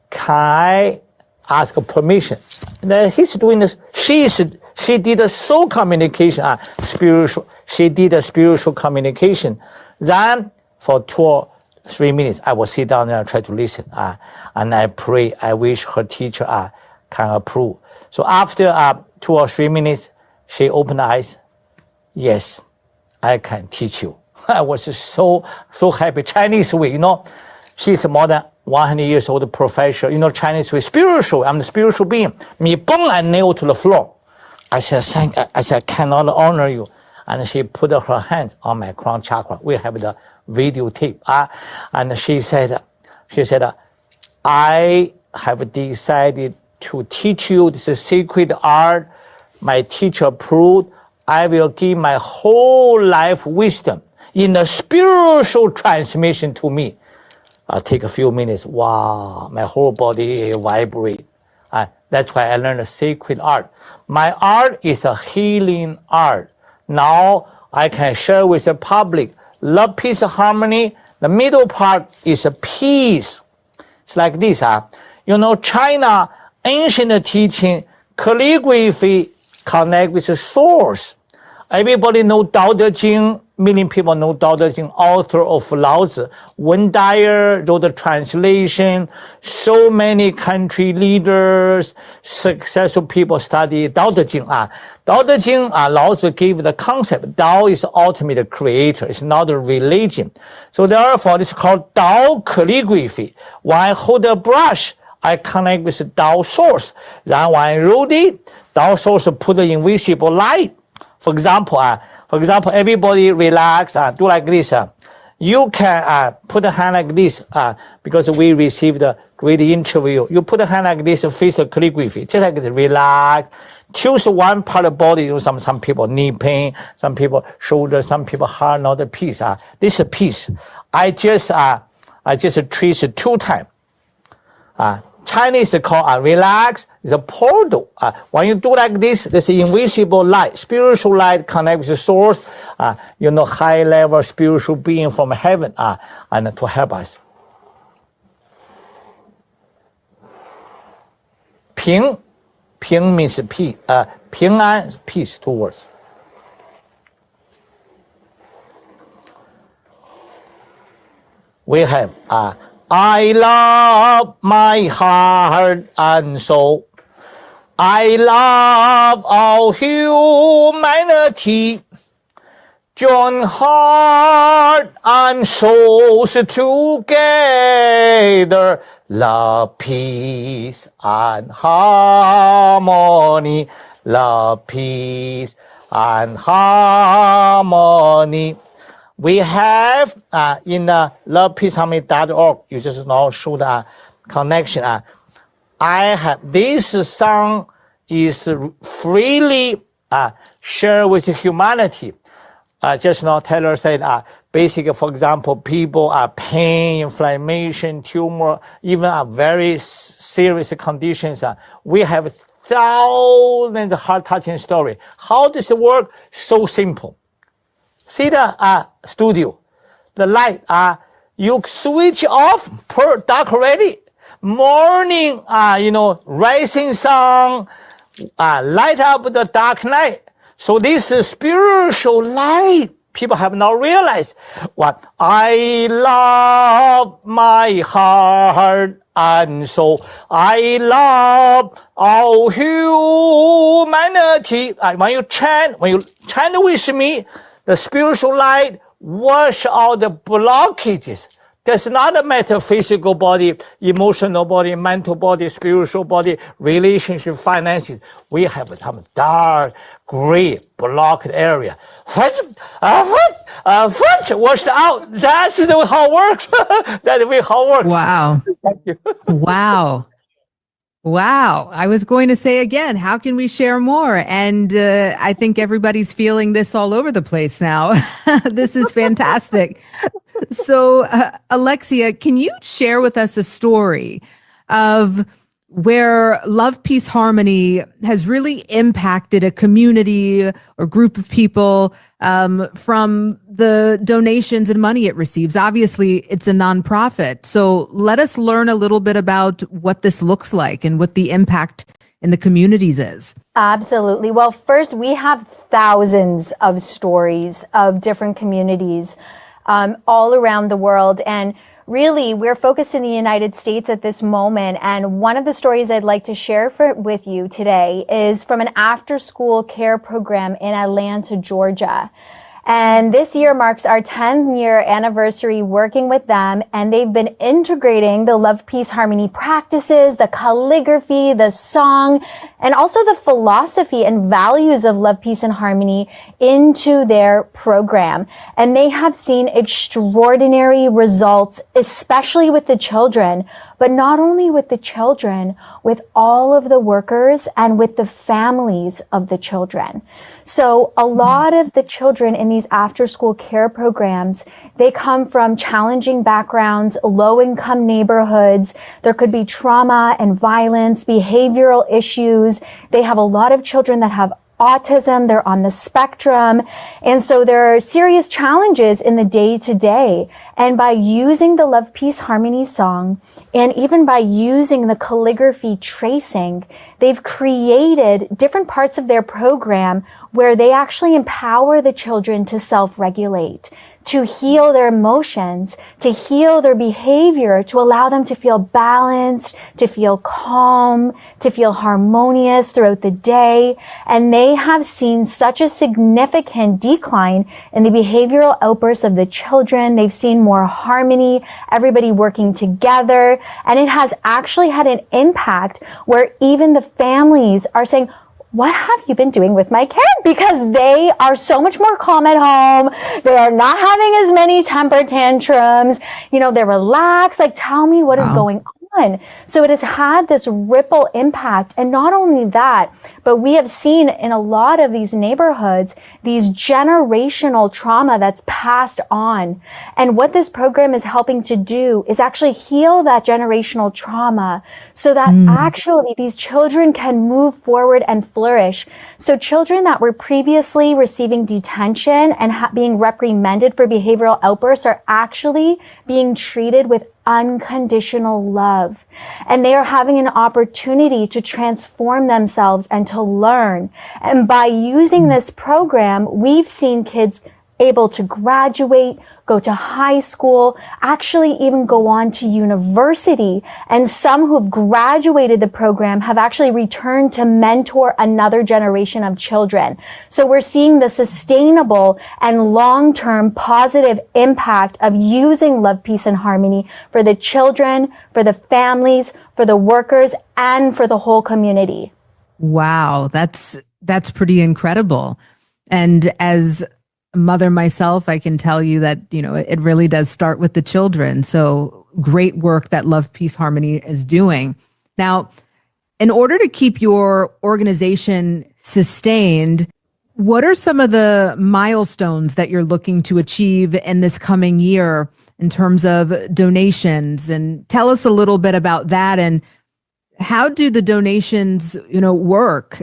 Can I ask permission? And he's doing this. She did a soul communication, spiritual. She did a spiritual communication. Then for 2 or 3 minutes, I will sit down there and try to listen. And I pray, I wish her teacher can approve. So after 2 or 3 minutes, she opened her eyes. Yes, I can teach you. I was so happy. Chinese way, she's more than 100 years old professor. Chinese way, spiritual. I'm the spiritual being. Me bong, I nailed to the floor. I said, I cannot honor you. and she put her hands on my crown chakra. We have the videotape. And she said, I have decided to teach you this sacred art. My teacher approved. I will give my whole life wisdom in a spiritual transmission to me. I'll take a few minutes. Wow, my whole body vibrate. That's why I learned a sacred art. My art is a healing art. Now I can share with the public. Love, peace, harmony. The middle part is a peace. It's like this. You know, China, ancient teaching, calligraphy connect with the source. Everybody know Tao Te Ching. Many people know Tao Te Ching, author of Lao Tzu. Wen Dyer wrote the translation. So many country leaders, successful people study Tao Te Ching. Tao Te Ching, Lao Tzu gave the concept. Tao is the ultimate creator. It's not a religion. So therefore, it's called Tao calligraphy. When I hold a brush, I connect with the Tao source. Then when I wrote it, Tao source put the invisible light. For example, everybody relax, do like this. You can put a hand like this because we received a great interview. You put a hand like this, face the calligraphy, just like this, relax. Choose one part of the body. You know, some people knee pain, some people shoulder, some people heart, not a piece. This is a piece. I just trace it 2 times. Chinese call relax is a portal. When you do like this, there's invisible light, spiritual light connect with the source. You know, high level spiritual being from heaven, and to help us. Ping means peace. 平安 peace, 2 words. We have I love my heart and soul. I love all humanity. Join heart and souls together. Love, peace, and harmony. Love, peace, and harmony. We have in lovepeaceharmony.org, you just now show the connection. I have this song is freely shared with humanity. Just now Taylor said, basically, for example, people are pain, inflammation, tumor, even very serious conditions. We have thousands of heart-touching stories. How does it work? So simple. See the studio, the light, you switch off, dark already. Morning, rising sun, light up the dark night. So this is spiritual light. People have not realized what I love my heart and soul. I love all humanity. When you chant with me, the spiritual light wash out the blockages. There's not a metaphysical body, emotional body, mental body, spiritual body, relationship, finances. We have some dark, gray, blocked area. Washed out. That's the way how it works. That's the way how it works. Wow. Thank you. Wow. I was going to say again, how can we share more? And I think everybody's feeling this all over the place now. This is fantastic. So, Alexia, can you share with us a story of where Love, Peace, Harmony has really impacted a community or group of people from the donations and money it receives? Obviously, it's a nonprofit. So let us learn a little bit about what this looks like and what the impact in the communities is. Absolutely. Well, first, we have thousands of stories of different communities all around the world. And really, we're focused in the United States at this moment. And one of the stories I'd like to share with you today is from an after-school care program in Atlanta, Georgia. And this year marks our 10th-year anniversary working with them, and they've been integrating the love, peace, harmony practices, the calligraphy, the song, and also the philosophy and values of love, peace, and harmony into their program. And they have seen extraordinary results, especially with the children, but not only with the children, with all of the workers and with the families of the children. So a lot of the children in these after-school care programs, they come from challenging backgrounds, low-income neighborhoods. There could be trauma and violence, behavioral issues. They have a lot of children that have autism, they're on the spectrum. And so there are serious challenges in the day-to-day. And by using the Love, Peace, Harmony song, and even by using the calligraphy tracing, they've created different parts of their program where they actually empower the children to self-regulate, to heal their emotions, to heal their behavior, to allow them to feel balanced, to feel calm, to feel harmonious throughout the day. And they have seen such a significant decline in the behavioral outbursts of the children. They've seen more harmony, everybody working together. And it has actually had an impact where even the families are saying, what have you been doing with my kid? Because they are so much more calm at home. They are not having as many temper tantrums. You know, they're relaxed. Like, tell me what is going on. So it has had this ripple impact. And not only that, but we have seen in a lot of these neighborhoods, these generational trauma that's passed on. And what this program is helping to do is actually heal that generational trauma so that actually these children can move forward and flourish. So children that were previously receiving detention and being reprimanded for behavioral outbursts are actually being treated with unconditional love. And they are having an opportunity to transform themselves and to learn. And by using this program, we've seen kids able to graduate, go to high school, actually even go on to university. And some who've graduated the program have actually returned to mentor another generation of children. So we're seeing the sustainable and long-term positive impact of using love, peace, and harmony for the children, for the families, for the workers, and for the whole community. Wow, that's pretty incredible. And as a mother myself, I can tell you that, you know, it really does start with the children. So great work that Love, Peace, Harmony is doing. Now, in order to keep your organization sustained, what are some of the milestones that you're looking to achieve in this coming year in terms of donations? And tell us a little bit about that. And how do the donations, you know, work?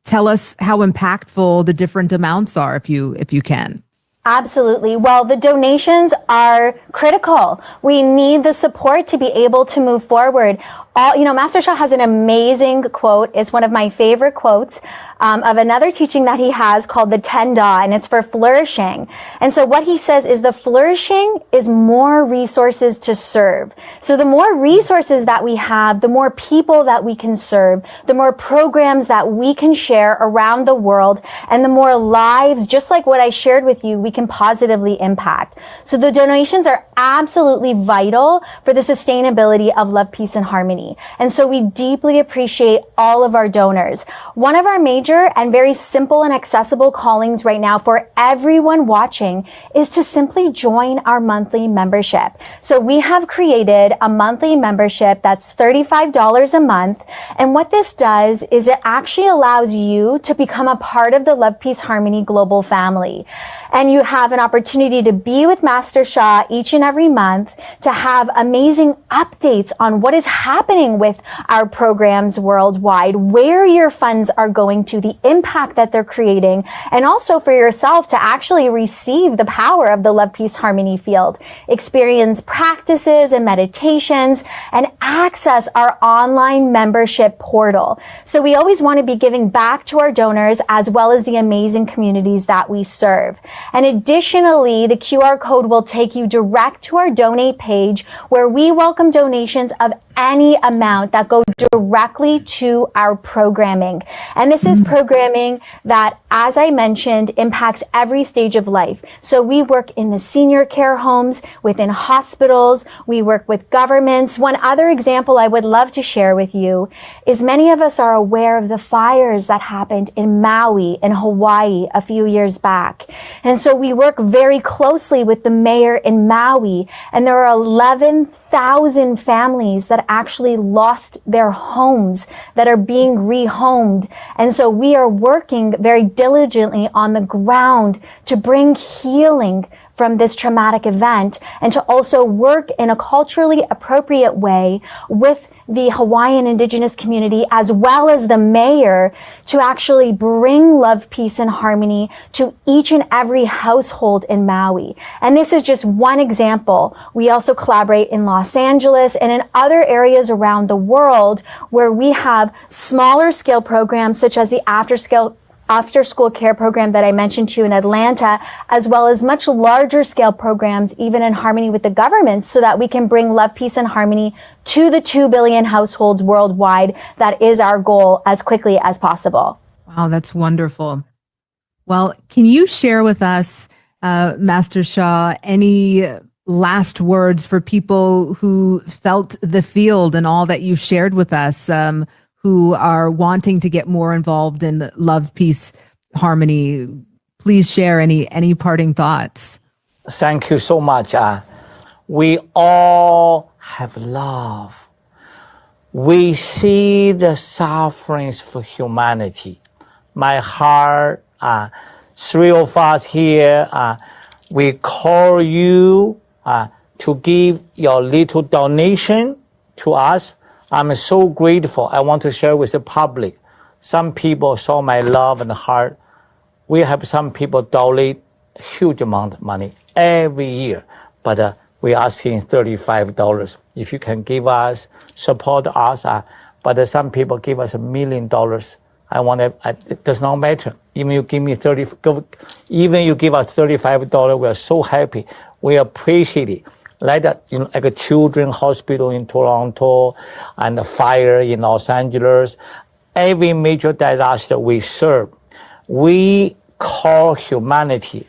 Tell us how impactful the different amounts are, if you can. Absolutely. Well, the donations are critical. We need the support to be able to move forward. Master Sha has an amazing quote. It's one of my favorite quotes of another teaching that he has called the 10 Da, and it's for flourishing. And so what he says is the flourishing is more resources to serve. So the more resources that we have, the more people that we can serve, the more programs that we can share around the world, and the more lives, just like what I shared with you, we can positively impact. So the donations are absolutely vital for the sustainability of Love, Peace, and Harmony. And so we deeply appreciate all of our donors. One of our major and very simple and accessible callings right now for everyone watching is to simply join our monthly membership. So we have created a monthly membership that's $35 a month. And what this does is it actually allows you to become a part of the Love, Peace, Harmony global family. And you have an opportunity to be with Master Sha each and every month, to have amazing updates on what is happening with our programs worldwide, where your funds are going to, the impact that they're creating, and also for yourself to actually receive the power of the Love, Peace, Harmony field, experience practices and meditations, and access our online membership portal. So we always want to be giving back to our donors as well as the amazing communities that we serve. And additionally, the QR code will take you direct to our donate page where we welcome donations of any amount that go directly to our programming. And this is programming that, as I mentioned, impacts every stage of life. So we work in the senior care homes, within hospitals, we work with governments. One other example I would love to share with you is many of us are aware of the fires that happened in Maui in Hawaii a few years back. And so we work very closely with the mayor in Maui, and there are 11,000 families that actually lost their homes that are being rehomed. And so we are working very diligently on the ground to bring healing from this traumatic event and to also work in a culturally appropriate way with the Hawaiian indigenous community as well as the mayor to actually bring love, peace, and harmony to each and every household in Maui. And this is just one example. We also collaborate in Los Angeles and in other areas around the world where we have smaller scale programs such as the after school care program that I mentioned to you in Atlanta, as well as much larger scale programs, even in harmony with the government, so that we can bring love, peace, and harmony to the 2 billion households worldwide. That is our goal as quickly as possible. Wow, that's wonderful. Well, can you share with us, Master Sha, any last words for people who felt the field and all that you shared with us, who are wanting to get more involved in love, peace, harmony? Please share any parting thoughts. Thank you so much. We all have love. We see the sufferings for humanity. My heart, 3 of us here, we call you to give your little donation to us. I'm so grateful. I want to share with the public. Some people saw my love and heart. We have some people donate huge amount of money every year, but we're asking $35. If you can give us, support us, but some people give us $1 million. It does not matter. Even you give me even you give us $35, we are so happy. We appreciate it. Like a children's hospital in Toronto and a fire in Los Angeles, every major disaster we serve. We call humanity.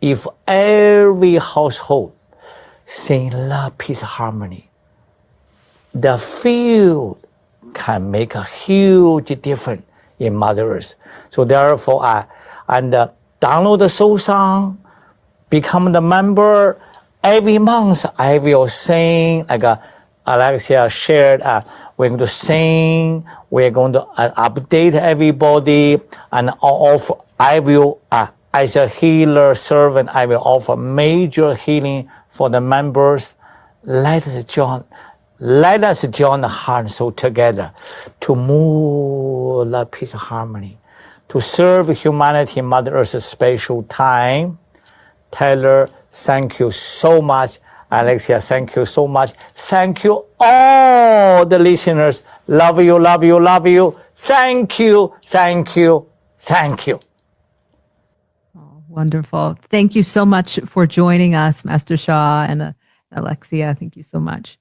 If every household sing love, peace, harmony, the field can make a huge difference in Mother Earth. So therefore, download the soul song, become the member. Every month I will sing, like Alexia shared, we're going to sing, we're going to update everybody, and offer, I will, as a healer servant, I will offer major healing for the members. Let us join the heart and soul together to move love, peace, harmony, to serve humanity in Mother Earth's special time. Taylor, thank you so much. Alexia, thank you so much. Thank you all the listeners. Love you, love you, love you. Thank you, thank you, thank you. Oh, wonderful. Thank you so much for joining us, Master Sha and Alexia. Thank you so much.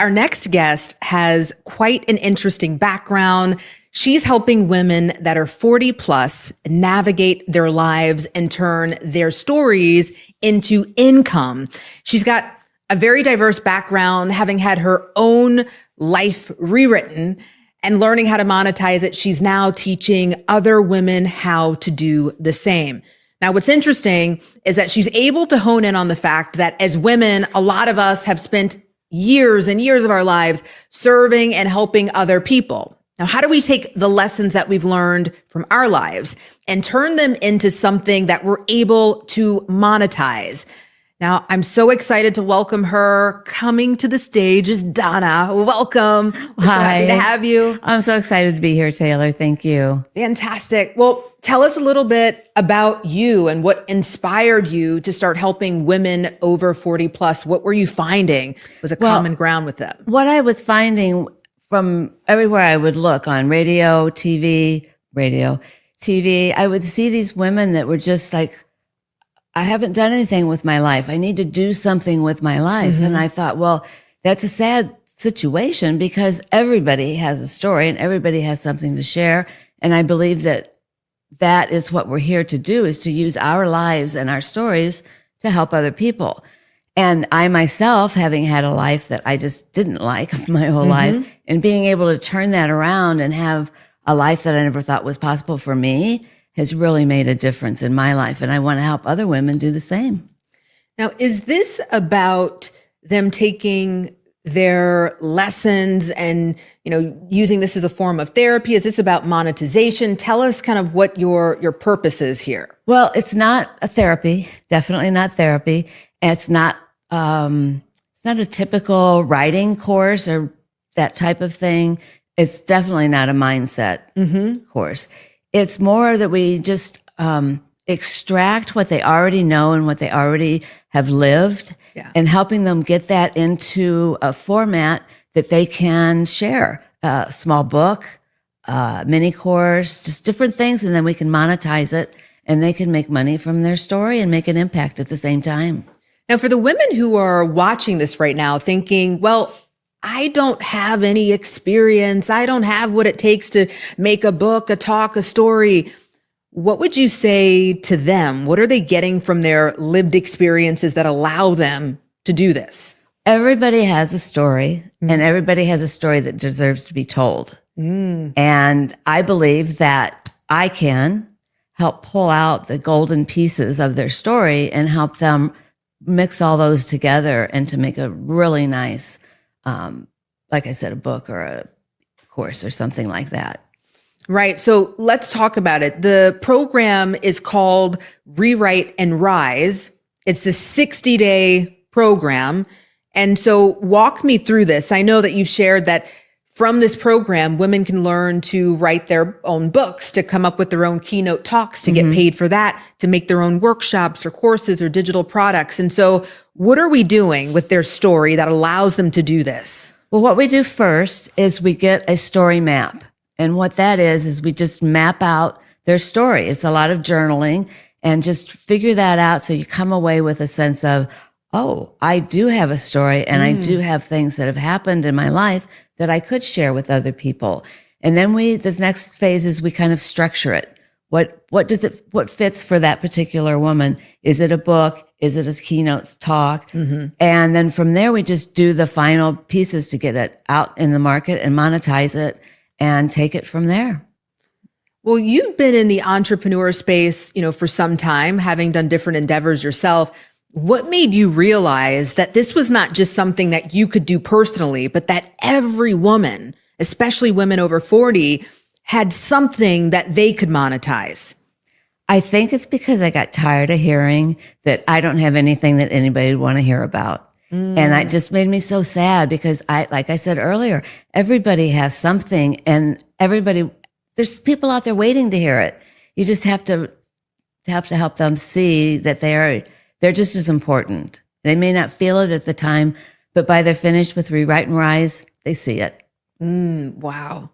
our next guest has quite an interesting background. She's helping women that are 40 plus navigate their lives and turn their stories into income. She's got a very diverse background, having had her own life rewritten and learning how to monetize it. She's now teaching other women how to do the same. Now, what's interesting is that she's able to hone in on the fact that as women, a lot of us have spent years and years of our lives serving and helping other people. Now, how do we take the lessons that we've learned from our lives and turn them into something that we're able to monetize? Now, I'm so excited to welcome her. Coming to the stage is Donna. Welcome. We're so happy to have you. I'm so excited to be here, Taylor. Thank you. Fantastic. Well, tell us a little bit about you and what inspired you to start helping women over 40 plus. What were you finding was a common ground with them? What I was finding from everywhere I would look on radio, TV, I would see these women that were just like, I haven't done anything with my life. I need to do something with my life. And I thought, well, that's a sad situation because everybody has a story and everybody has something to share. And I believe that that is what we're here to do, is to use our lives and our stories to help other people. And I myself, having had a life that I just didn't like my whole life, and being able to turn that around and have a life that I never thought was possible for me, has really made a difference in my life. And I want to help other women do the same. Now, is this about them taking their lessons and, using this as a form of therapy? Is this about monetization? Tell us kind of what your purpose is here. Well, it's not a therapy, definitely not therapy. And it's not a typical writing course or that type of thing. It's definitely not a mindset course. It's more that we just extract what they already know and what they already have lived, and helping them get that into a format that they can share. A small book, mini course, just different things, and then we can monetize it, and they can make money from their story and make an impact at the same time. Now, for the women who are watching this right now thinking, well, I don't have any experience. I don't have what it takes to make a book, a talk, a story. What would you say to them? What are they getting from their lived experiences that allow them to do this? Everybody has a story, and everybody has a story that deserves to be told. And I believe that I can help pull out the golden pieces of their story and help them mix all those together and to make a really nice, like I said, a book or a course or something like that. Right. So let's talk about it. The program is called Rewrite and Rise. It's a 60-day program. And so walk me through this. I know that you've shared that from this program, women can learn to write their own books, to come up with their own keynote talks, to get paid for that, to make their own workshops or courses or digital products. And so what are we doing with their story that allows them to do this? Well, what we do first is we get a story map. And what that is we just map out their story. It's a lot of journaling and just figure that out so you come away with a sense of, oh, I do have a story and I do have things that have happened in my life that I could share with other people. And then this next phase is we kind of structure it. What fits for that particular woman? Is it a book? Is it a keynote talk? And then from there, we just do the final pieces to get it out in the market and monetize it and take it from there. Well, you've been in the entrepreneur space, for some time, having done different endeavors yourself. What made you realize that this was not just something that you could do personally, but that every woman, especially women over 40, had something that they could monetize? I think it's because I got tired of hearing that I don't have anything that anybody would want to hear about. And it just made me so sad because like I said earlier, everybody has something and there's people out there waiting to hear it. You just have to help them see that they're just as important. They may not feel it at the time, but by they're finished with Rewrite and Rise, they see it. Wow.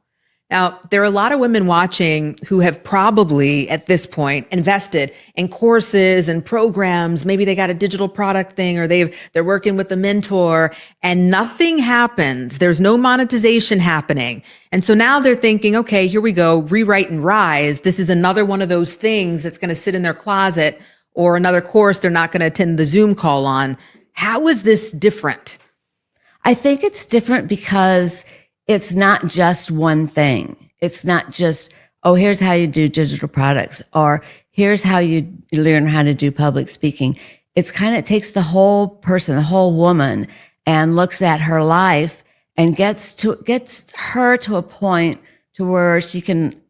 Now, there are a lot of women watching who have probably at this point invested in courses and programs. Maybe they got a digital product thing or they're working with a mentor and nothing happens. There's no monetization happening. And so now they're thinking, okay, here we go, rewrite and rise. This is another one of those things that's going to sit in their closet or another course they're not going to attend the Zoom call on. How is this different? I think it's different because it's not just one thing. It's not just, oh, here's how you do digital products, or here's how you learn how to do public speaking. It takes the whole person, the whole woman, and looks at her life and gets her to a point to where she can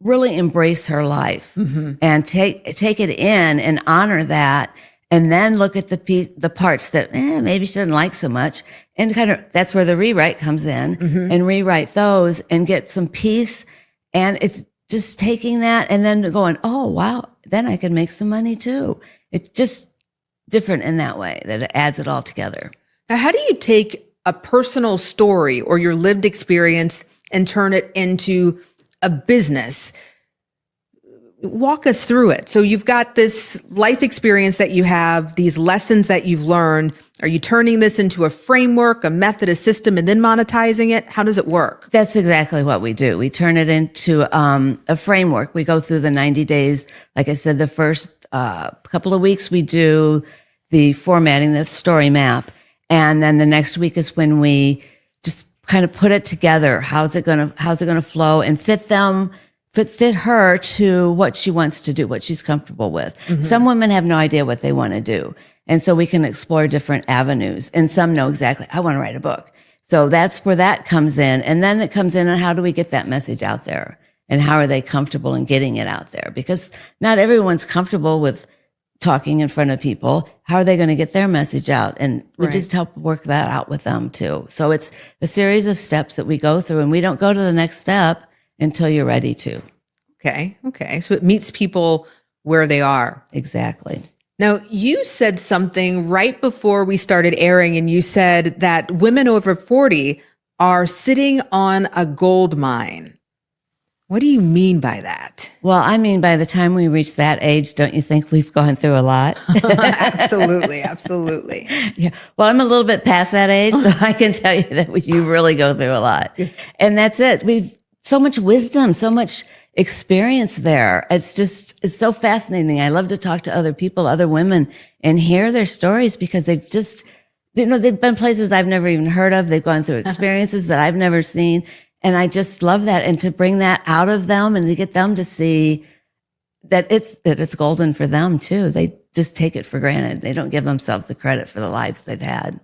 really embrace her life and take it in and honor that. And then look at the parts that maybe she doesn't like so much. And that's where the rewrite comes in and rewrite those and get some peace. And it's just taking that and then going, oh, wow, then I can make some money too. It's just different in that way that it adds it all together. Now, how do you take a personal story or your lived experience and turn it into a business? Walk us through it. So you've got this life experience that you have, these lessons that you've learned. Are you turning this into a framework, a method, a system, and then monetizing it? How does it work? That's exactly what we do. We turn it into a framework. We go through the 90 days. Like I said, the first couple of weeks, we do the formatting, the story map. And then the next week is when we just kind of put it together. How's it going to flow and fit her to what she wants to do, what she's comfortable with. Some women have no idea what they want to do. And so we can explore different avenues. And some know exactly, I want to write a book. So that's where that comes in. And then it comes in on how do we get that message out there? And how are they comfortable in getting it out there? Because not everyone's comfortable with talking in front of people. How are they going to get their message out? And we just help work that out with them too. So it's a series of steps that we go through, and we don't go to the next step until you're ready to. Okay. So it meets people where they are. Exactly. Now, you said something right before we started airing, and you said that women over 40 are sitting on a gold mine. What do you mean by that? Well, I mean, by the time we reach that age, don't you think we've gone through a lot? Absolutely. Yeah. Well, I'm a little bit past that age, so I can tell you that you really go through a lot. And that's it. We've so much wisdom, so much experience there. It's so fascinating. I love to talk to other people, other women, and hear their stories because they've been places I've never even heard of. They've gone through experiences that I've never seen. And I just love that. And to bring that out of them and to get them to see that it's golden for them too. They just take it for granted. They don't give themselves the credit for the lives they've had.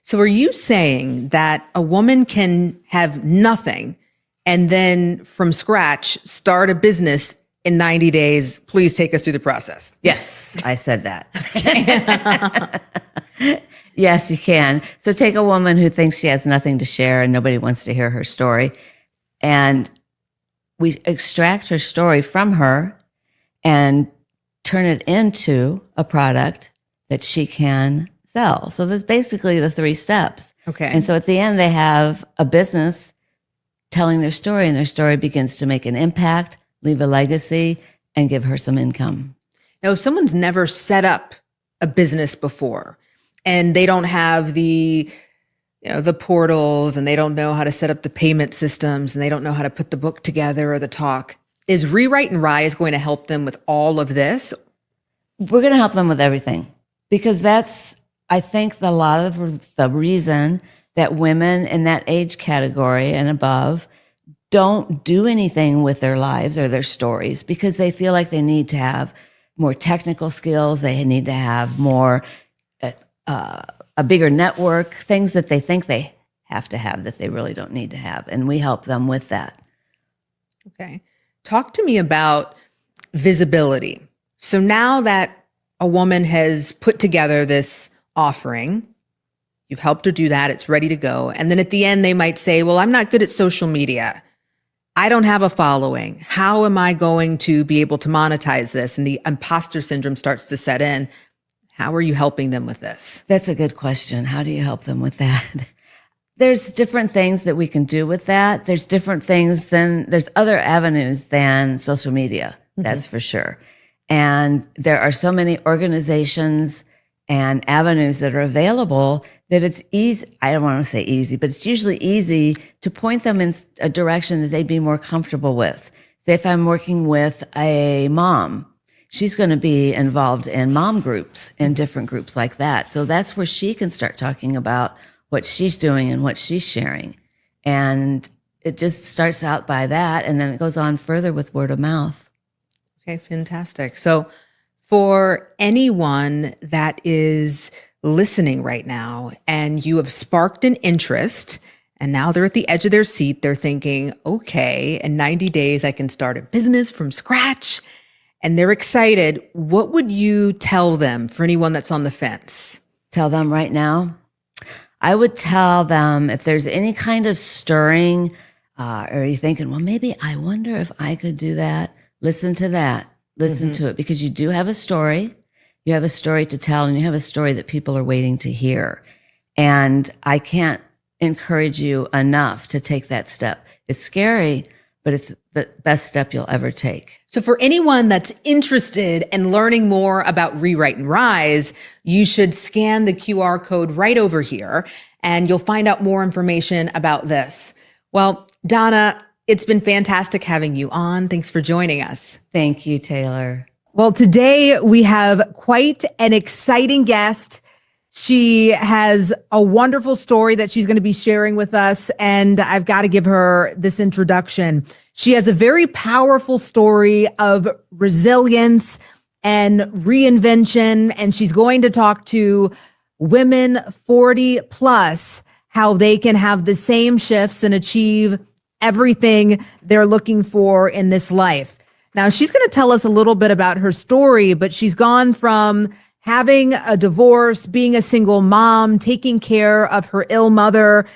So are you saying that a woman can have nothing and then from scratch start a business in 90 days? Please take us through the process. Yes, I said that. Yes, you can. So take a woman who thinks she has nothing to share and nobody wants to hear her story. And we extract her story from her and turn it into a product that she can sell. So there's basically the 3 steps. Okay. And so at the end, they have a business telling their story, and their story begins to make an impact, leave a legacy, and give her some income. Now, if someone's never set up a business before and they don't have the portals and they don't know how to set up the payment systems and they don't know how to put the book together or the talk, is Rewrite and Rise going to help them with all of this? We're going to help them with everything because that's, I think, a lot of the reason that women in that age category and above don't do anything with their lives or their stories because they feel like they need to have more technical skills. They need to have more, a bigger network, things that they think they have to have that they really don't need to have. And we help them with that. Okay. Talk to me about visibility. So now that a woman has put together this offering, you've helped her do that, it's ready to go. And then at the end, they might say, well, I'm not good at social media. I don't have a following. How am I going to be able to monetize this? And the imposter syndrome starts to set in. How are you helping them with this? That's a good question. How do you help them with that? there's different things that we can do with that. There's different things there's other avenues than social media. That's for sure. And there are so many organizations and avenues that are available that it's easy. I don't want to say easy, but it's usually easy to point them in a direction that they'd be more comfortable with. Say if I'm working with a mom, she's going to be involved in mom groups and different groups like that. So that's where she can start talking about what she's doing and what she's sharing. And it just starts out by that, and then it goes on further with word of mouth. Okay, fantastic. So for anyone that is listening right now and you have sparked an interest and now they're at the edge of their seat, they're thinking, okay, in 90 days, I can start a business from scratch, and they're excited. What would you tell them for anyone that's on the fence? Tell them right now? I would tell them if there's any kind of stirring, or you're thinking, well, maybe I wonder if I could do that. Listen to that. Listen to it, because you do have a story. You have a story to tell, and you have a story that people are waiting to hear. And I can't encourage you enough to take that step. It's scary, but it's the best step you'll ever take. So for anyone that's interested in learning more about Rewrite and Rise, you should scan the QR code right over here, and you'll find out more information about this. Well, Donna, it's been fantastic having you on. Thanks for joining us. Thank you, Taylor. Well, today we have quite an exciting guest. She has a wonderful story that she's going to be sharing with us, and I've got to give her this introduction. She has a very powerful story of resilience and reinvention, and she's going to talk to women 40 plus, how they can have the same shifts and achieve everything they're looking for in this life. Now, she's going to tell us a little bit about her story, but she's gone from having a divorce, being a single mom, taking care of her ill mother,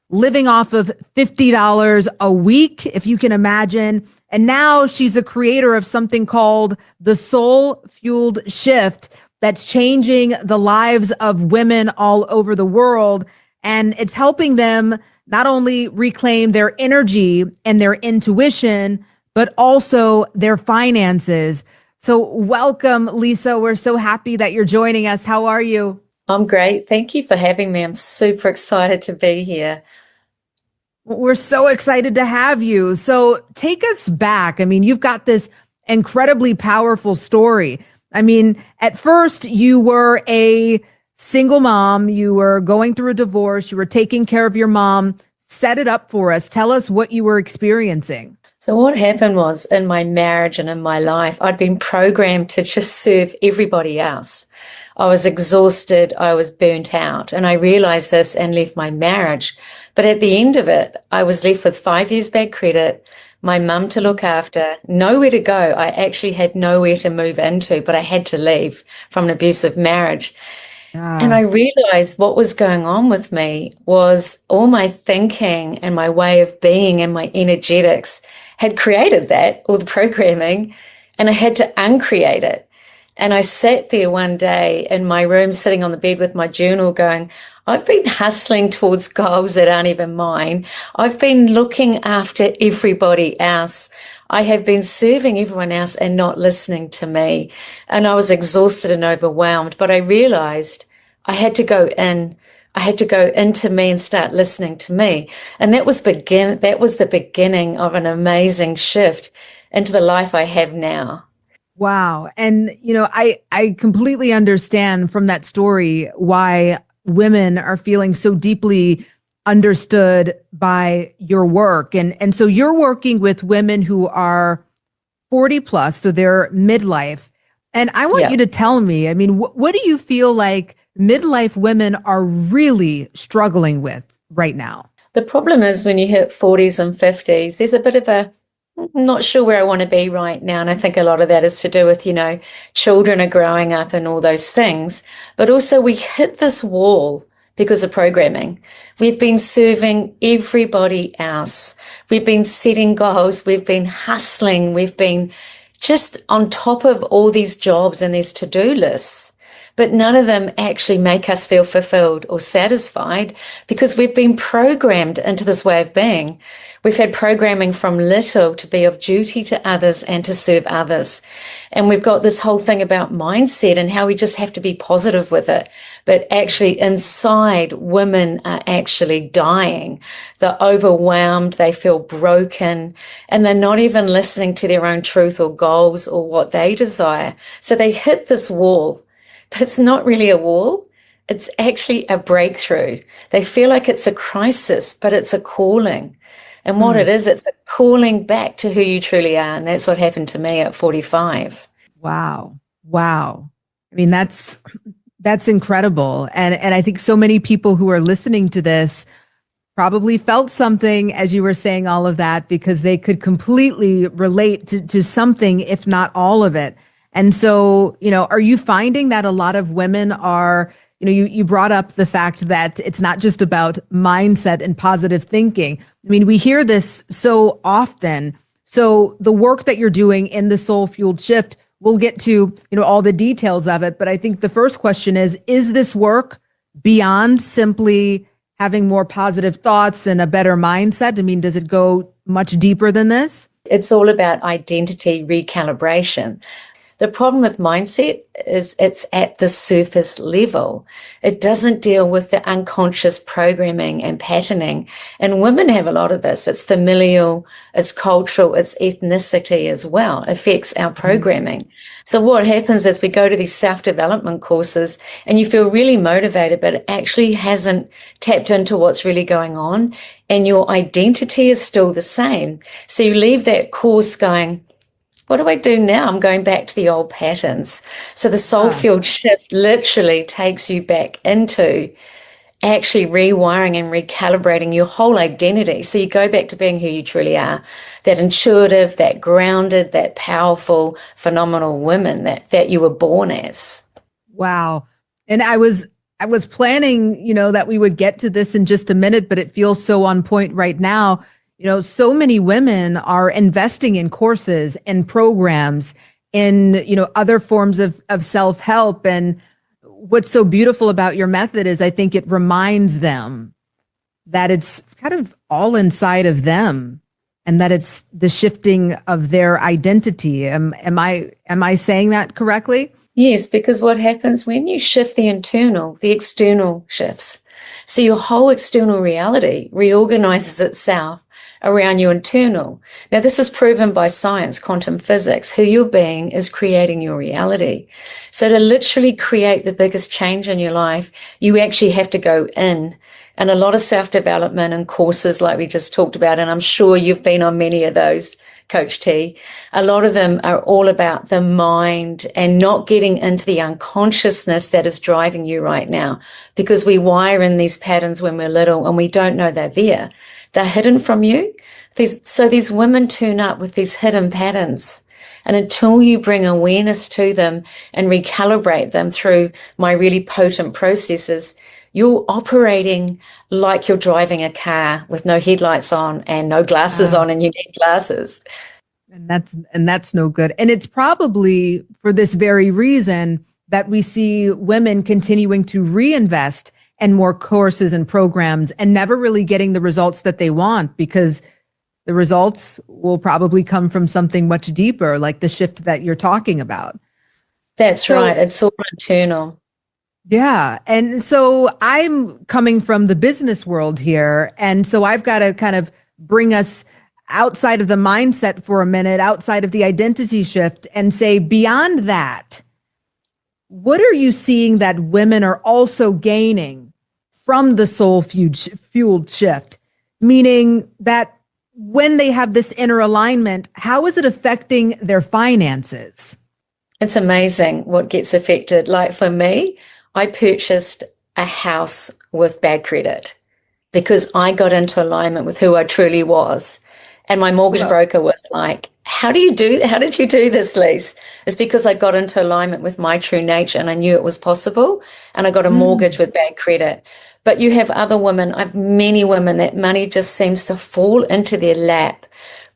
living off of $50 a week, if you can imagine. And now she's the creator of something called the Soul Fueled Shift that's changing the lives of women all over the world. And it's helping them not only reclaim their energy and their intuition, but also their finances. So welcome, Lisa. We're so happy that you're joining us. How are you? I'm great. Thank you for having me. I'm super excited to be here. We're so excited to have you. So take us back. I mean, you've got this incredibly powerful story. I mean, at first you were a single mom. You were going through a divorce. You were taking care of your mom. Set it up for us. Tell us what you were experiencing. So what happened was, in my marriage and in my life, I'd been programmed to just serve everybody else. I was exhausted. I was burnt out. And I realized this and left my marriage. But at the end of it, I was left with 5 years bad credit, my mum to look after, nowhere to go. I actually had nowhere to move into, but I had to leave from an abusive marriage. And I realized what was going on with me was all my thinking and my way of being and my energetics had created that, all the programming, and I had to uncreate it. And I sat there one day in my room, sitting on the bed with my journal going, I've been hustling towards goals that aren't even mine. I've been looking after everybody else. I have been serving everyone else and not listening to me. And I was exhausted and overwhelmed, but I realized I had to go in. I had to go into me and start listening to me. And that was the beginning of an amazing shift into the life I have now. Wow. And, you know, I completely understand from that story why women are feeling so deeply understood by your work. And so you're working with women who are 40 plus, so they're midlife. And I want you to tell me, I mean, what do you feel like midlife women are really struggling with right now? The problem is when you hit 40s and 50s, there's a bit of a, I'm not sure where I want to be right now. And I think a lot of that is to do with, you know, children are growing up and all those things. But also we hit this wall because of programming. We've been serving everybody else. We've been setting goals. We've been hustling. We've been just on top of all these jobs and these to-do lists. but none of them actually make us feel fulfilled or satisfied because we've been programmed into this way of being. We've had programming from little to be of duty to others and to serve others. And we've got this whole thing about mindset and how we just have to be positive with it. But actually inside, women are actually dying. They're overwhelmed, they feel broken, and they're not even listening to their own truth or goals or what they desire. So they hit this wall, but it's not really a wall. It's actually a breakthrough. They feel like it's a crisis, but it's a calling. And what it is, it's a calling back to who you truly are. And that's what happened to me at 45. Wow. Wow. I mean, that's incredible. And I think so many people who are listening to this probably felt something as you were saying all of that, because they could completely relate to something, if not all of it. And so, are you finding that a lot of women are, you brought up the fact that it's not just about mindset and positive thinking. I mean, we hear this so often. So the work that you're doing in the Soul Fueled Shift, we'll get to, all the details of it. But I think the first question is this work beyond simply having more positive thoughts and a better mindset? I mean, does it go much deeper than this? It's all about identity recalibration. The problem with mindset is it's at the surface level. It doesn't deal with the unconscious programming and patterning. And women have a lot of this. It's familial, it's cultural, it's ethnicity as well. It affects our programming. So what happens is we go to these self-development courses and you feel really motivated, but it actually hasn't tapped into what's really going on. And your identity is still the same. So you leave that course going, what do I do now? I'm going back to the old patterns. So the soul fueled shift literally takes you back into actually rewiring and recalibrating your whole identity. So you go back to being who you truly are, that intuitive, that grounded, that powerful, phenomenal woman that you were born as. Wow. And I was planning, that we would get to this in just a minute, but it feels so on point right now. So many women are investing in courses and programs in, other forms of self-help. And what's so beautiful about your method is I think it reminds them that it's kind of all inside of them and that it's the shifting of their identity. Am I saying that correctly? Yes, because what happens when you shift the internal, the external shifts. So your whole external reality reorganizes itself around your internal. Now, this is proven by science, quantum physics. Who you're being is creating your reality. So to literally create the biggest change in your life, you actually have to go in. And a lot of self-development and courses like we just talked about, and I'm sure you've been on many of those, Coach T, a lot of them are all about the mind and not getting into the unconsciousness that is driving you right now, because we wire in these patterns when we're little and we don't know they're there. They're hidden from you. So these women turn up with these hidden patterns. And until you bring awareness to them and recalibrate them through my really potent processes, you're operating like you're driving a car with no headlights on and no glasses on, and you need glasses. And that's no good. And it's probably for this very reason that we see women continuing to reinvest in more courses and programs and never really getting the results that they want, because the results will probably come from something much deeper, like the shift that you're talking about. That's right. It's all internal. Yeah. And so I'm coming from the business world here. And so I've got to kind of bring us outside of the mindset for a minute, outside of the identity shift, and say beyond that, what are you seeing that women are also gaining from the soul fueled shift? Meaning that when they have this inner alignment, how is it affecting their finances? It's amazing what gets affected. Like for me, I purchased a house with bad credit because I got into alignment with who I truly was. And my mortgage broker was like, how did you do this, Lise? It's because I got into alignment with my true nature and I knew it was possible. And I got a mortgage with bad credit. But you have other women, I have many women that money just seems to fall into their lap.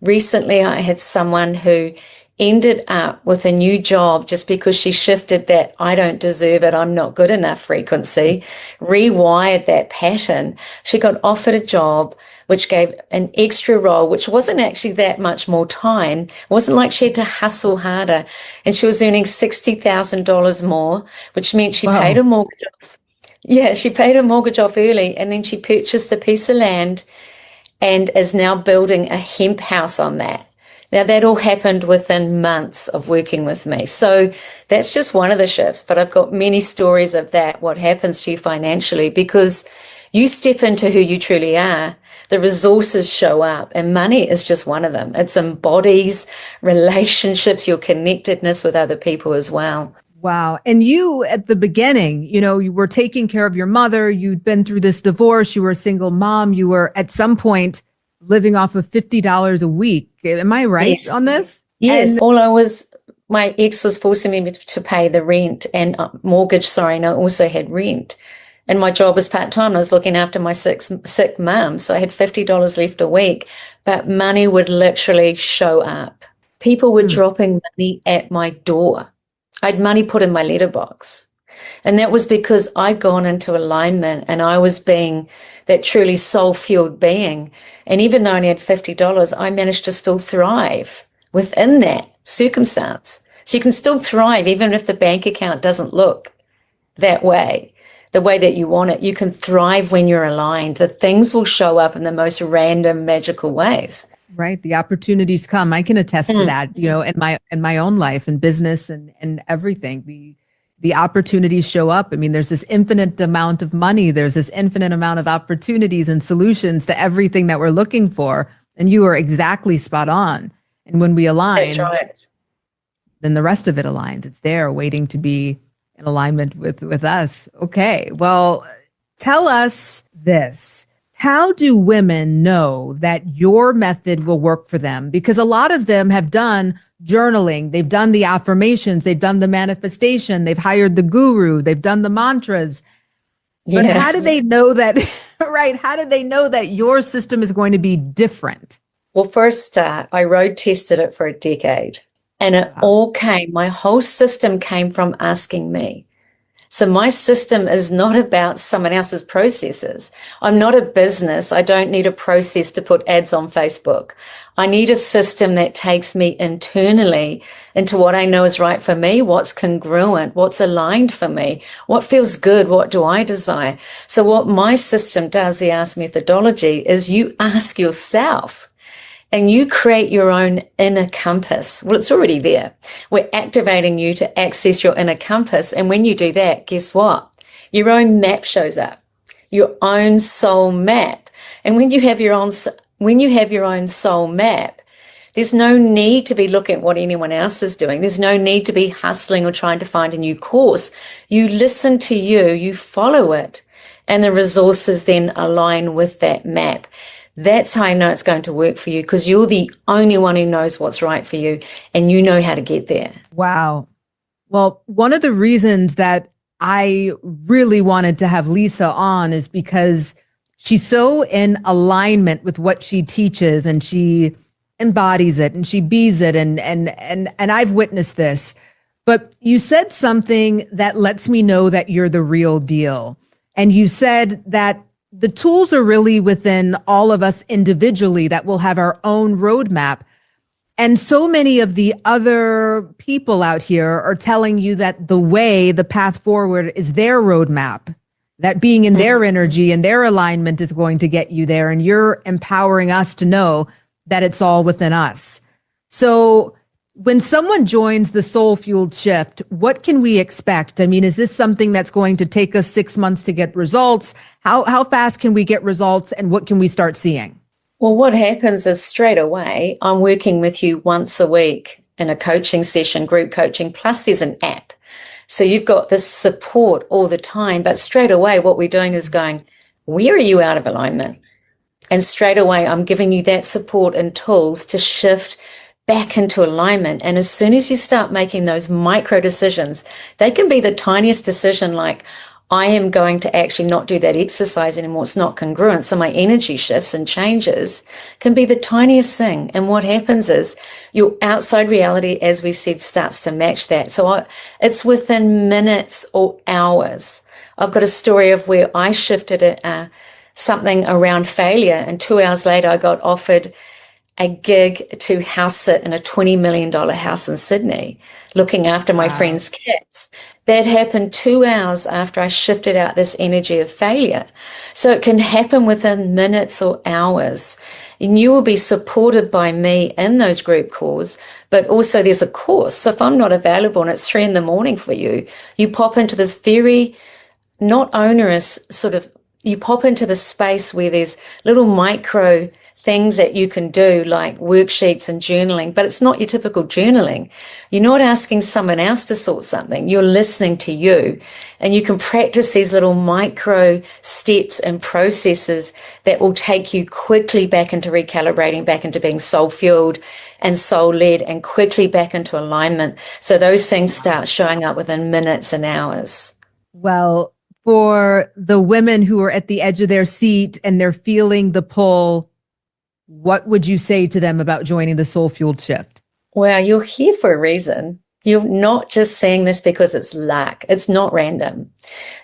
Recently, I had someone who ended up with a new job just because she shifted that I don't deserve it, I'm not good enough frequency, rewired that pattern. She got offered a job which gave an extra role, which wasn't actually that much more time. It wasn't like she had to hustle harder. And she was earning $60,000 more, which meant she paid her mortgage off. Yeah, she paid her mortgage off early, and then she purchased a piece of land and is now building a hemp house on that. Now, that all happened within months of working with me. So that's just one of the shifts, but I've got many stories of that, what happens to you financially, because you step into who you truly are, the resources show up, and money is just one of them. It's embodies relationships, your connectedness with other people as well. Wow. And you, at the beginning, you were taking care of your mother. You'd been through this divorce. You were a single mom. You were at some point living off of $50 a week. Am I right on this? Yes. My ex was forcing me to pay the rent and mortgage. And I also had rent. And my job was part-time. I was looking after my sick mum. So I had $50 left a week, but money would literally show up. People were dropping money at my door. I had money put in my letterbox. And that was because I'd gone into alignment and I was being that truly soul-fueled being. And even though I only had $50, I managed to still thrive within that circumstance. So you can still thrive even if the bank account doesn't look that way, the way that you want it. You can thrive when you're aligned. The things will show up in the most random, magical ways. Right. The opportunities come. I can attest to that, in my own life and business and everything. The opportunities show up. I mean, there's this infinite amount of money. There's this infinite amount of opportunities and solutions to everything that we're looking for. And you are exactly spot on. And when we align, that's right, then the rest of it aligns. It's there waiting to be in alignment with us. Okay. Well, tell us this. How do women know that your method will work for them? Because a lot of them have done journaling, they've done the affirmations, they've done the manifestation, they've hired the guru, they've done the mantras. But how do they know that, right? How do they know that your system is going to be different? Well, for a start, I road tested it for a decade, and it all came, my whole system came from asking me. So my system is not about someone else's processes. I'm not a business. I don't need a process to put ads on Facebook. I need a system that takes me internally into what I know is right for me, what's congruent, what's aligned for me, what feels good, what do I desire. So what my system does, the Ask methodology, is you ask yourself, and you create your own inner compass. Well, it's already there. We're activating you to access your inner compass. And when you do that, guess what? Your own map shows up, your own soul map. And when you have your own soul map, there's no need to be looking at what anyone else is doing. There's no need to be hustling or trying to find a new course. You listen to you follow it, and the resources then align with that map. That's how I know it's going to work for you, because you're the only one who knows what's right for you and you know how to get there. Wow. Well, one of the reasons that I really wanted to have Lisa on is because she's so in alignment with what she teaches, and she embodies it and she bees it. And I've witnessed this. But you said something that lets me know that you're the real deal. And you said that the tools are really within all of us individually, that we'll have our own roadmap. And so many of the other people out here are telling you that the path forward is their roadmap, that being in their energy and their alignment is going to get you there. And you're empowering us to know that it's all within us. So when someone joins the Soul Fueled Shift, what can we expect? I mean, is this something that's going to take us 6 months to get results? How fast can we get results, and what can we start seeing? Well, what happens is straight away, I'm working with you once a week in a coaching session, group coaching, plus there's an app. So you've got this support all the time, but straight away what we're doing is going, where are you out of alignment? And straight away, I'm giving you that support and tools to shift back into alignment. And as soon as you start making those micro decisions, they can be the tiniest decision, like, I am going to actually not do that exercise anymore. It's not congruent. So my energy shifts and changes can be the tiniest thing. And what happens is your outside reality, as we said, starts to match that. So it's within minutes or hours. I've got a story of where I shifted something around failure, and 2 hours later I got offered a gig to house sit in a $20 million house in Sydney, looking after my friend's kids. That happened 2 hours after I shifted out this energy of failure. So it can happen within minutes or hours. And you will be supported by me in those group calls, but also there's a course. So if I'm not available and it's 3 a.m. for you, you pop into this very not onerous you pop into the space where there's little micro things that you can do, like worksheets and journaling, but it's not your typical journaling. You're not asking someone else to sort something. You're listening to you, and you can practice these little micro steps and processes that will take you quickly back into recalibrating, back into being soul-fueled and soul-led, and quickly back into alignment. So those things start showing up within minutes and hours. Well, for the women who are at the edge of their seat and they're feeling the pull, what would you say to them about joining the Soul Fueled Shift? Well, you're here for a reason. You're not just saying this because it's luck. It's not random.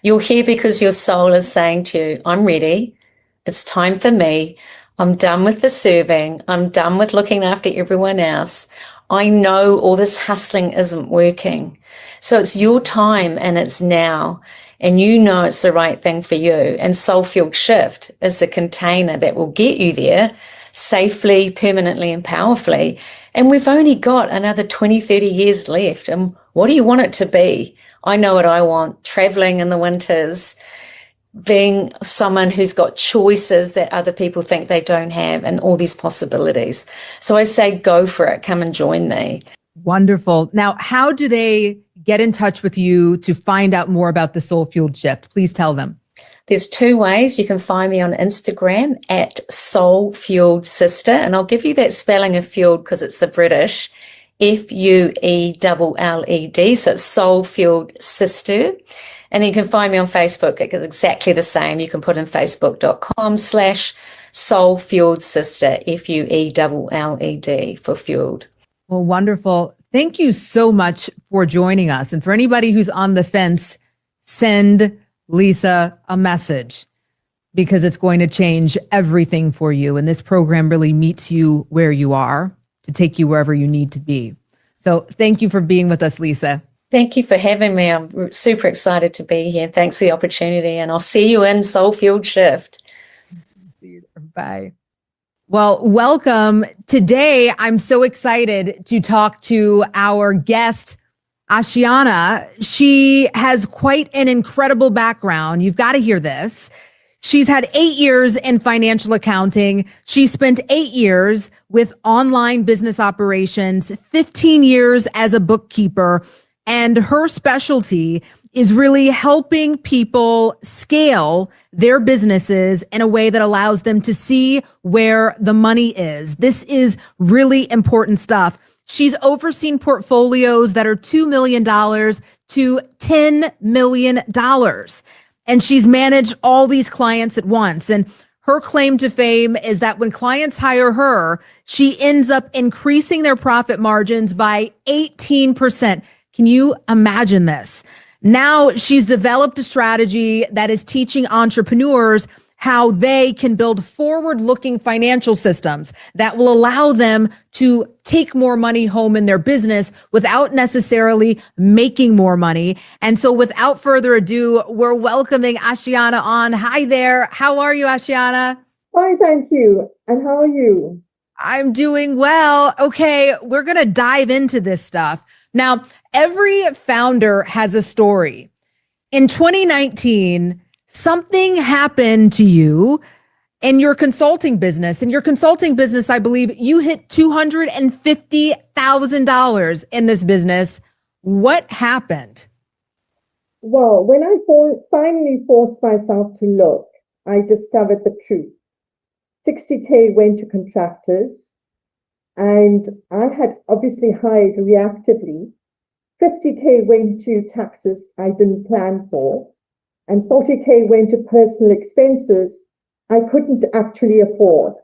You're here because your soul is saying to you, I'm ready. It's time for me. I'm done with the serving. I'm done with looking after everyone else. I know all this hustling isn't working. So it's your time, and it's now. And you know it's the right thing for you. And Soul Fueled Shift is the container that will get you there safely, permanently, and powerfully. And we've only got another 20, 30 years left. And what do you want it to be? I know what I want: traveling in the winters, being someone who's got choices that other people think they don't have, and all these possibilities. So I say, go for it. Come and join me. Wonderful. Now, how do they get in touch with you to find out more about the Soul Fueled Shift? Please tell them. There's 2 ways. You can find me on Instagram at Soul Fueled Sister, and I'll give you that spelling of fueled because it's the British, Fuelled. So it's Soul Fueled Sister. And then you can find me on Facebook. It's exactly the same. You can put in facebook.com/Soul Fueled Sister, Fuelled for fueled. Well, wonderful. Thank you so much for joining us. And for anybody who's on the fence, send Lisa a message, because it's going to change everything for you. And this program really meets you where you are to take you wherever you need to be. So thank you for being with us, Lisa. Thank you for having me. I'm super excited to be here. Thanks for the opportunity. And I'll see you in Soul Fueled Shift. See you there. Bye. Well, welcome. Today, I'm so excited to talk to our guest, Ashiana. She has quite an incredible background. You've got to hear this. She's had 8 years in financial accounting. She spent 8 years with online business operations, 15 years as a bookkeeper, and her specialty is really helping people scale their businesses in a way that allows them to see where the money is. This is really important stuff. She's overseen portfolios that are $2 million to $10 million. And she's managed all these clients at once. And her claim to fame is that when clients hire her, she ends up increasing their profit margins by 18%. Can you imagine this? Now she's developed a strategy that is teaching entrepreneurs how they can build forward-looking financial systems that will allow them to take more money home in their business without necessarily making more money. And so without further ado, we're welcoming Ashiana on. Hi there. How are you, Ashiana? Fine, thank you. And how are you? I'm doing well. Okay, we're going to dive into this stuff. Now, every founder has a story. In 2019, something happened to you in your consulting business. In your consulting business, I believe you hit $250,000 in this business. What happened? Well, when I finally forced myself to look, I discovered the truth. 60K went to contractors, and I had obviously hired reactively. 50K went to taxes I didn't plan for. and 40K went to personal expenses I couldn't actually afford.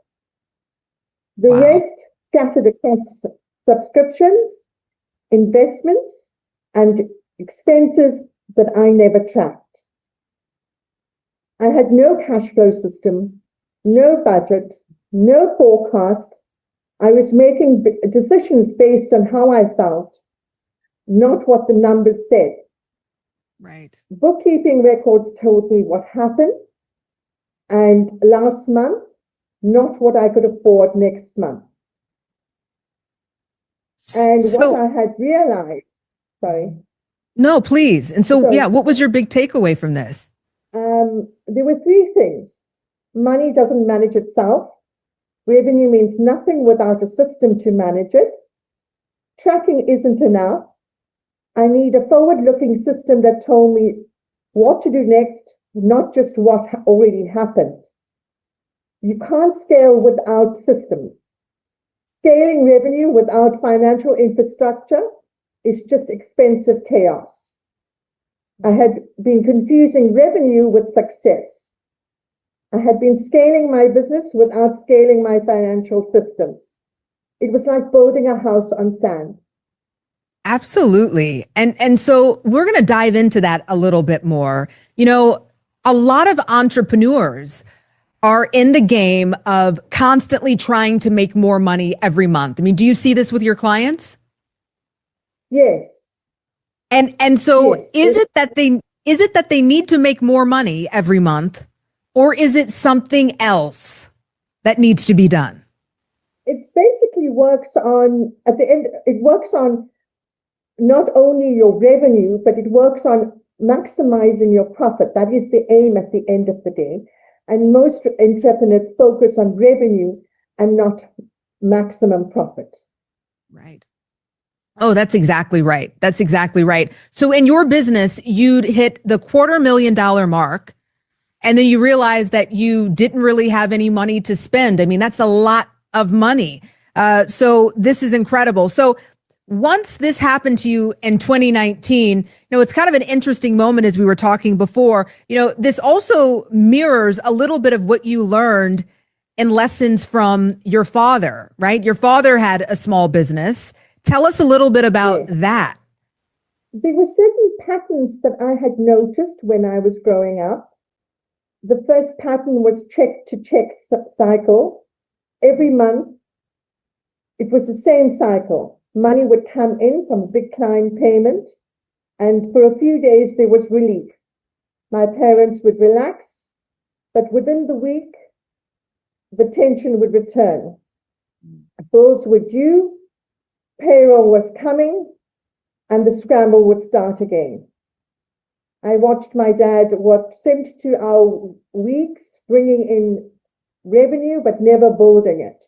The Wow. rest scattered across subscriptions, investments, and expenses that I never tracked. I had no cash flow system, no budget, no forecast. I was making decisions based on how I felt, not what the numbers said. Right. Bookkeeping records told me what happened, and last month, not what I could afford next month. And what I had realized, No, please. And so, Sorry. yeah, what was your big takeaway from this? there were three things. Money doesn't manage itself. Revenue means nothing without a system to manage it. Tracking isn't enough. I need a forward-looking system that told me what to do next, not just what already happened. You can't scale without systems. Scaling revenue without financial infrastructure is just expensive chaos. I had been confusing revenue with success. I had been scaling my business without scaling my financial systems. It was like building a house on sand. Absolutely. And so we're going to dive into that a little bit more. You know, a lot of entrepreneurs are in the game of constantly trying to make more money every month. I mean, do you see this with your clients? Yes. And so Yes. is it that they need to make more money every month, or is it something else that needs to be done? It basically works on, at the end, it works on not only your revenue, but it works on maximizing your profit. That is the aim at the end of the day. And most entrepreneurs focus on revenue and not maximum profit. Right. Oh, that's exactly right. That's exactly right. So in your business, you'd hit the $250,000 mark, and then you realize that you didn't really have any money to spend. I mean, that's a lot of money. So this is incredible. So once this happened to you in 2019, you know, it's kind of an interesting moment as we were talking before. You know, this also mirrors a little bit of what you learned in lessons from your father, right? Your father had a small business. Tell us a little bit about that. There were certain patterns that I had noticed when I was growing up. The first pattern was check to check cycle. Every month, it was the same cycle. Money would come in from a big client payment, and for a few days there was relief. My parents would relax, but within the week, the tension would return. Bills were due, payroll was coming, and the scramble would start again. I watched my dad work 72-hour weeks, bringing in revenue, but never building it.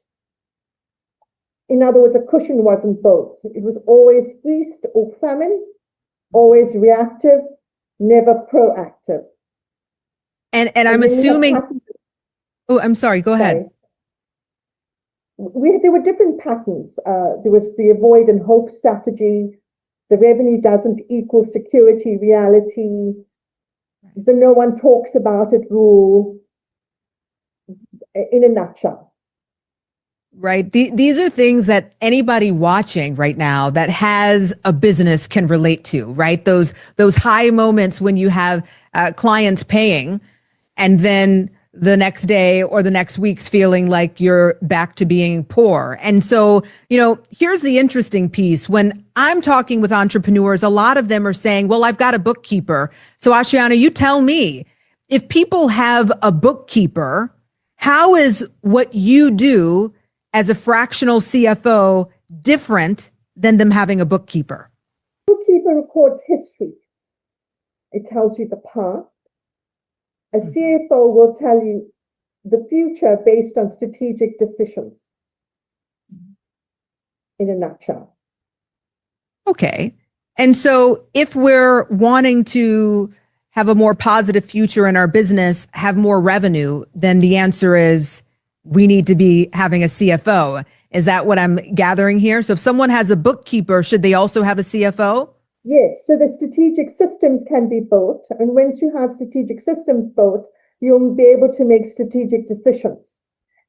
In other words, a cushion wasn't built. It was always feast or famine, always reactive, never proactive. And I'm assuming, oh, I'm sorry, go ahead. There were different patterns. There was the avoid and hope strategy. The revenue doesn't equal security reality. The no one talks about it rule, in a nutshell. Right. These are things that anybody watching right now that has a business can relate to, right? Those high moments when you have clients paying, and then the next day or the next week's feeling like you're back to being poor. And so, you know, here's the interesting piece. When I'm talking with entrepreneurs, a lot of them are saying, well, I've got a bookkeeper. So Ashiana, you tell me, if people have a bookkeeper, how is what you do as a fractional CFO different than them having a bookkeeper? Bookkeeper records history. It tells you the past. A CFO will tell you the future based on strategic decisions. In a nutshell. Okay. And so if we're wanting to have a more positive future in our business, have more revenue, then the answer is we need to be having a CFO. Is that what I'm gathering here? So if someone has a bookkeeper, should they also have a CFO? Yes, so the strategic systems can be built, and once you have strategic systems built, you'll be able to make strategic decisions.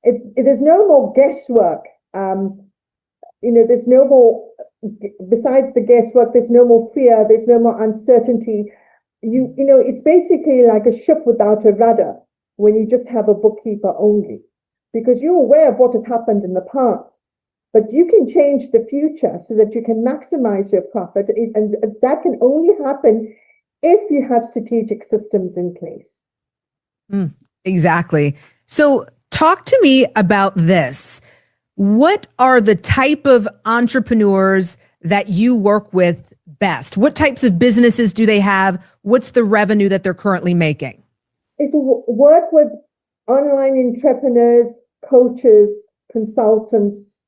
It is no more guesswork. There's no more, besides the guesswork, there's no more fear, there's no more uncertainty. It's basically like a ship without a rudder when you just have a bookkeeper only, because you're aware of what has happened in the past. But you can change the future so that you can maximize your profit. And that can only happen if you have strategic systems in place. Exactly. So talk to me about this. What are the type of entrepreneurs that you work with best? What types of businesses do they have? What's the revenue that they're currently making? It will work with online entrepreneurs, coaches, consultants,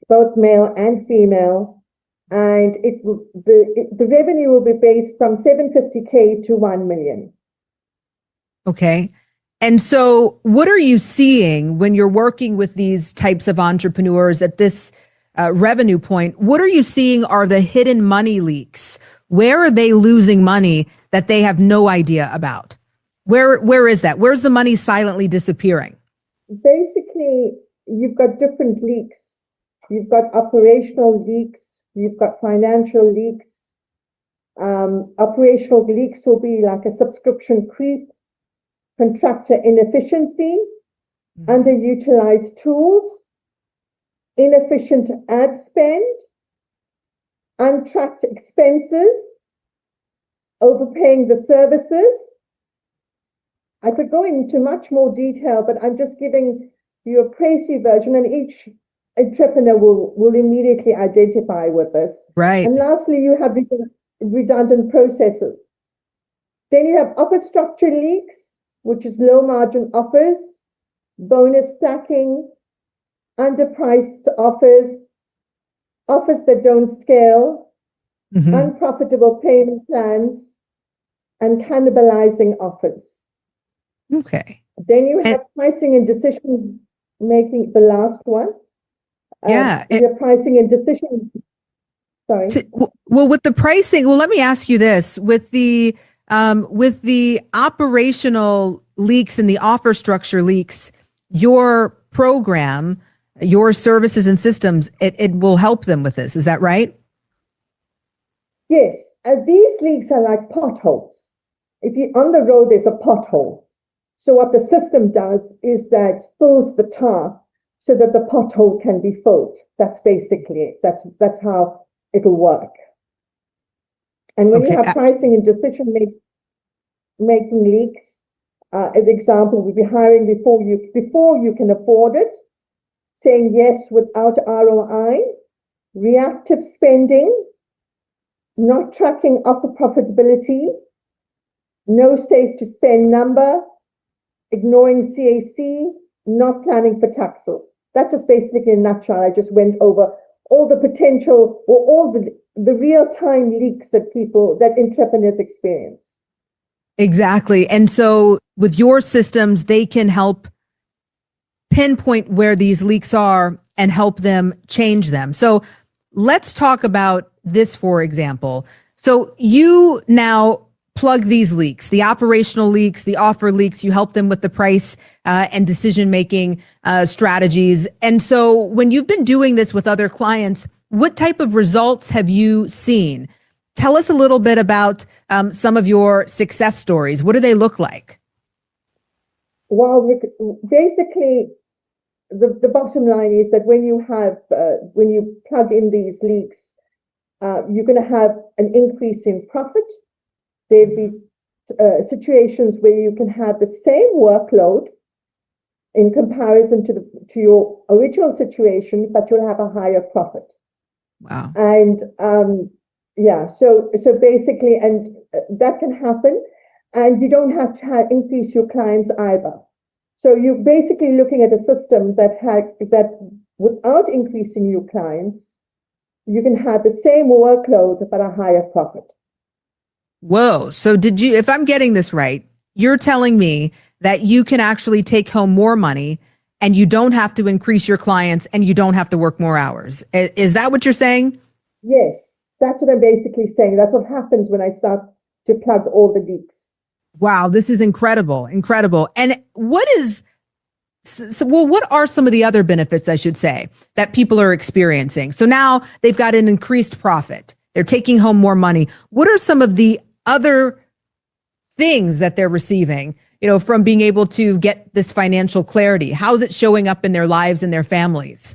both male and female, and the revenue will be based from $750K to $1 million. Okay. And so what are you seeing when you're working with these types of entrepreneurs at this revenue point? What are you seeing are the hidden money leaks? Where are they losing money that they have no idea about? Where is that? Where's the money silently disappearing? Basically, you've got different leaks. You've got operational leaks. You've got financial leaks. Operational leaks will be like a subscription creep, contractor inefficiency, underutilized tools, inefficient ad spend, untracked expenses, overpaying the services. I could go into much more detail, but I'm just giving you a précis version, and each entrepreneur will immediately identify with this. Right. And lastly, you have redundant processes. Then you have offer structure leaks, which is low margin offers, bonus stacking, underpriced offers, offers that don't scale, unprofitable payment plans, and cannibalizing offers. Okay. Then you have pricing and decision making, the last one. Your pricing and decision. Sorry. Well, with the pricing, let me ask you this: with the operational leaks and the offer structure leaks, your program, your services and systems, it will help them with this. Is that right? Yes. These leaks are like potholes. If you're on the road, there's a pothole. So what the system does is that fills the tar so that the pothole can be filled. That's basically it. That's how it'll work. And when you have pricing and decision making leaks, an example would be hiring before you can afford it, saying yes without ROI, reactive spending, not tracking offer profitability, no safe to spend number, ignoring CAC, not planning for taxes. That's just basically in a nutshell. I just went over all the potential or all the real-time leaks that entrepreneurs experience. Exactly. And so with your systems, they can help pinpoint where these leaks are and help them change them. So let's talk about this, for example. So you now plug these leaks, the operational leaks, the offer leaks, you help them with the price and decision-making strategies. And so when you've been doing this with other clients, what type of results have you seen? Tell us a little bit about some of your success stories. What do they look like? Well, basically, the bottom line is that when you plug in these leaks, you're going to have an increase in profit. There'll be situations where you can have the same workload in comparison to your original situation, but you'll have a higher profit. Wow. And so basically, and that can happen, and you don't have to increase your clients either. So you're basically looking at a system that without increasing your clients, you can have the same workload but a higher profit. Whoa. So if I'm getting this right, you're telling me that you can actually take home more money and you don't have to increase your clients and you don't have to work more hours. Is that what you're saying? Yes, That's what I'm basically saying. That's what happens when I start to plug all the leaks. Wow, this is incredible, incredible. And what are some of the other benefits, I should say, that people are experiencing? So now they've got an increased profit. They're taking home more money. What are some of the other things that they're receiving, from being able to get this financial clarity? How is it showing up in their lives and their families?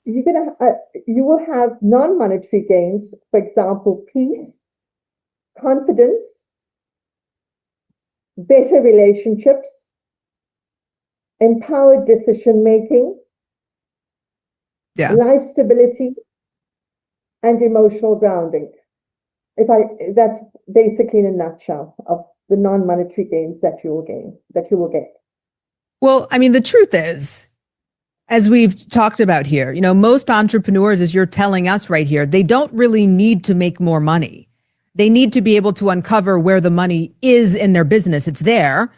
You will have non-monetary gains, for example, peace, confidence, better relationships, empowered decision making, life stability, and emotional grounding. That's basically in a nutshell of the non-monetary gains that you will get. Well, I mean, the truth is, as we've talked about here, most entrepreneurs, as you're telling us right here, they don't really need to make more money. They need to be able to uncover where the money is in their business. It's there.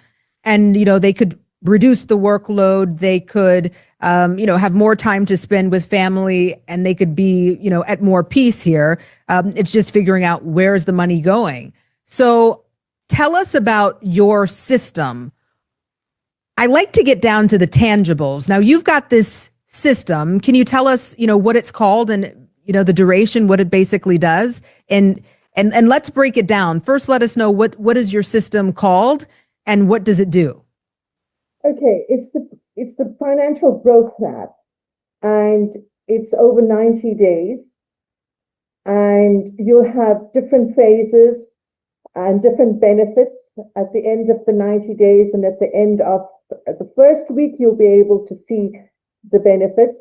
And, they could reduce the workload. They could, have more time to spend with family, and they could be, at more peace here. It's just figuring out where's the money going. So tell us about your system. I like to get down to the tangibles. Now, you've got this system. Can you tell us, what it's called and, the duration, what it basically does? And let's break it down. First, let us know what is your system called and what does it do? Okay, it's the Financial Growth Lab, and it's over 90 days, and you'll have different phases and different benefits at the end of the 90 days, and at the end of the first week, you'll be able to see the benefits.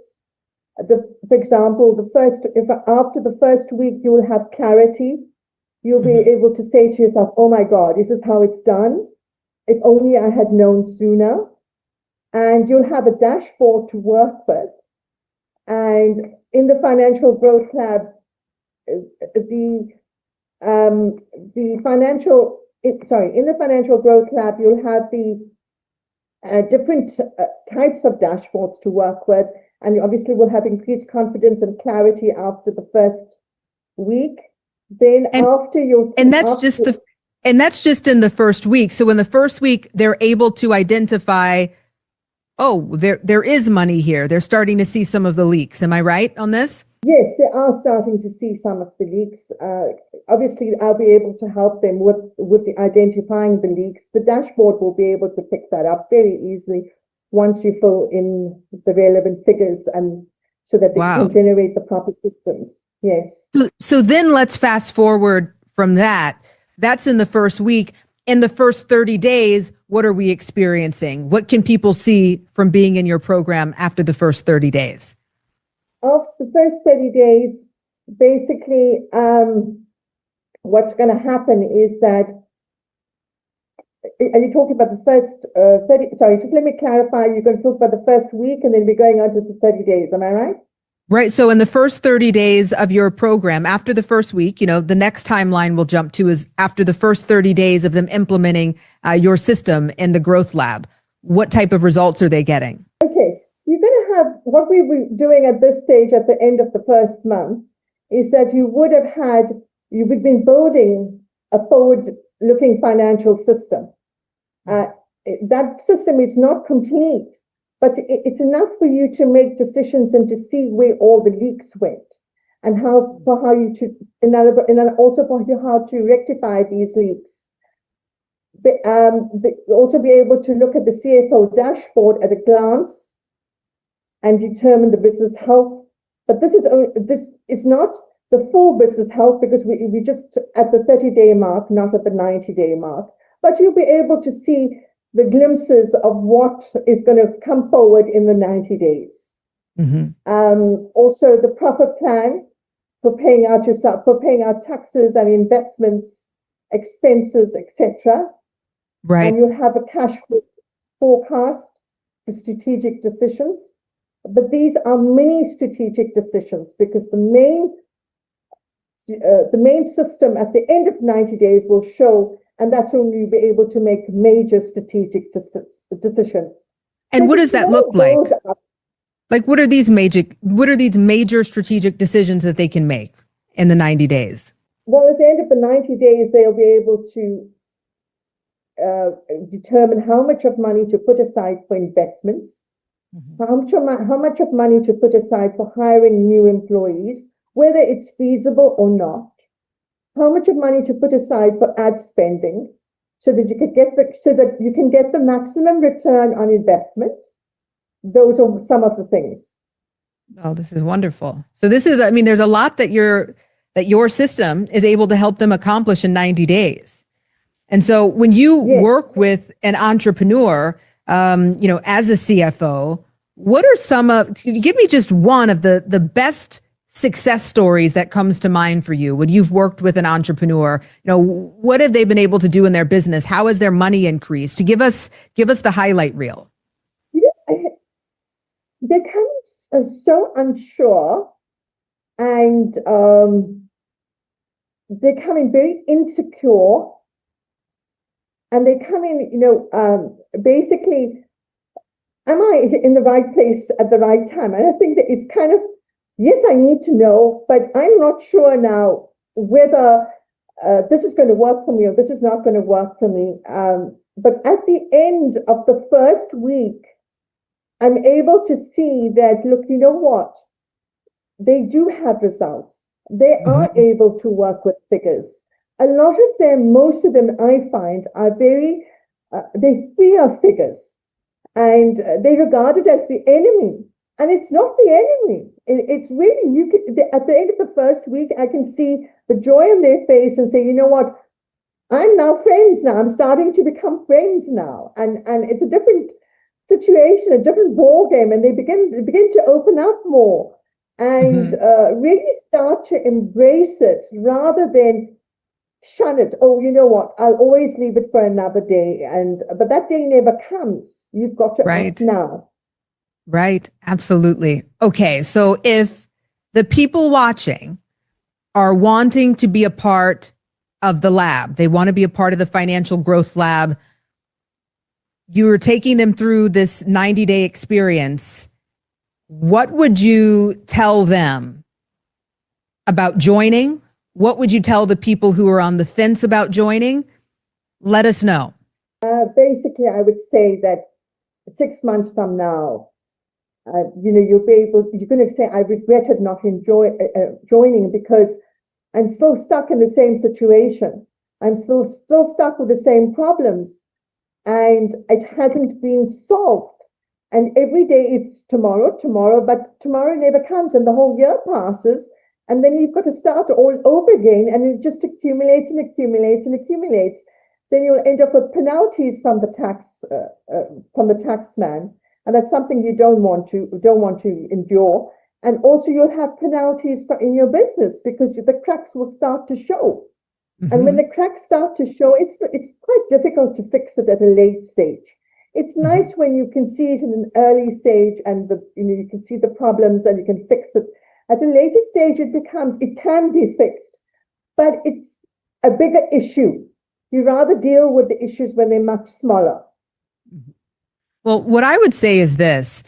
For example, after the first week, you will have clarity. You'll be able to say to yourself, "Oh my God, this is how it's done. If only I had known sooner." And you'll have a dashboard to work with. And in the Financial Growth Lab, in the Financial Growth Lab, you'll have the different types of dashboards to work with. And you obviously will have increased confidence and clarity after the first week. Then that's just in the first week. So in the first week, they're able to identify, there is money here. They're starting to see some of the leaks. Am I right on this? Yes, they are starting to see some of the leaks. Obviously, I'll be able to help them with the identifying the leaks. The dashboard will be able to pick that up very easily once you fill in the relevant figures, and so that they can generate the proper systems. Yes. So then let's fast forward from that. That's in the first week. In the first 30 days, what are we experiencing? What can people see from being in your program after the first 30 days? Of the first 30 days, basically, what's going to happen is that, are you talking about the first 30? Sorry, just let me clarify. You're going to talk about the first week, and then we're going on to the 30 days. Am I right? Right. So in the first 30 days of your program, after the first week, the next timeline we'll jump to is after the first 30 days of them implementing your system in the Growth Lab. What type of results are they getting? Okay. You're going to have, what we were doing at this stage at the end of the first month is that you would have been building a forward-looking financial system. That system is not complete, but it's enough for you to make decisions and to see where all the leaks went, and also for how to rectify these leaks. Also be able to look at the CFO dashboard at a glance and determine the business health. But this is not the full business health, because we just at the 30-day mark, not at the 90-day mark. But you'll be able to see the glimpses of what is going to come forward in the 90 days. Mm-hmm. Also, the proper plan for paying out taxes and investments, expenses, etc. Right. And you'll have a cash flow forecast for strategic decisions. But these are mini strategic decisions, because the main system at the end of 90 days will show, and that's when you'll be able to make major strategic decisions. And what does that look like? Like, what are these major strategic decisions that they can make in the 90 days? Well, at the end of the 90 days, they'll be able to determine how much of money to put aside for investments, how much of money to put aside for hiring new employees, whether it's feasible or not, how much of money to put aside for ad spending, so that you can get the maximum return on investment. Those are some of the things. Oh, this is wonderful. So this is, I mean, there's a lot that your system is able to help them accomplish in 90 days. And so when you work with an entrepreneur, as a CFO, what are give me just one of the best success stories that comes to mind for you when you've worked with an entrepreneur? What have they been able to do in their business? How has their money increased? To give us the highlight reel. They're kind of so unsure, and they're coming very insecure. And they come in, basically, am I in the right place at the right time? And I think that it's kind of, yes, I need to know, but I'm not sure now whether this is going to work for me or this is not going to work for me. But at the end of the first week, I'm able to see that, look, you know what? They do have results. They are able to work with figures. A lot of them, most of them, I find, are very, they fear figures, and they regard it as the enemy. And it's not the enemy. It's really, at the end of the first week, I can see the joy on their face and say, you know what? I'm now friends now. I'm starting to become friends now. And it's a different situation, a different ball game, and they begin to open up more and really start to embrace it rather than shun it. Oh, you know what? I'll always leave it for another day. But that day never comes. You've got to act now. Right. Absolutely. Okay. So if the people watching are wanting to be a part of the lab, they want to be a part of the Financial Growth Lab, you are taking them through this 90-day experience. What would you tell them about joining? What would you tell the people who are on the fence about joining? Let us know. Basically, I would say that 6 months from now, you're going to say, I regretted not joining because I'm still stuck in the same situation. I'm still stuck with the same problems, and it hasn't been solved. And every day it's tomorrow, but tomorrow never comes, and the whole year passes. And then you've got to start all over again, and it just accumulates and accumulates and accumulates. Then you'll end up with penalties from the tax man, and that's something you don't want to endure. And also, you'll have penalties in your business because the cracks will start to show. And when the cracks start to show, it's quite difficult to fix it at a late stage. It's nice when you can see it in an early stage, and you can see the problems and you can fix it. At a later stage, it can be fixed, but it's a bigger issue. You rather deal with the issues when they're much smaller. Well, what I would say is this.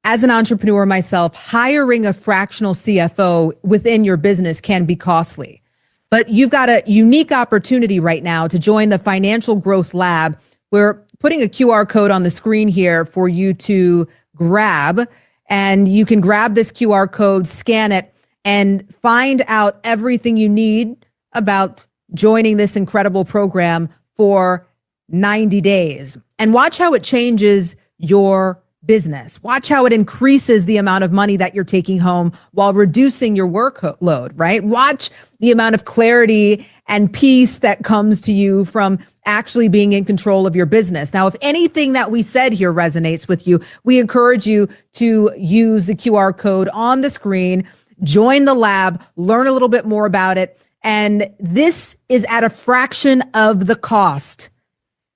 As an entrepreneur myself, hiring a fractional CFO within your business can be costly. But you've got a unique opportunity right now to join the Financial Growth Lab. We're putting a QR code on the screen here for you to grab. And you can grab this QR code, scan it, and find out everything you need about joining this incredible program for 90 days. And watch how it changes your business. Watch how it increases the amount of money that you're taking home while reducing your workload, right? Watch the amount of clarity and peace that comes to you from actually being in control of your business. Now, if anything that we said here resonates with you, we encourage you to use the QR code on the screen, join the lab, learn a little bit more about it. And this is at a fraction of the cost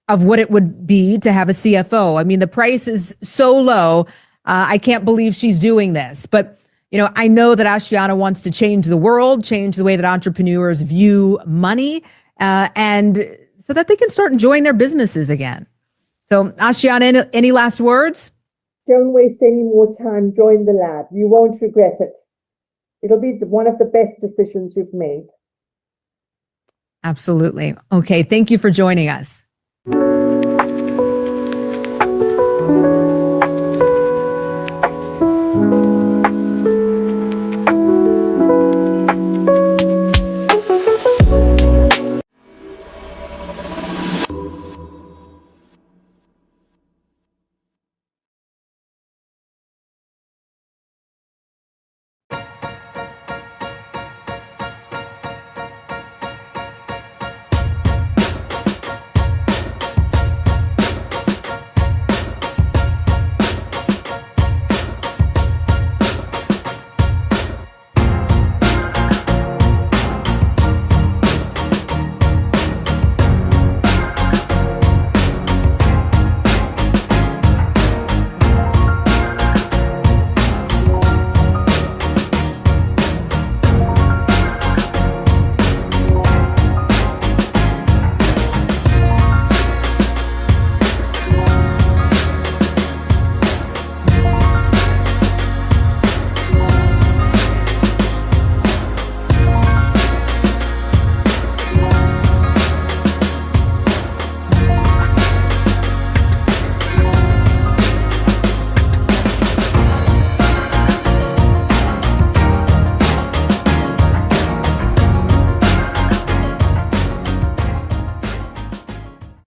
of what it would be to have a CFO. I mean, the price is so low. I can't believe she's doing this. But, I know that Ashiana wants to change the world, change the way that entrepreneurs view money, and so that they can start enjoying their businesses again. So, Ashiana, any last words? Don't waste any more time. Join the lab. You won't regret it. It'll be one of the best decisions you've made. Absolutely. Okay. Thank you for joining us.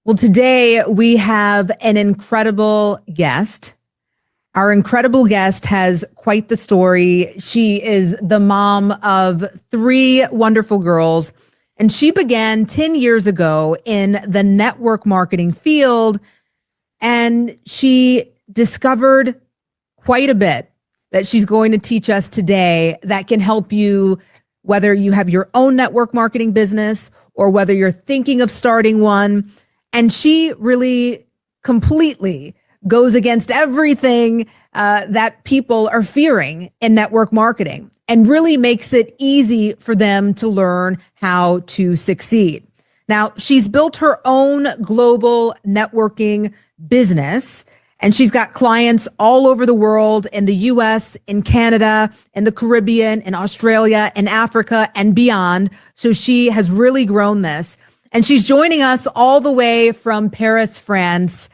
Well, today we have an incredible guest. Our incredible guest has quite the story. She is the mom of 3 wonderful girls, and she began 10 years ago in the network marketing field, and she discovered quite a bit that she's going to teach us today that can help you, whether you have your own network marketing business or whether you're thinking of starting one. And she really completely goes against everything that people are fearing in network marketing and really makes it easy for them to learn how to succeed. Now, she's built her own global networking business, and she's got clients all over the world, in the US, in Canada, in the Caribbean, in Australia, in Africa, and beyond. So she has really grown this. And she's joining us all the way from Paris, France.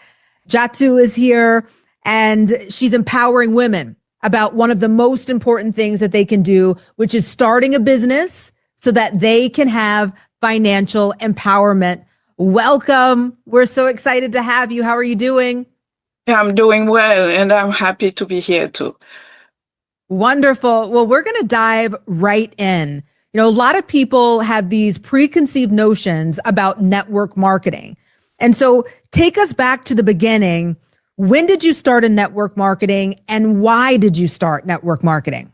Dzatu is here, and she's empowering women about one of the most important things that they can do, which is starting a business so that they can have financial empowerment. Welcome. We're so excited to have you. How are you doing? I'm doing well, and I'm happy to be here too. Wonderful. Well, we're going to dive right in. You know, a lot of people have these preconceived notions about network marketing. And so take us back to the beginning. When did you start in network marketing, and why did you start network marketing?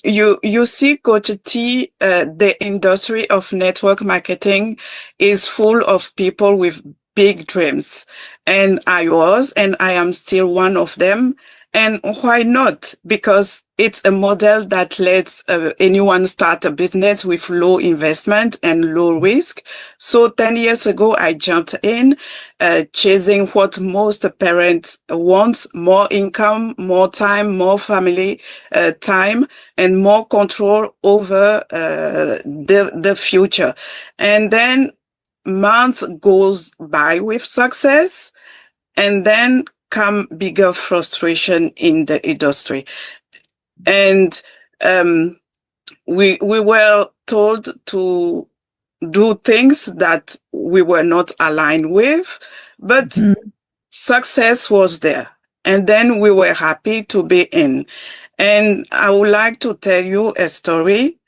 You see, Coach T, the industry of network marketing is full of people with big dreams. And I was, and I am still one of them. And why not? Because it's a model that lets anyone start a business with low investment and low risk. So 10 years ago, I jumped in, chasing what most parents want: more income, more time, more family time, and more control over the future. And then month goes by with success, and then come bigger frustration in the industry. And we were told to do things that we were not aligned with, but success was there. And then we were happy to be in. And I would like to tell you a story,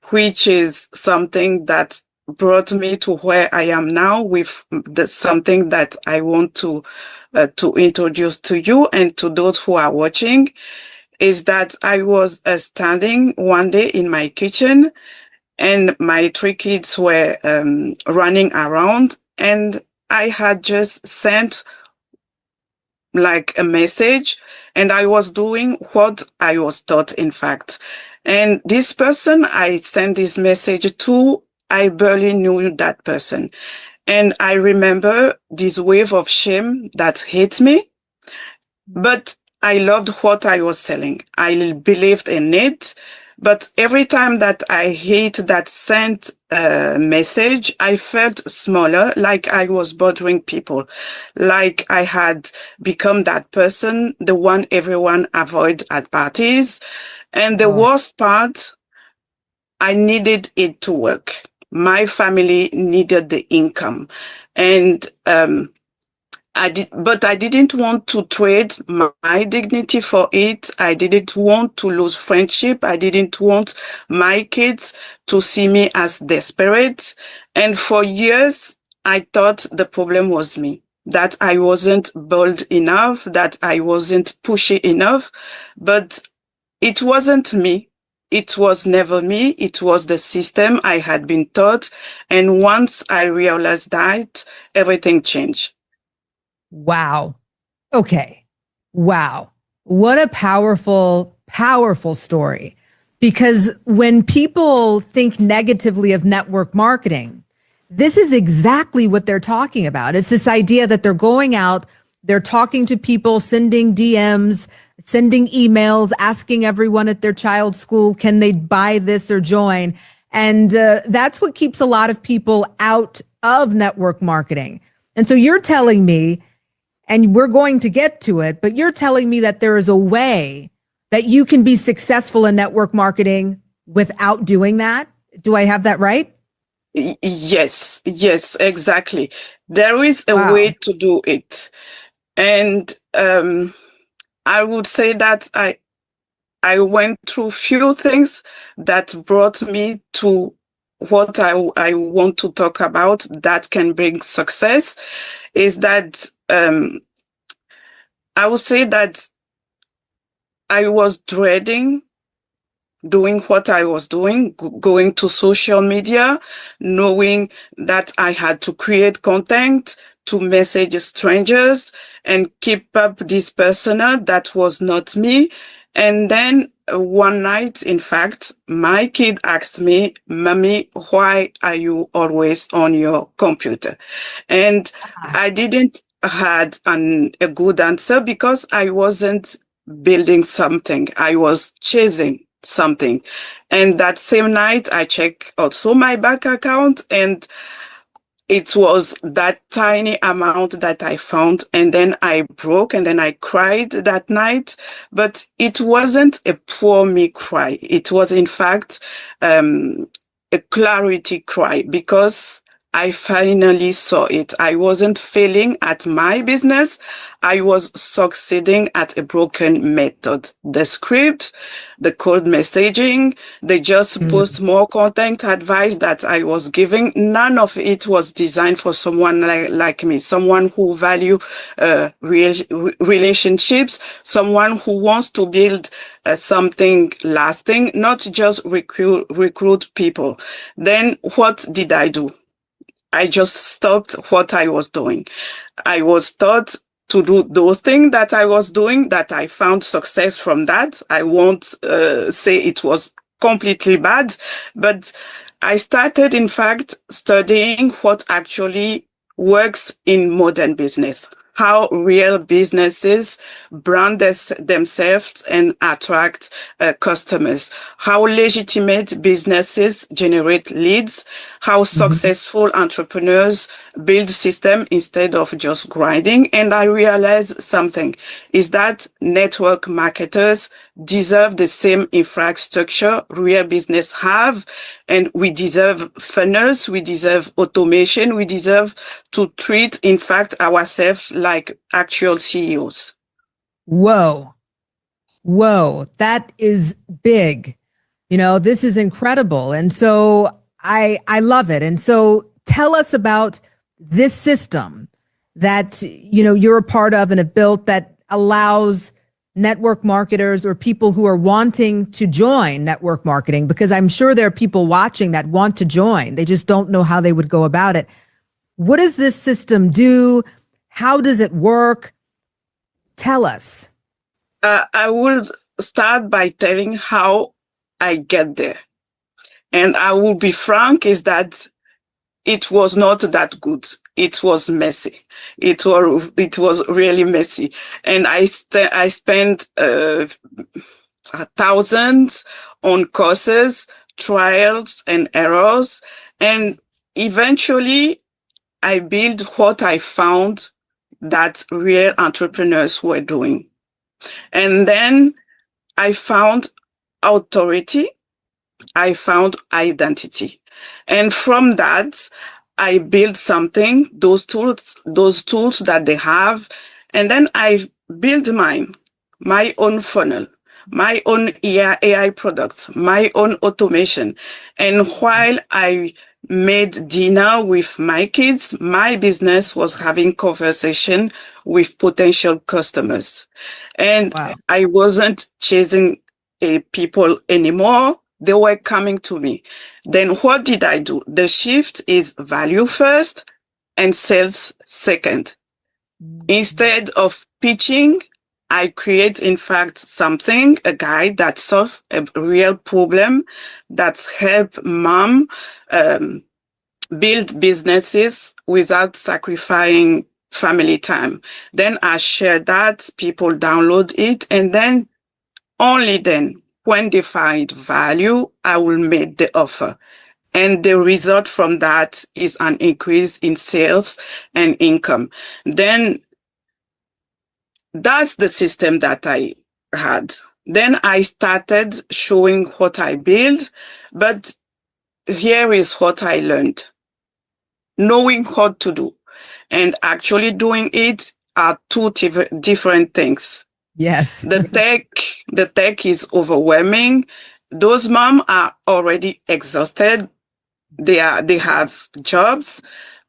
which is something that brought me to where I am now, with something that I want to introduce to you and to those who are watching. Is that I was standing one day in my kitchen, and my 3 kids were running around, and I had just sent like a message, and I was doing what I was taught, in fact. And this person I sent this message to, I barely knew that person. And I remember this wave of shame that hit me, but I loved what I was selling. I believed in it. But every time that I hit that send message, I felt smaller, like I was bothering people, like I had become that person, the one everyone avoids at parties. And the worst part, I needed it to work. My family needed the income. And but I didn't want to trade my dignity for it. I didn't want to lose friendship. I didn't want my kids to see me as desperate. And for years, I thought the problem was me, that I wasn't bold enough, that I wasn't pushy enough. But it wasn't me. It was never me. It was the system I had been taught. And once I realized that, everything changed. Wow. Okay. Wow. What a powerful, powerful story. Because when people think negatively of network marketing, this is exactly what they're talking about. It's this idea that they're going out, they're talking to people, sending DMs, sending emails, asking everyone at their child's school, can they buy this or join? And that's what keeps a lot of people out of network marketing. And so you're telling me, and we're going to get to it, but you're telling me that there is a way that you can be successful in network marketing without doing that. Do I have that right? Yes, exactly. There is a way to do it. And I would say that I went through few things that brought me to what I want to talk about that can bring success. Is that I would say that I was dreading doing what I was doing, going to social media, knowing that I had to create content to message strangers and keep up this persona that was not me. And then one night, in fact, my kid asked me, "Mommy, why are you always on your computer?" And I didn't had a good answer because I wasn't building something. I was chasing something. And that same night, I checked also my bank account, and it was that tiny amount that I found. And then I broke, and then I cried that night. But it wasn't a poor me cry. It was, in fact, a clarity cry, because I finally saw it. I wasn't failing at my business. I was succeeding at a broken method. The script, the cold messaging, they just post more content advice that I was giving. None of it was designed for someone like me, someone who value relationships, someone who wants to build something lasting, not just recruit people. Then what did I do? I just stopped what I was doing. I was taught to do those things that I was doing, that I found success from that. I won't say it was completely bad, but I started, in fact, studying what actually works in modern business, how real businesses brand themselves and attract customers, how legitimate businesses generate leads, how successful entrepreneurs build systems instead of just grinding. And I realized something is that network marketers deserve the same infrastructure real business have, and we deserve funnels, we deserve automation, we deserve to treat, in fact, ourselves like actual CEOs. Whoa, that is big. You know, this is incredible. And so I love it. And so tell us about this system that, you know, you're a part of and have built that allows network marketers or people who are wanting to join network marketing, because I'm sure there are people watching that want to join. They just don't know how they would go about it. What does this system do? How does it work? Tell us. I will start by telling how I get there. And I will be frank, is that it was not that good. It was messy. It was really messy. And I spent thousands on courses, trials and errors. And eventually I built what I found that real entrepreneurs were doing. And then I found authority. I found identity. And from that, I built something, those tools that they have. And then I built mine, my own funnel, my own AI products, my own automation. And while I made dinner with my kids, my business was having conversation with potential customers. And I wasn't chasing people anymore. They were coming to me. Then what did I do? The shift is value first and sales second. Instead of pitching, I create, in fact, something, a guide that solves a real problem, that's help mom build businesses without sacrificing family time. Then I share that, people download it, and then only then, when they find value, I will make the offer. And the result from that is an increase in sales and income. Then that's the system that I had. Then I started showing what I built, but here is what I learned. Knowing what to do and actually doing it are two different things. Yes. The tech is overwhelming. Those moms are already exhausted. They have jobs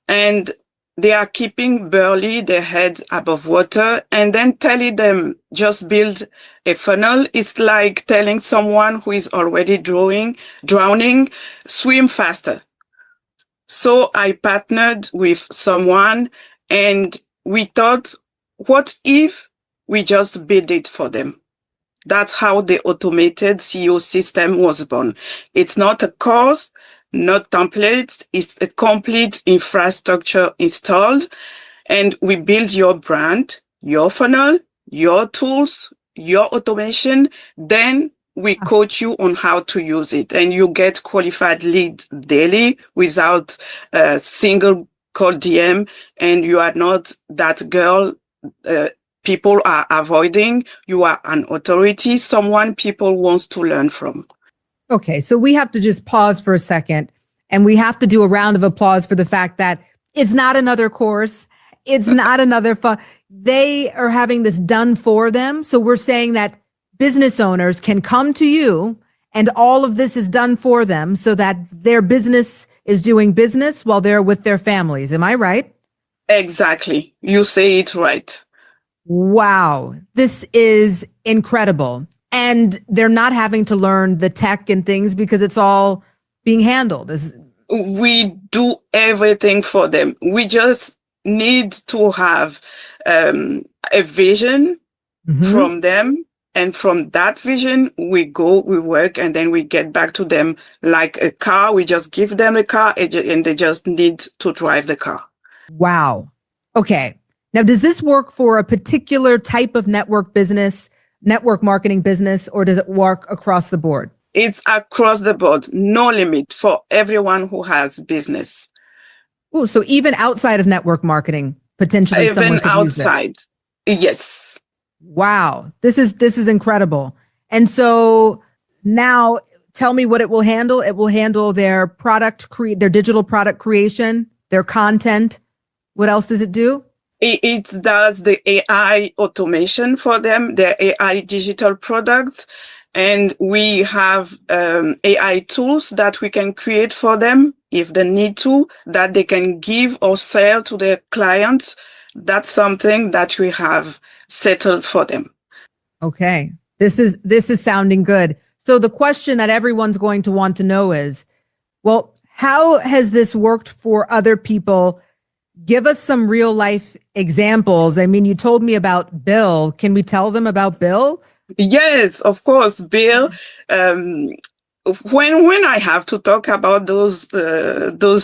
and they are keeping barely their heads above water, and then telling them just build a funnel. It's like telling someone who is already drowning, swim faster. So I partnered with someone and we thought, what if we just build it for them? That's how the automated CEO system was born. It's not a course, not templates. It's a complete infrastructure installed. And we build your brand, your funnel, your tools, your automation. Then we coach you on how to use it. And you get qualified leads daily without a single call DM. And you are not that girl people are avoiding. You are an authority, someone people wants to learn from. Okay, so we have to just pause for a second and we have to do a round of applause for the fact that it's not another course. It's not another fun. They are having this done for them. So we're saying that business owners can come to you and all of this is done for them so that their business is doing business while they're with their families. Am I right? Exactly. You say it right. Wow. This is incredible. And they're not having to learn the tech and things because it's all being handled. We do everything for them. We just need to have a vision from them. And from that vision, we go, we work, and then we get back to them like a car. We just give them a car and they just need to drive the car. Wow. Okay. Now, does this work for a particular type of network marketing business, or does it work across the board? It's across the board, no limit for everyone who has business. Oh, so even outside of network marketing, potentially even someone could outside. Use it. Yes. Wow. This is incredible. And so now tell me what it will handle. It will handle their their digital product creation, their content. What else does it do? It does the AI automation for them, their AI digital products. And we have AI tools that we can create for them if they need to, that they can give or sell to their clients. That's something that we have settled for them. Okay. This is sounding good. So the question that everyone's going to want to know is, well, how has this worked for other people? Give us some real life examples. I mean, you told me about Bill. Can we tell them about Bill? Yes, of course, Bill. When I have to talk about those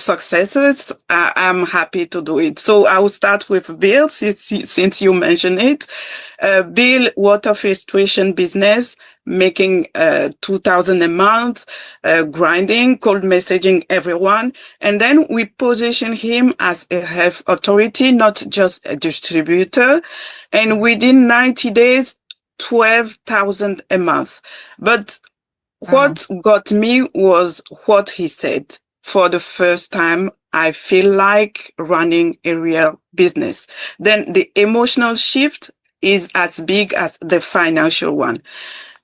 successes, I'm happy to do it. So I will start with Bill, since you mentioned it. Bill, water filtration business, making 2,000 a month, grinding, cold messaging everyone. And then we position him as a health authority, not just a distributor. And within 90 days, 12,000 a month. But what got me was what he said. For the first time, I feel like running a real business. Then the emotional shift is as big as the financial one.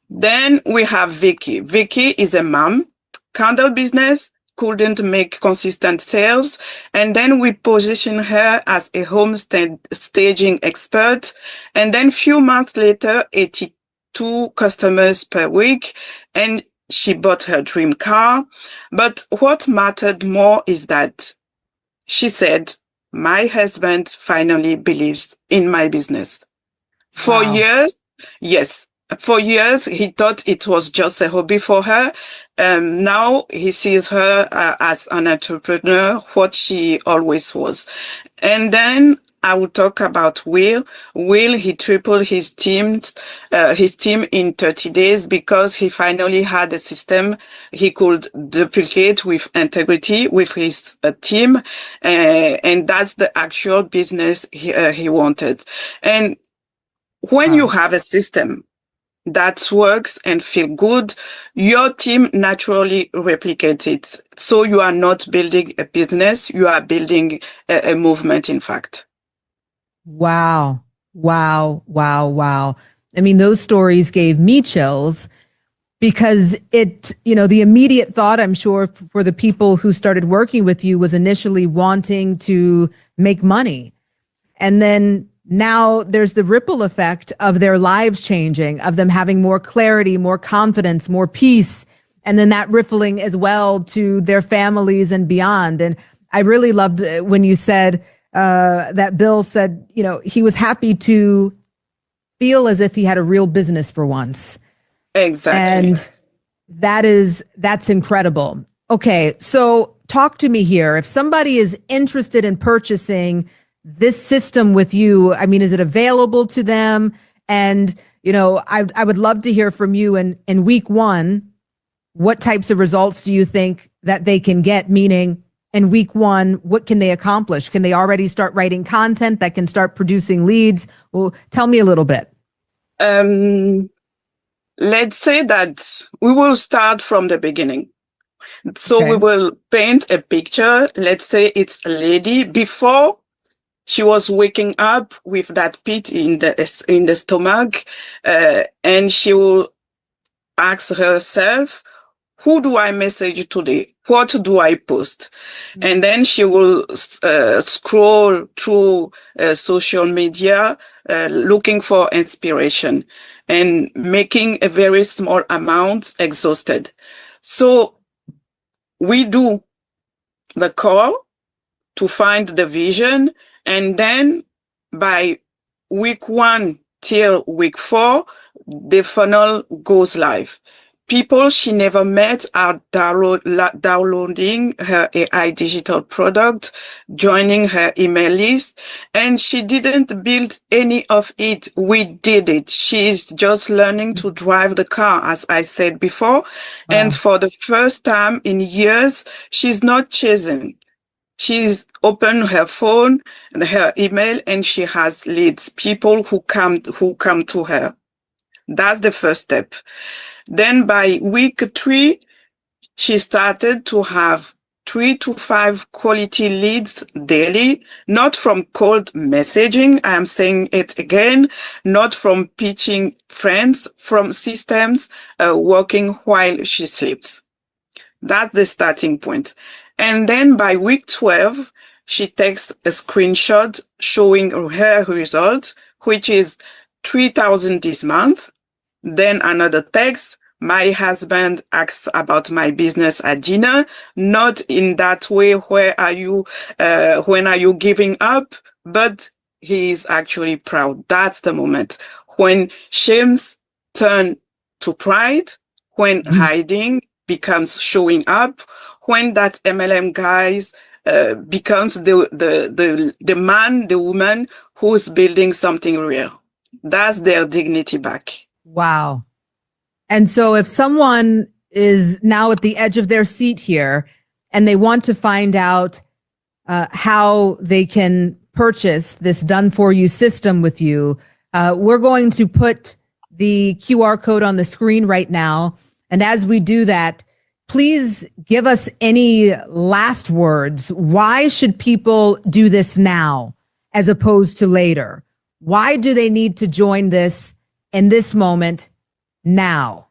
Then we have Vicky. Vicky is a mom, candle business, couldn't make consistent sales. And then we position her as a home staging expert. And then few months later, 82 customers per week. And she bought her dream car. But what mattered more is that she said, my husband finally believes in my business. For years, yes. For years, he thought it was just a hobby for her. Now he sees her as an entrepreneur, what she always was. And then I will talk about Will. Will, he tripled his team in 30 days because he finally had a system he could duplicate with integrity with his team. And that's the actual business he wanted. And when you have a system that works and feel good, your team naturally replicates it. So you are not building a business, you are building a movement, in fact. Wow. Wow. Wow. Wow. I mean, those stories gave me chills because it, the immediate thought, I'm sure, for the people who started working with you was initially wanting to make money. And then now there's the ripple effect of their lives changing, of them having more clarity, more confidence, more peace, and then that rippling as well to their families and beyond. And I really loved when you said that Bill said, he was happy to feel as if he had a real business for once. Exactly. And that's incredible. Okay, so talk to me here. If somebody is interested in purchasing this system with you, I mean, is it available to them? And, I would love to hear from you in week 1, what types of results do you think that they can get? Meaning in week 1, what can they accomplish? Can they already start writing content that can start producing leads? Well, tell me a little bit. Let's say that we will start from the beginning. So Okay. we will paint a picture. Let's say it's a lady before she was waking up with that pit in the stomach, and she will ask herself, who do I message today? What do I post? And then she will scroll through social media, looking for inspiration and making a very small amount exhausted. So we do the call to find the vision. And then by week 1 till week 4, the funnel goes live. People she never met are downloading her AI digital product, joining her email list, and she didn't build any of it. We did it. She's just learning to drive the car, as I said before. And for the first time in years, she's not chasing. She's opened her phone and her email, and she has leads, people who come to her. That's the first step. Then by week 3, she started to have 3 to 5 quality leads daily, not from cold messaging. I am saying it again, not from pitching friends, from systems working while she sleeps. That's the starting point. And then by week 12, she takes a screenshot showing her result, which is 3,000 this month. Then another text, my husband asks about my business at dinner, not in that way, when are you giving up? But he is actually proud. That's the moment when shames turn to pride, when hiding becomes showing up, when that MLM guys becomes the man, the woman who's building something real. That's their dignity back. Wow. And so if someone is now at the edge of their seat here and they want to find out how they can purchase this done for you system with you, we're going to put the QR code on the screen right now. And as we do that, please give us any last words. Why should people do this now as opposed to later? Why do they need to join this in this moment now?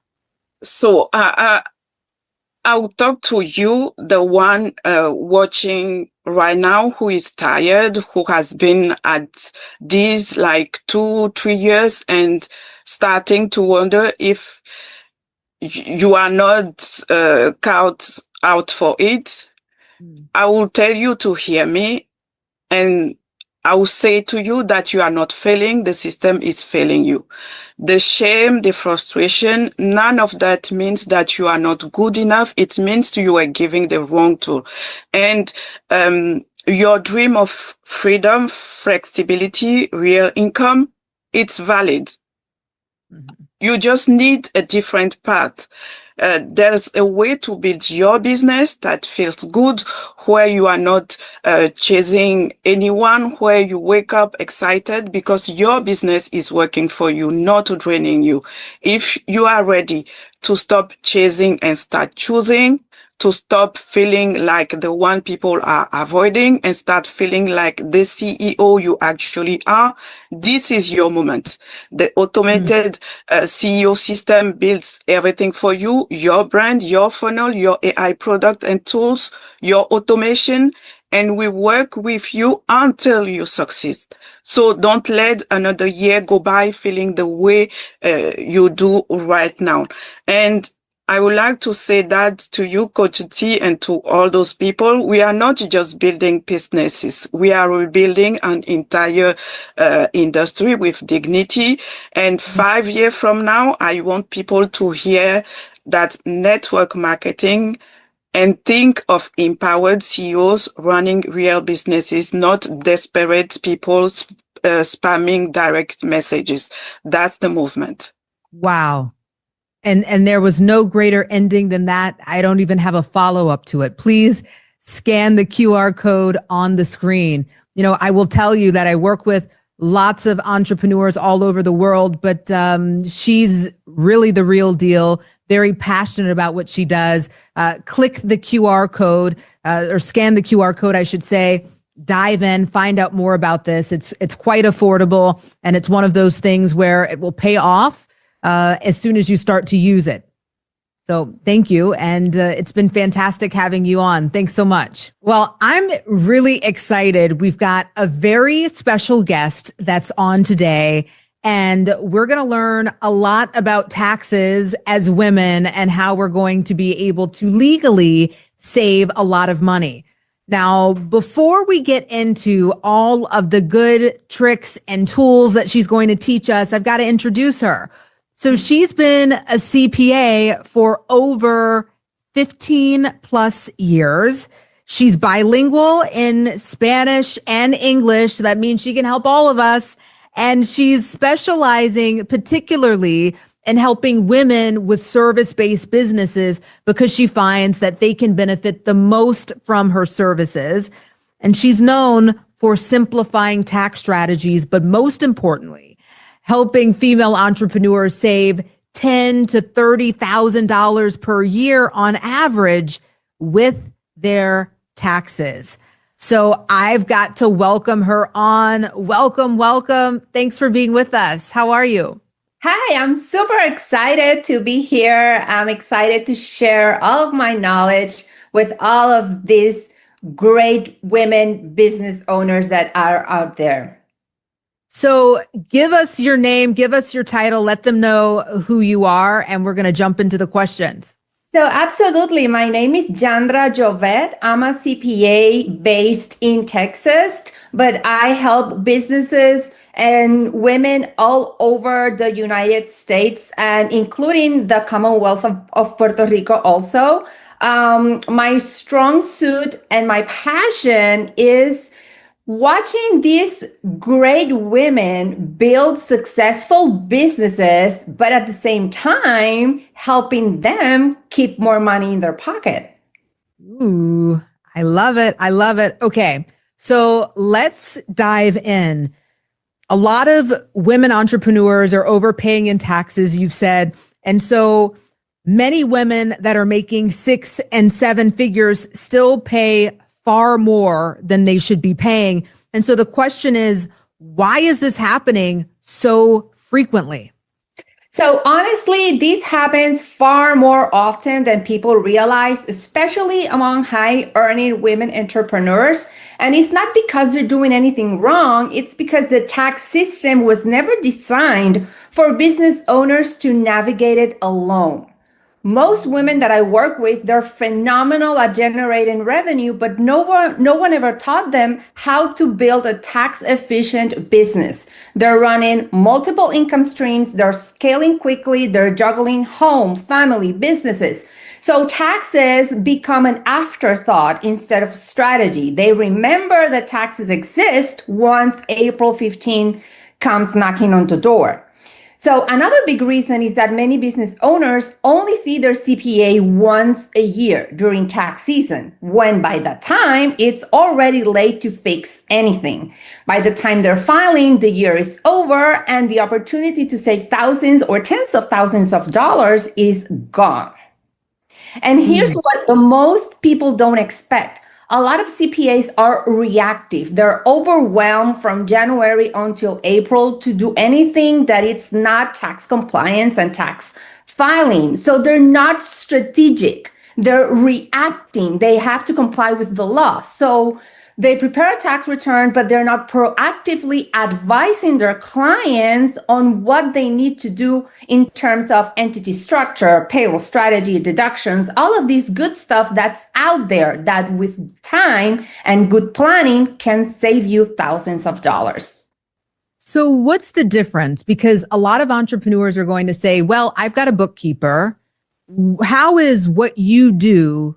So I'll talk to you, the one watching right now who is tired, who has been at this like 2-3 years and starting to wonder if you are not caught out for it. I will tell you to hear me, and I will say to you that you are not failing. The system is failing you. The shame, the frustration, none of that means that you are not good enough. It means you are giving the wrong tool. And your dream of freedom, flexibility, real income, it's valid. You just need a different path. There's a way to build your business that feels good, where you are not chasing anyone, where you wake up excited because your business is working for you, not draining you. If you are ready to stop chasing and start choosing, to stop feeling like the one people are avoiding and start feeling like the CEO you actually are, this is your moment. The automated CEO system builds everything for you, your brand, your funnel, your AI product and tools, your automation, and we work with you until you succeed. So don't let another year go by feeling the way you do right now. And I would like to say that to you, Coach T, and to all those people. We are not just building businesses. We are rebuilding an entire industry with dignity. And 5 years from now, I want people to hear that network marketing and think of empowered CEOs running real businesses, not desperate people spamming direct messages. That's the movement. Wow. And there was no greater ending than that. I don't even have a follow-up to it. Please scan the QR code on the screen. You know, I will tell you that I work with lots of entrepreneurs all over the world, but she's really the real deal, very passionate about what she does. Click the QR code or scan the QR code, I should say. Dive in, find out more about this. It's quite affordable, and it's one of those things where it will pay off as soon as you start to use it. So thank you. And it's been fantastic having you on. Thanks so much. Well, I'm really excited. We've got a very special guest that's on today, and we're going to learn a lot about taxes as women and how we're going to be able to legally save a lot of money. Now, before we get into all of the good tricks and tools that she's going to teach us, I've got to introduce her. So she's been a CPA for over 15 plus years. She's bilingual in Spanish and English. So that means she can help all of us. And she's specializing particularly in helping women with service-based businesses because she finds that they can benefit the most from her services. And she's known for simplifying tax strategies, but most importantly, helping female entrepreneurs save $10,000 to $30,000 per year on average with their taxes. So I've got to welcome her on. Welcome, welcome. Thanks for being with us. How are you? Hi, I'm super excited to be here. I'm excited to share all of my knowledge with all of these great women business owners that are out there. So give us your name, give us your title, let them know who you are, and we're going to jump into the questions. So absolutely. My name is Yandra Llovett. I'm a CPA based in Texas, but I help businesses and women all over the United States and including the Commonwealth of Puerto Rico also. My strong suit and my passion is watching these great women build successful businesses, but at the same time, helping them keep more money in their pocket. Ooh, I love it. I love it. Okay. So let's dive in. A lot of women entrepreneurs are overpaying in taxes, you've said. And so many women that are making 6 and 7 figures still pay far more than they should be paying. And so the question is, why is this happening so frequently? So honestly, this happens far more often than people realize, especially among high earning women entrepreneurs. And it's not because they're doing anything wrong. It's because the tax system was never designed for business owners to navigate it alone. Most women that I work with, they're phenomenal at generating revenue, but no one ever taught them how to build a tax efficient business. They're running multiple income streams. They're scaling quickly. They're juggling home, family, businesses. So taxes become an afterthought instead of strategy. They remember that taxes exist once April 15 comes knocking on the door. So another big reason is that many business owners only see their CPA once a year during tax season, when by that time it's already late to fix anything. By the time they're filing, the year is over and the opportunity to save thousands or tens of thousands of dollars is gone. And here's what the most people don't expect. A lot of CPAs are reactive. They're overwhelmed from January until April to do anything that it's not tax compliance and tax filing. So they're not strategic. They're reacting. They have to comply with the law. So they prepare a tax return, but they're not proactively advising their clients on what they need to do in terms of entity structure, payroll strategy, deductions, all of this good stuff that's out there that with time and good planning can save you thousands of dollars. So what's the difference? Because a lot of entrepreneurs are going to say, well, I've got a bookkeeper. How is what you do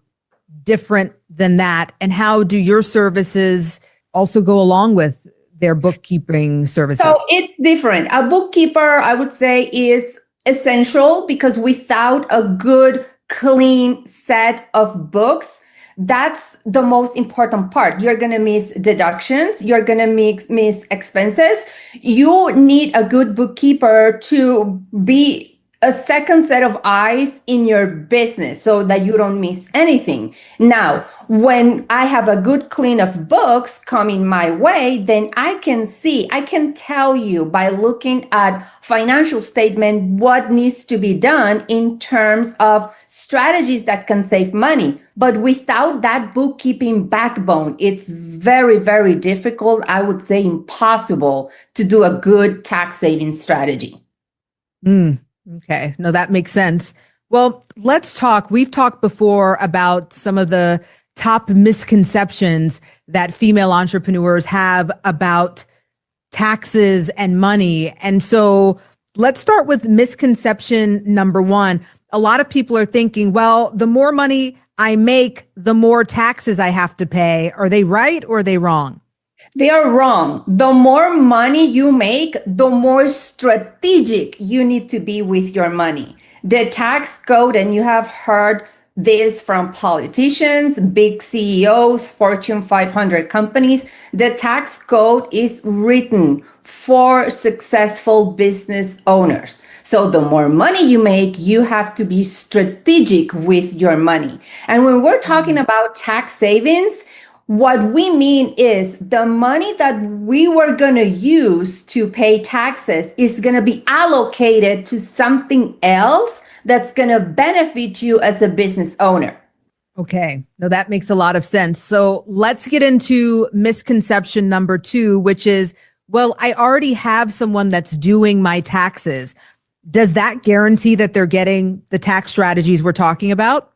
different than that? And how do your services also go along with their bookkeeping services? So it's different. A bookkeeper, I would say, is essential because without a good, clean set of books, that's the most important part. You're going to miss deductions. You're going to miss expenses. You need a good bookkeeper to be a second set of eyes in your business so that you don't miss anything. Now, when I have a good clean of books coming my way, then I can tell you by looking at financial statement what needs to be done in terms of strategies that can save money. But without that bookkeeping backbone, it's very, very difficult, I would say impossible, to do a good tax saving strategy. Okay. No, that makes sense. Well, let's talk. We've talked before about some of the top misconceptions that female entrepreneurs have about taxes and money. And so let's start with misconception number 1. A lot of people are thinking, well, the more money I make, the more taxes I have to pay. Are they right or are they wrong? They are wrong. The more money you make, the more strategic you need to be with your money. The tax code, and you have heard this from politicians, big CEOs, Fortune 500 companies, the tax code is written for successful business owners. So the more money you make, you have to be strategic with your money. And when we're talking about tax savings, what we mean is the money that we were going to use to pay taxes is going to be allocated to something else that's going to benefit you as a business owner. Okay. No, that makes a lot of sense. So let's get into misconception number 2, which is, well, I already have someone that's doing my taxes. Does that guarantee that they're getting the tax strategies we're talking about?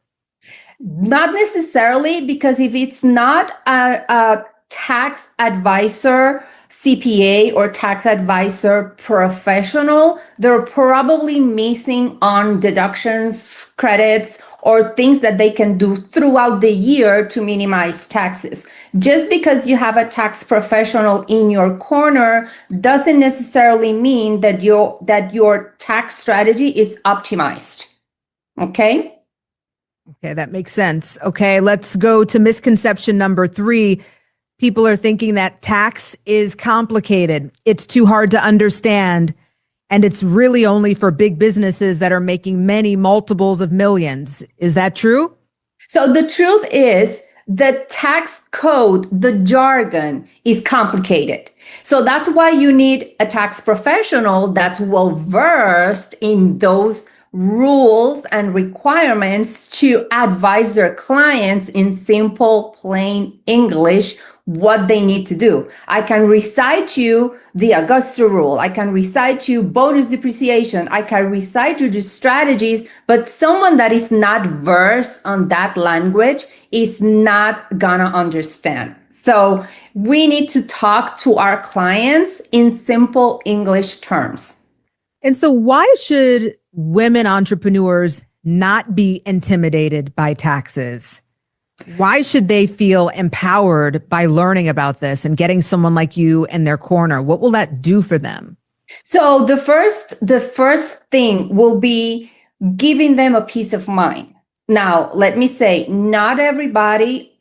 Not necessarily, because if it's not a tax advisor, CPA, or tax advisor professional, they're probably missing on deductions, credits, or things that they can do throughout the year to minimize taxes. Just because you have a tax professional in your corner doesn't necessarily mean that your tax strategy is optimized. Okay? Okay, that makes sense. Okay, let's go to misconception number 3. People are thinking that tax is complicated. It's too hard to understand. And it's really only for big businesses that are making many multiples of millions. Is that true? So the truth is the tax code, the jargon is complicated. So that's why you need a tax professional that's well versed in those rules and requirements to advise their clients in simple, plain English what they need to do. I can recite you the Augusta rule. I can recite you bonus depreciation. I can recite you the strategies, but someone that is not versed on that language is not gonna understand. So we need to talk to our clients in simple English terms. And so why should women entrepreneurs not be intimidated by taxes? Why should they feel empowered by learning about this and getting someone like you in their corner? What will that do for them? So the first thing will be giving them a peace of mind. Now, let me say, not everybody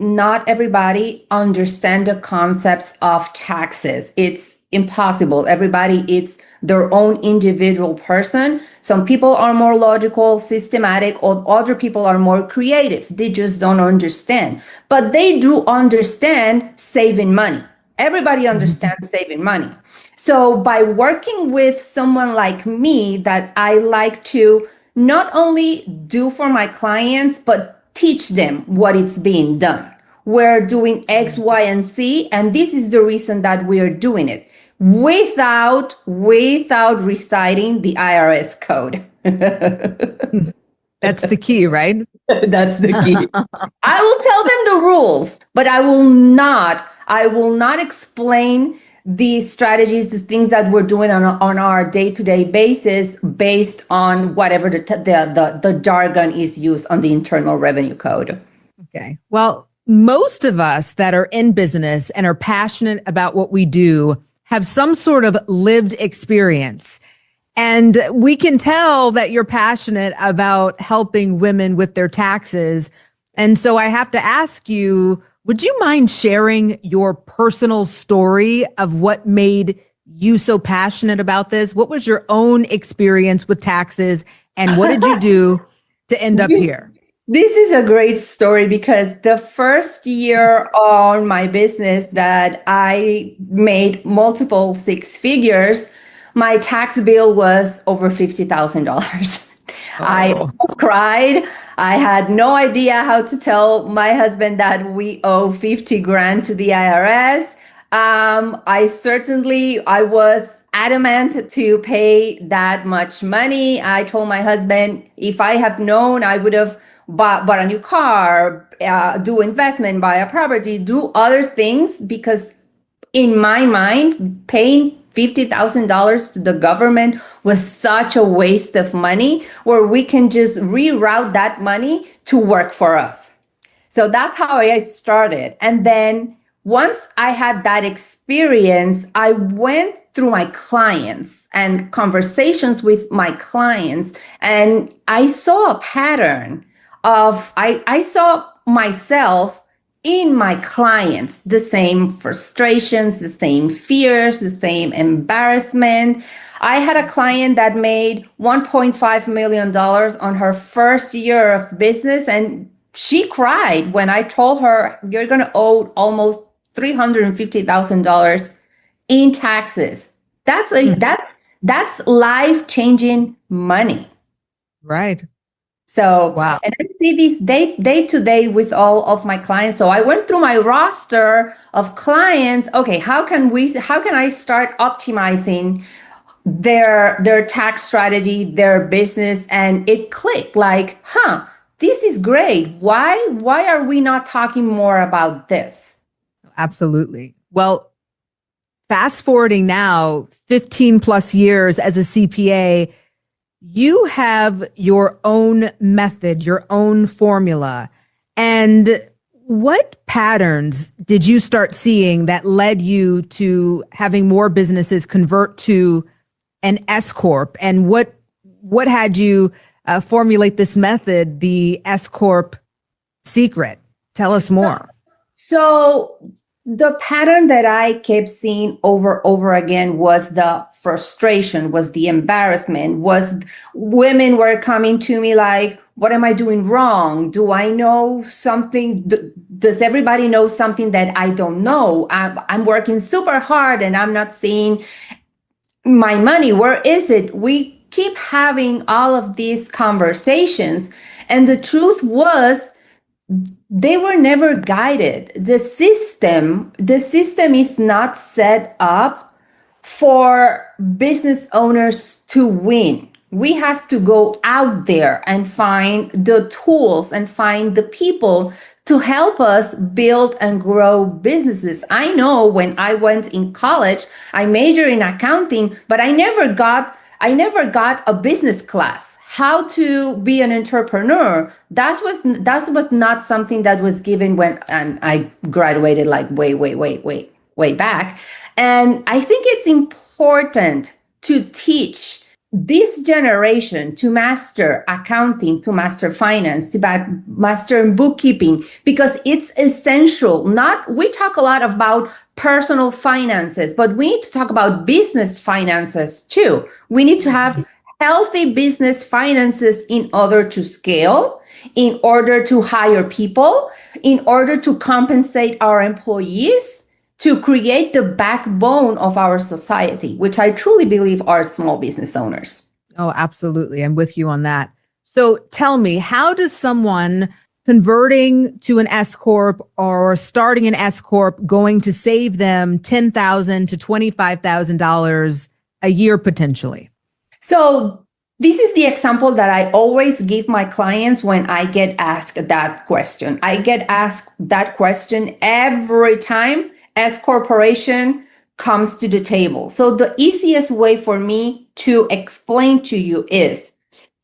understand the concepts of taxes. It's impossible. Everybody, it's their own individual person. Some people are more logical, systematic, or other people are more creative. They just don't understand. But they do understand saving money. Everybody understands saving money. So by working with someone like me that I like to not only do for my clients, but teach them what is being done. We're doing X, Y, and Z, and this is the reason that we are doing it without reciting the IRS code. That's the key, right? That's the key. I will tell them the rules, but I will not explain the strategies, the things that we're doing on our day-to-day basis based on whatever the jargon is used on the Internal Revenue Code. Okay. Well, most of us that are in business and are passionate about what we do have some sort of lived experience. And we can tell that you're passionate about helping women with their taxes. And so I have to ask you, would you mind sharing your personal story of what made you so passionate about this? What was your own experience with taxes and what did you do to end up here? This is a great story because the first year on my business that I made multiple 6 figures, my tax bill was over $50,000. I almost cried. I had no idea how to tell my husband that we owe 50 grand to the IRS. I was adamant to pay that much money. I told my husband, if I have known, I would have bought a new car, do investment, buy a property, do other things, because in my mind, paying $50,000 to the government was such a waste of money, where we can just reroute that money to work for us. So that's how I started. And then once I had that experience, I went through my clients and conversations with my clients, and I saw a pattern of, I saw myself in my clients, the same frustrations, the same fears, the same embarrassment. I had a client that made $1.5 million on her first year of business, and she cried when I told her, you're going to owe almost $350,000 in taxes. That's life-changing money. Right. So, wow. And I see this day to day with all of my clients. So I went through my roster of clients. Okay, how can I start optimizing their tax strategy, their business? And it clicked like, this is great. Why are we not talking more about this? Absolutely. Well, fast forwarding now, 15 plus years as a CPA, you have your own method, your own formula. And what patterns did you start seeing that led you to having more businesses convert to an S Corp? And what had you formulate this method, the S Corp secret? Tell us more. So the pattern that I kept seeing over again was the frustration, was the embarrassment, was women were coming to me like, what am I doing wrong? Do I know something? Does everybody know something that I don't know? I'm working super hard and I'm not seeing my money. Where is it? We keep having all of these conversations. And the truth was, they were never guided. The system is not set up for business owners to win. We have to go out there and find the tools and find the people to help us build and grow businesses. I know when I went in college, I majored in accounting, but I never got a business class. How to be an entrepreneur. That was not something that was given when I graduated, like way back. And I think it's important to teach this generation to master accounting, to master finance, to master bookkeeping, because it's essential. We talk a lot about personal finances, but we need to talk about business finances too. We need to have healthy business finances in order to scale, in order to hire people, in order to compensate our employees, to create the backbone of our society, which I truly believe are small business owners. Oh, absolutely. I'm with you on that. So tell me, how does someone converting to an S Corp or starting an S Corp going to save them $10,000 to $25,000 a year potentially? So this is the example that I always give my clients when I get asked that question. I get asked that question every time S Corporation comes to the table. So the easiest way for me to explain to you is,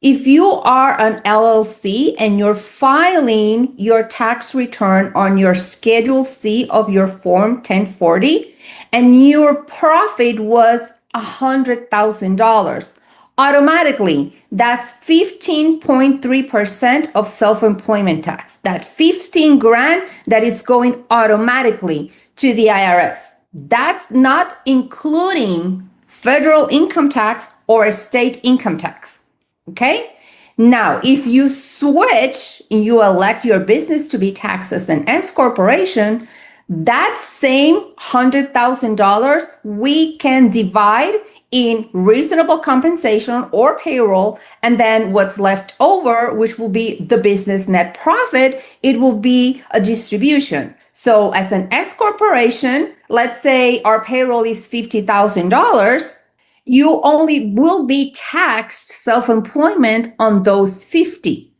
if you are an LLC and you're filing your tax return on your Schedule C of your Form 1040, and your profit was $100,000, automatically, that's 15.3% of self-employment tax. That 15 grand that it's going automatically to the IRS. That's not including federal income tax or state income tax. Okay? Now, if you switch and you elect your business to be taxed as an S corporation, that same $100,000 we can divide in reasonable compensation or payroll, and then what's left over, which will be the business net profit, it will be a distribution. So as an S corporation, let's say our payroll is $50,000, you only will be taxed self-employment on those 50.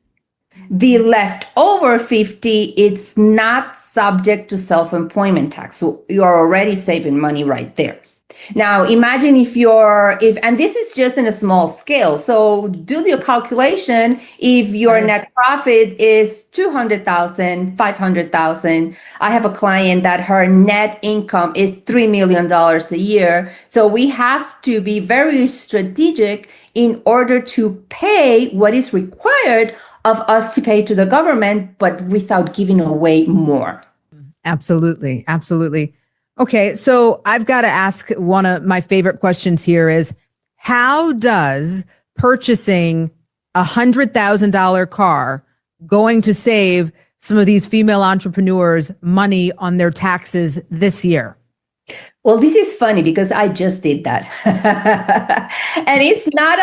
The leftover 50, it's not subject to self-employment tax. So you're already saving money right there. Now, imagine and this is just in a small scale. So do the calculation. If your net profit is 200,000, 500,000, I have a client that her net income is $3 million a year. So we have to be very strategic in order to pay what is required of us to pay to the government, but without giving away more. Absolutely. Absolutely. Okay, so I've got to ask one of my favorite questions here is, how does purchasing $100,000 car going to save some of these female entrepreneurs money on their taxes this year? Well, this is funny because I just did that. And it's not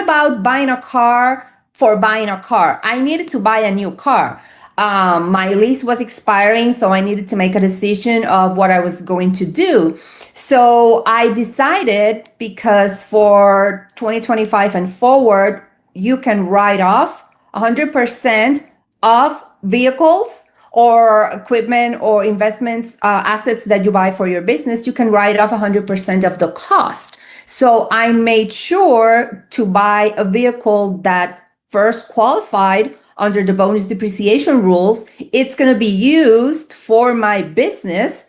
about buying a car for buying a car. I needed to buy a new car. My lease was expiring, so I needed to make a decision of what I was going to do. So I decided, because for 2025 and forward, you can write off 100% of vehicles or equipment or investments, assets that you buy for your business. You can write off 100% of the cost. So I made sure to buy a vehicle that first qualified under the bonus depreciation rules. It's going to be used for my business.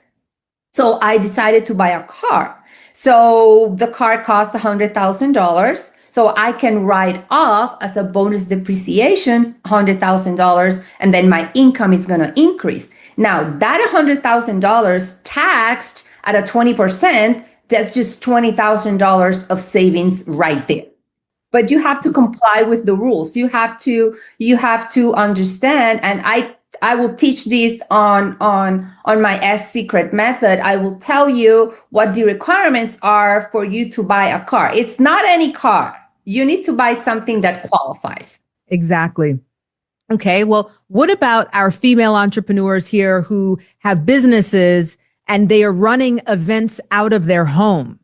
So I decided to buy a car. So the car cost $100,000. So I can write off as a bonus depreciation $100,000, and then my income is going to increase. Now that $100,000 taxed at a 20%, that's just $20,000 of savings right there. But you have to comply with the rules. You have to understand, and I will teach this on my S Secret method. I will tell you what the requirements are for you to buy a car. It's not any car. You need to buy something that qualifies. Exactly. Okay. Well, what about our female entrepreneurs here who have businesses and they are running events out of their home?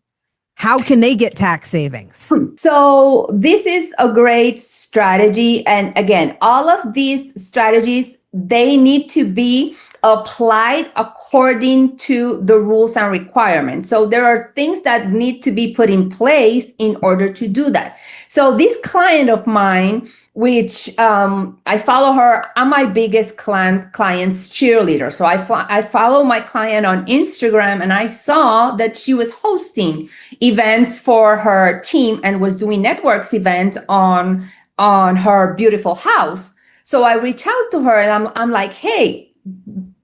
How can they get tax savings? So this is a great strategy. And again, all of these strategies, they need to be applied according to the rules and requirements. So there are things that need to be put in place in order to do that. So this client of mine, which I follow her, I'm my biggest client's cheerleader. So I follow my client on Instagram, and I saw that she was hosting events for her team and was doing networks event on her beautiful house. So I reach out to her and I'm like, hey,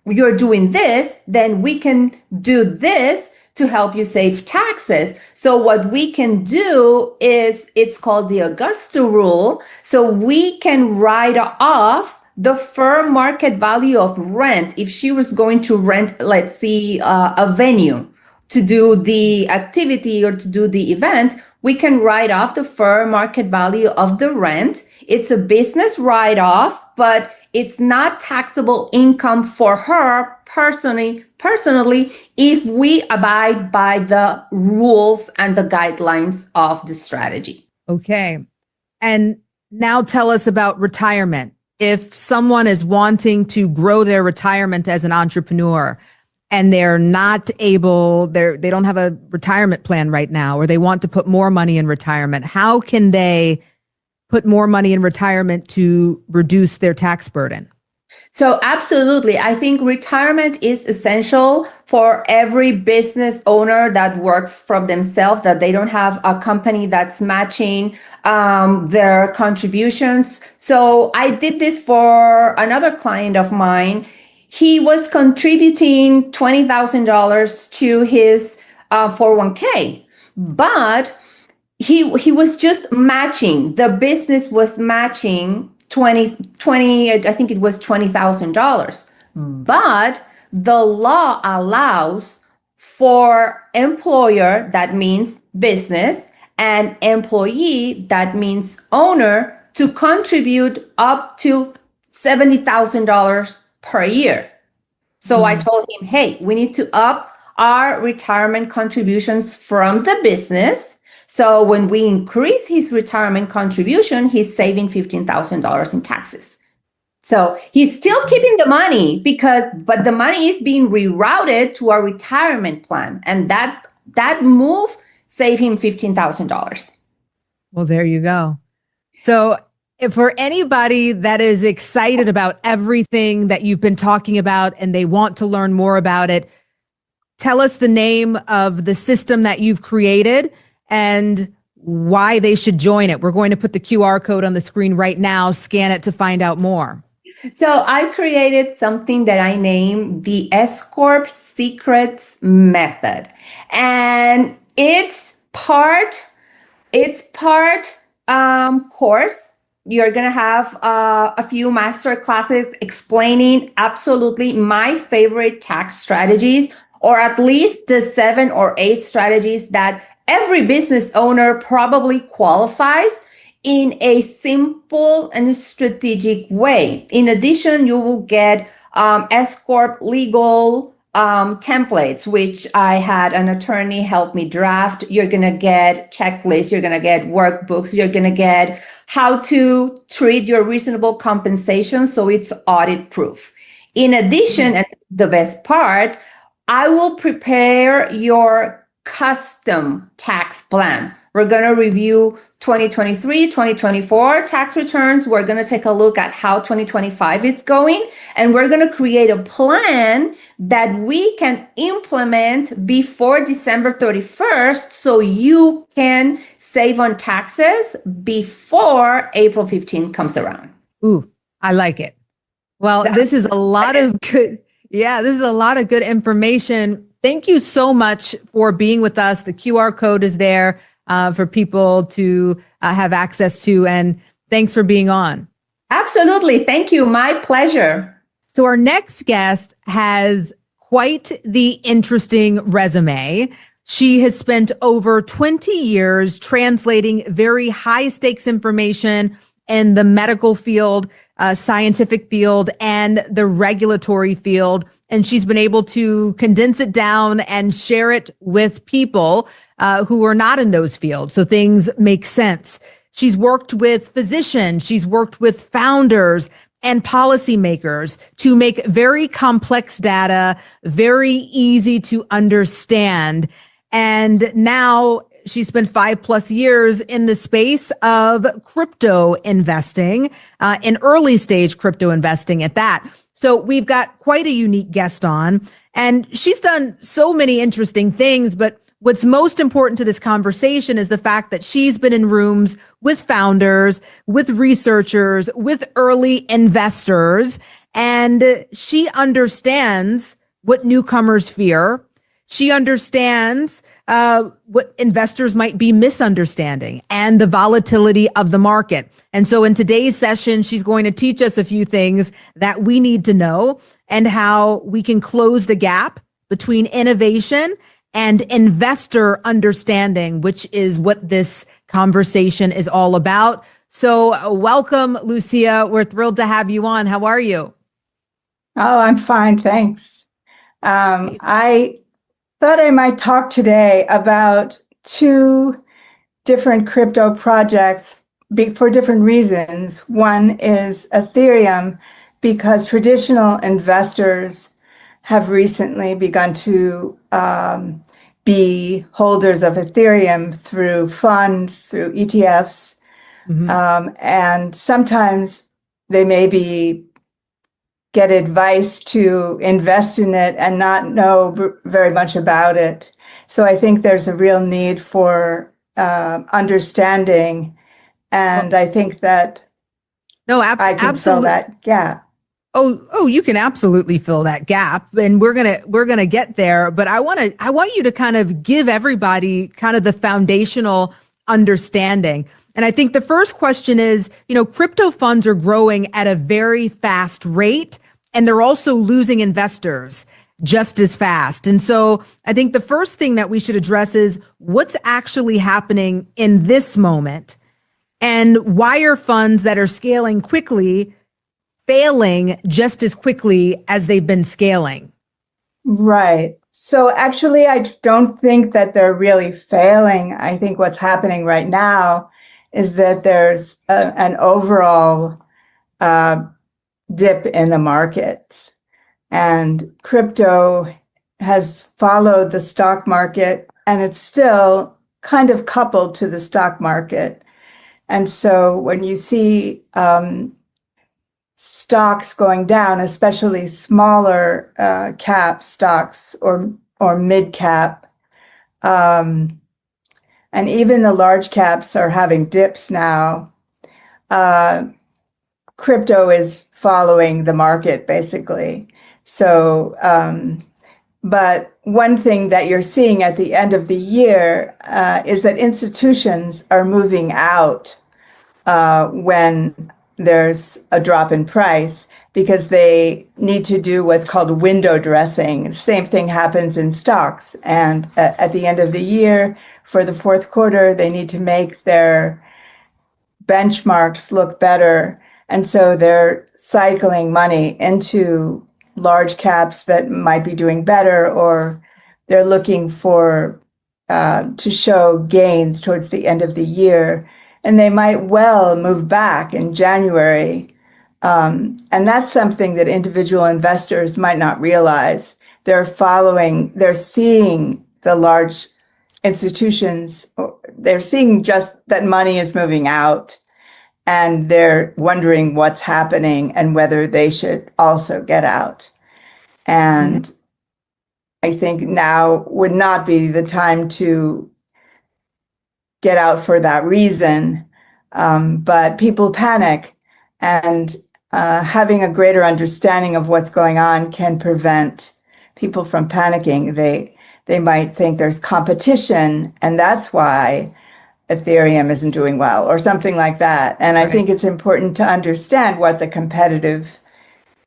you're doing this, then we can do this to help you save taxes. So what we can do is, it's called the Augusta rule. So we can write off the fair market value of rent. If she was going to rent, let's see, a venue to do the activity or to do the event, we can write off the fair market value of the rent. It's a business write-off, but it's not taxable income for her personally, if we abide by the rules and the guidelines of the strategy. Okay. And now tell us about retirement. If someone is wanting to grow their retirement as an entrepreneur and they're not able, they don't have a retirement plan right now, or they want to put more money in retirement, how can they put more money in retirement to reduce their tax burden? So absolutely. I think retirement is essential for every business owner that works from themselves, that they don't have a company that's matching their contributions. So I did this for another client of mine. He was contributing $20,000 to his 401k, but he was just matching. The business was matching 20, I think it was $20,000. But the law allows for employer, that means business, and employee, that means owner, to contribute up to $70,000 per year. So I told him, hey, we need to up our retirement contributions from the business. So when we increase his retirement contribution, he's saving $15,000 in taxes. So he's still keeping the money but the money is being rerouted to a retirement plan. And that move saved him $15,000. Well, there you go. So if for anybody that is excited about everything that you've been talking about and they want to learn more about it, tell us the name of the system that you've created and why they should join it. We're going to put the QR code on the screen right now. Scan it to find out more. So I created something that I named the S Corp Secrets Method. And it's part course. You're going to have a few master classes explaining absolutely my favorite tax strategies, or at least the 7 or 8 strategies that every business owner probably qualifies in a simple and strategic way. In addition, you will get S Corp legal templates, which I had an attorney help me draft. You're going to get checklists. You're going to get workbooks. You're going to get how to treat your reasonable compensation so it's audit proof. In addition, and the best part, I will prepare your custom tax plan. We're going to review 2023, 2024 tax returns. We're going to take a look at how 2025 is going, and we're going to create a plan that we can implement before December 31st so you can save on taxes before April 15th comes around. Ooh, I like it. Well, this is a lot of good. Yeah, this is a lot of good information. Thank you so much for being with us. The QR code is there for people to have access to. And thanks for being on. Absolutely. Thank you. My pleasure. So our next guest has quite the interesting resume. She has spent over 20 years translating very high stakes information in the medical field, scientific field, and the regulatory field. And she's been able to condense it down and share it with people who are not in those fields. So things make sense. She's worked with physicians. She's worked with founders and policymakers to make very complex data very easy to understand. And now she spent 5+ years in the space of crypto investing, in early stage crypto investing at that. So we've got quite a unique guest on, and she's done so many interesting things. But what's most important to this conversation is the fact that she's been in rooms with founders, with researchers, with early investors, and she understands what newcomers fear. She understands what investors might be misunderstanding and the volatility of the market. And so in today's session, she's going to teach us a few things that we need to know and how we can close the gap between innovation and investor understanding, which is what this conversation is all about. So welcome, Lucia. We're thrilled to have you on. How are you? Oh, I'm fine, thanks. I thought I might talk today about 2 different crypto projects for different reasons. One is Ethereum, because traditional investors have recently begun to be holders of Ethereum through funds, through ETFs, and sometimes they maybe get advice to invest in it and not know very much about it. So I think there's a real need for understanding, and I think that I can fill that gap. Oh, you can absolutely fill that gap, and we're gonna get there. But I want you to kind of give everybody kind of the foundational understanding. And I think the first question is, crypto funds are growing at a very fast rate, and they're also losing investors just as fast. And so I think the first thing that we should address is what's actually happening in this moment, and why are funds that are scaling quickly failing just as quickly as they've been scaling? Right. So actually, I don't think that they're really failing. I think what's happening right now is that there's an overall dip in the markets, and crypto has followed the stock market, and it's still kind of coupled to the stock market. And so when you see stocks going down, especially smaller cap stocks or mid cap, and even the large caps are having dips now, crypto is following the market basically. So, but one thing that you're seeing at the end of the year is that institutions are moving out when there's a drop in price, because they need to do what's called window dressing. The same thing happens in stocks. And at the end of the year, for the fourth quarter, they need to make their benchmarks look better. And so they're cycling money into large caps that might be doing better, or they're looking for to show gains towards the end of the year. And they might well move back in January. And that's something that individual investors might not realize. They're seeing the large institutions, they're seeing just that money is moving out, and they're wondering what's happening and whether they should also get out. And I think now would not be the time to get out for that reason. But people panic, and having a greater understanding of what's going on can prevent people from panicking. They might think there's competition, and that's why Ethereum isn't doing well, or something like that. And I think it's important to understand what the competitive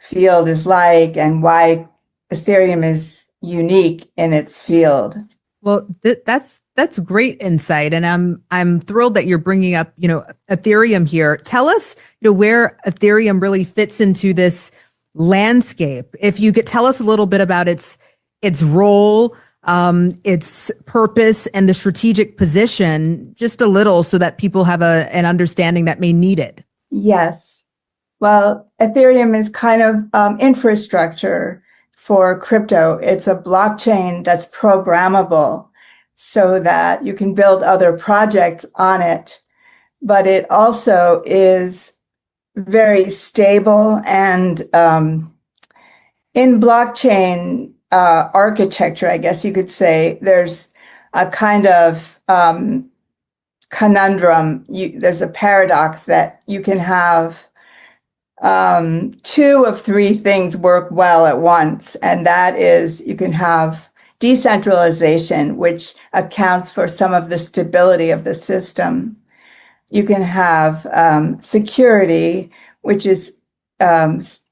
field is like and why Ethereum is unique in its field. Well, that's great insight, and I'm thrilled that you're bringing up Ethereum here. Tell us where Ethereum really fits into this landscape. If you could tell us a little bit about its role, its purpose, and the strategic position, just a little, so that people have an understanding that may need it. Yes. Well, Ethereum is kind of infrastructure for crypto. It's a blockchain that's programmable so that you can build other projects on it. But it also is very stable, and in blockchain architecture, I guess you could say, there's a kind of conundrum. There's a paradox that you can have two of three things work well at once, and that is you can have decentralization, which accounts for some of the stability of the system. You can have security, which is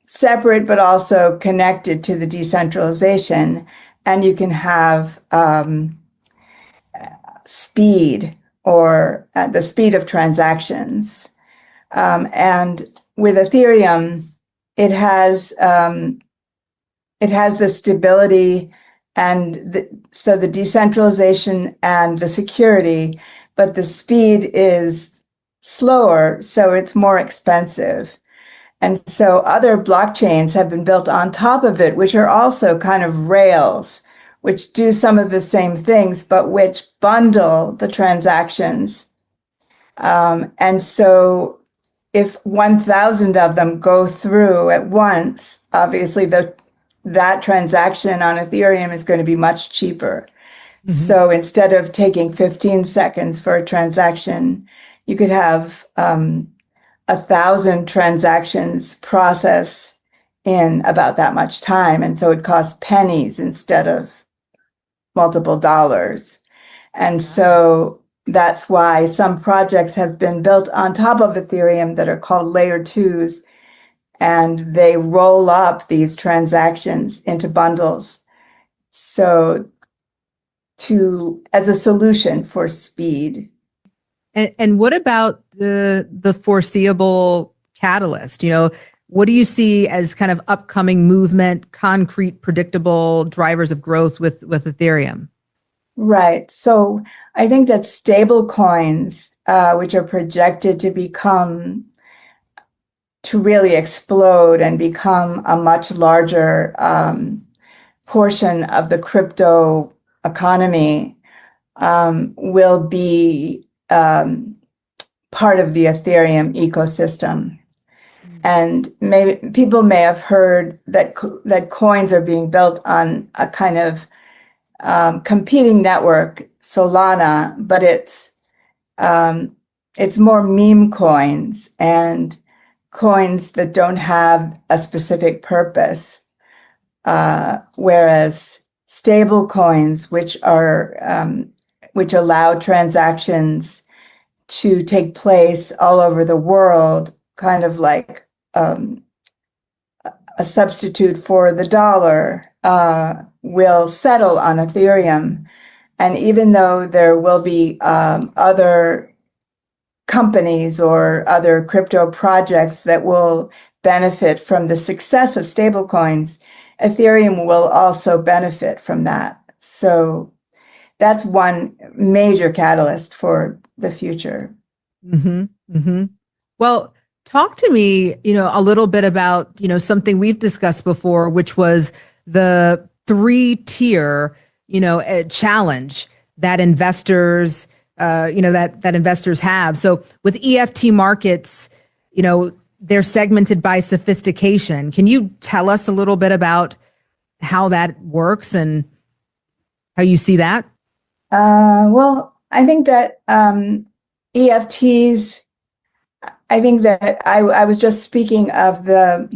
separate but also connected to the decentralization, and you can have speed, or the speed of transactions. And with Ethereum, it has the stability and so the decentralization and the security, but the speed is slower, so it's more expensive. And so other blockchains have been built on top of it, which are also kind of rails, which do some of the same things, but which bundle the transactions. And so if 1,000 of them go through at once, obviously that transaction on Ethereum is going to be much cheaper. Mm-hmm. So instead of taking 15 seconds for a transaction, you could have 1,000 transactions process in about that much time. And so it costs pennies instead of multiple dollars. And so that's why some projects have been built on top of Ethereum that are called layer 2s, and they roll up these transactions into bundles. So as a solution for speed. And what about the foreseeable catalyst? What do you see as kind of upcoming movement, concrete, predictable drivers of growth with Ethereum? Right. So I think that stable coins, which are projected to really explode and become a much larger portion of the crypto economy, will be part of the Ethereum ecosystem. And people may have heard that coins are being built on a kind of competing network, Solana, but it's more meme coins and coins that don't have a specific purpose, whereas stable coins, which allow transactions to take place all over the world, kind of like a substitute for the dollar, will settle on Ethereum. And even though there will be other companies or other crypto projects that will benefit from the success of stablecoins, Ethereum will also benefit from that. So that's one major catalyst for the future. Mm-hmm. Mm-hmm. Well, talk to me, a little bit about, something we've discussed before, which was the 3-tier, challenge. that investors, that investors have. So with EFT markets, they're segmented by sophistication. Can you tell us a little bit about how that works and how you see that? Well, I think that EFTs, I think that I was just speaking of the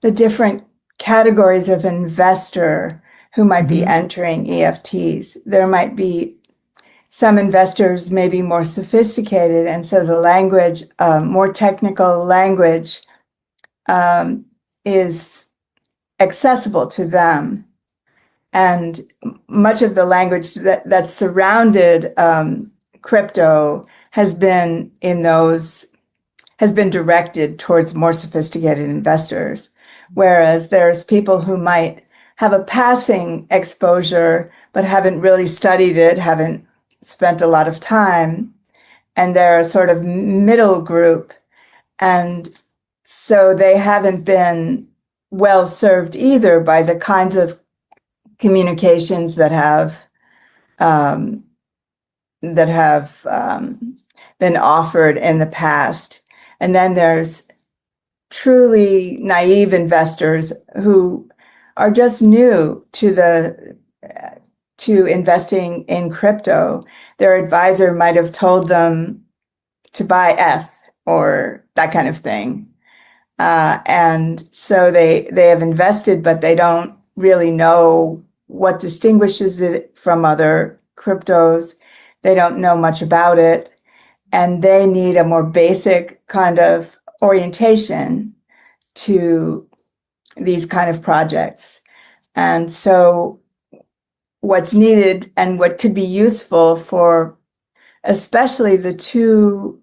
different categories of investor who might be entering EFTs. There might be some investors may be more sophisticated, and so the language, more technical language, is accessible to them. And much of the language that's surrounded crypto has been directed towards more sophisticated investors, whereas there's people who might have a passing exposure but haven't really studied it, haven't spent a lot of time, and they're a sort of middle group, and so they haven't been well served either by the kinds of communications that have been offered in the past. And then there's truly naive investors who are just new to investing in crypto. Their advisor might have told them to buy ETH or that kind of thing. And so they have invested, but they don't really know what distinguishes it from other cryptos. They don't know much about it. And they need a more basic kind of orientation to these kind of projects. And so what's needed and what could be useful for especially the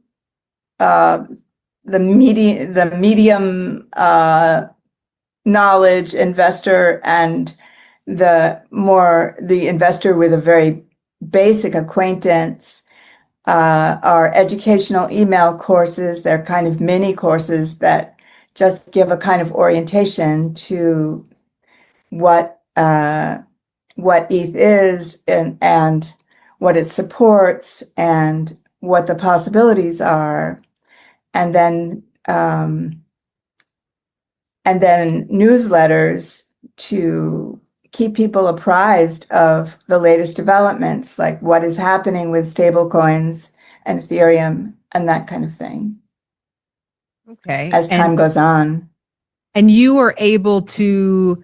medium knowledge investor and the investor with a very basic acquaintance, are educational email courses. They're kind of mini courses that just give a kind of orientation to what ETH is and what it supports and what the possibilities are, and then newsletters to keep people apprised of the latest developments, like what is happening with stablecoins and Ethereum and that kind of thing. Okay. As time goes on. And you are able to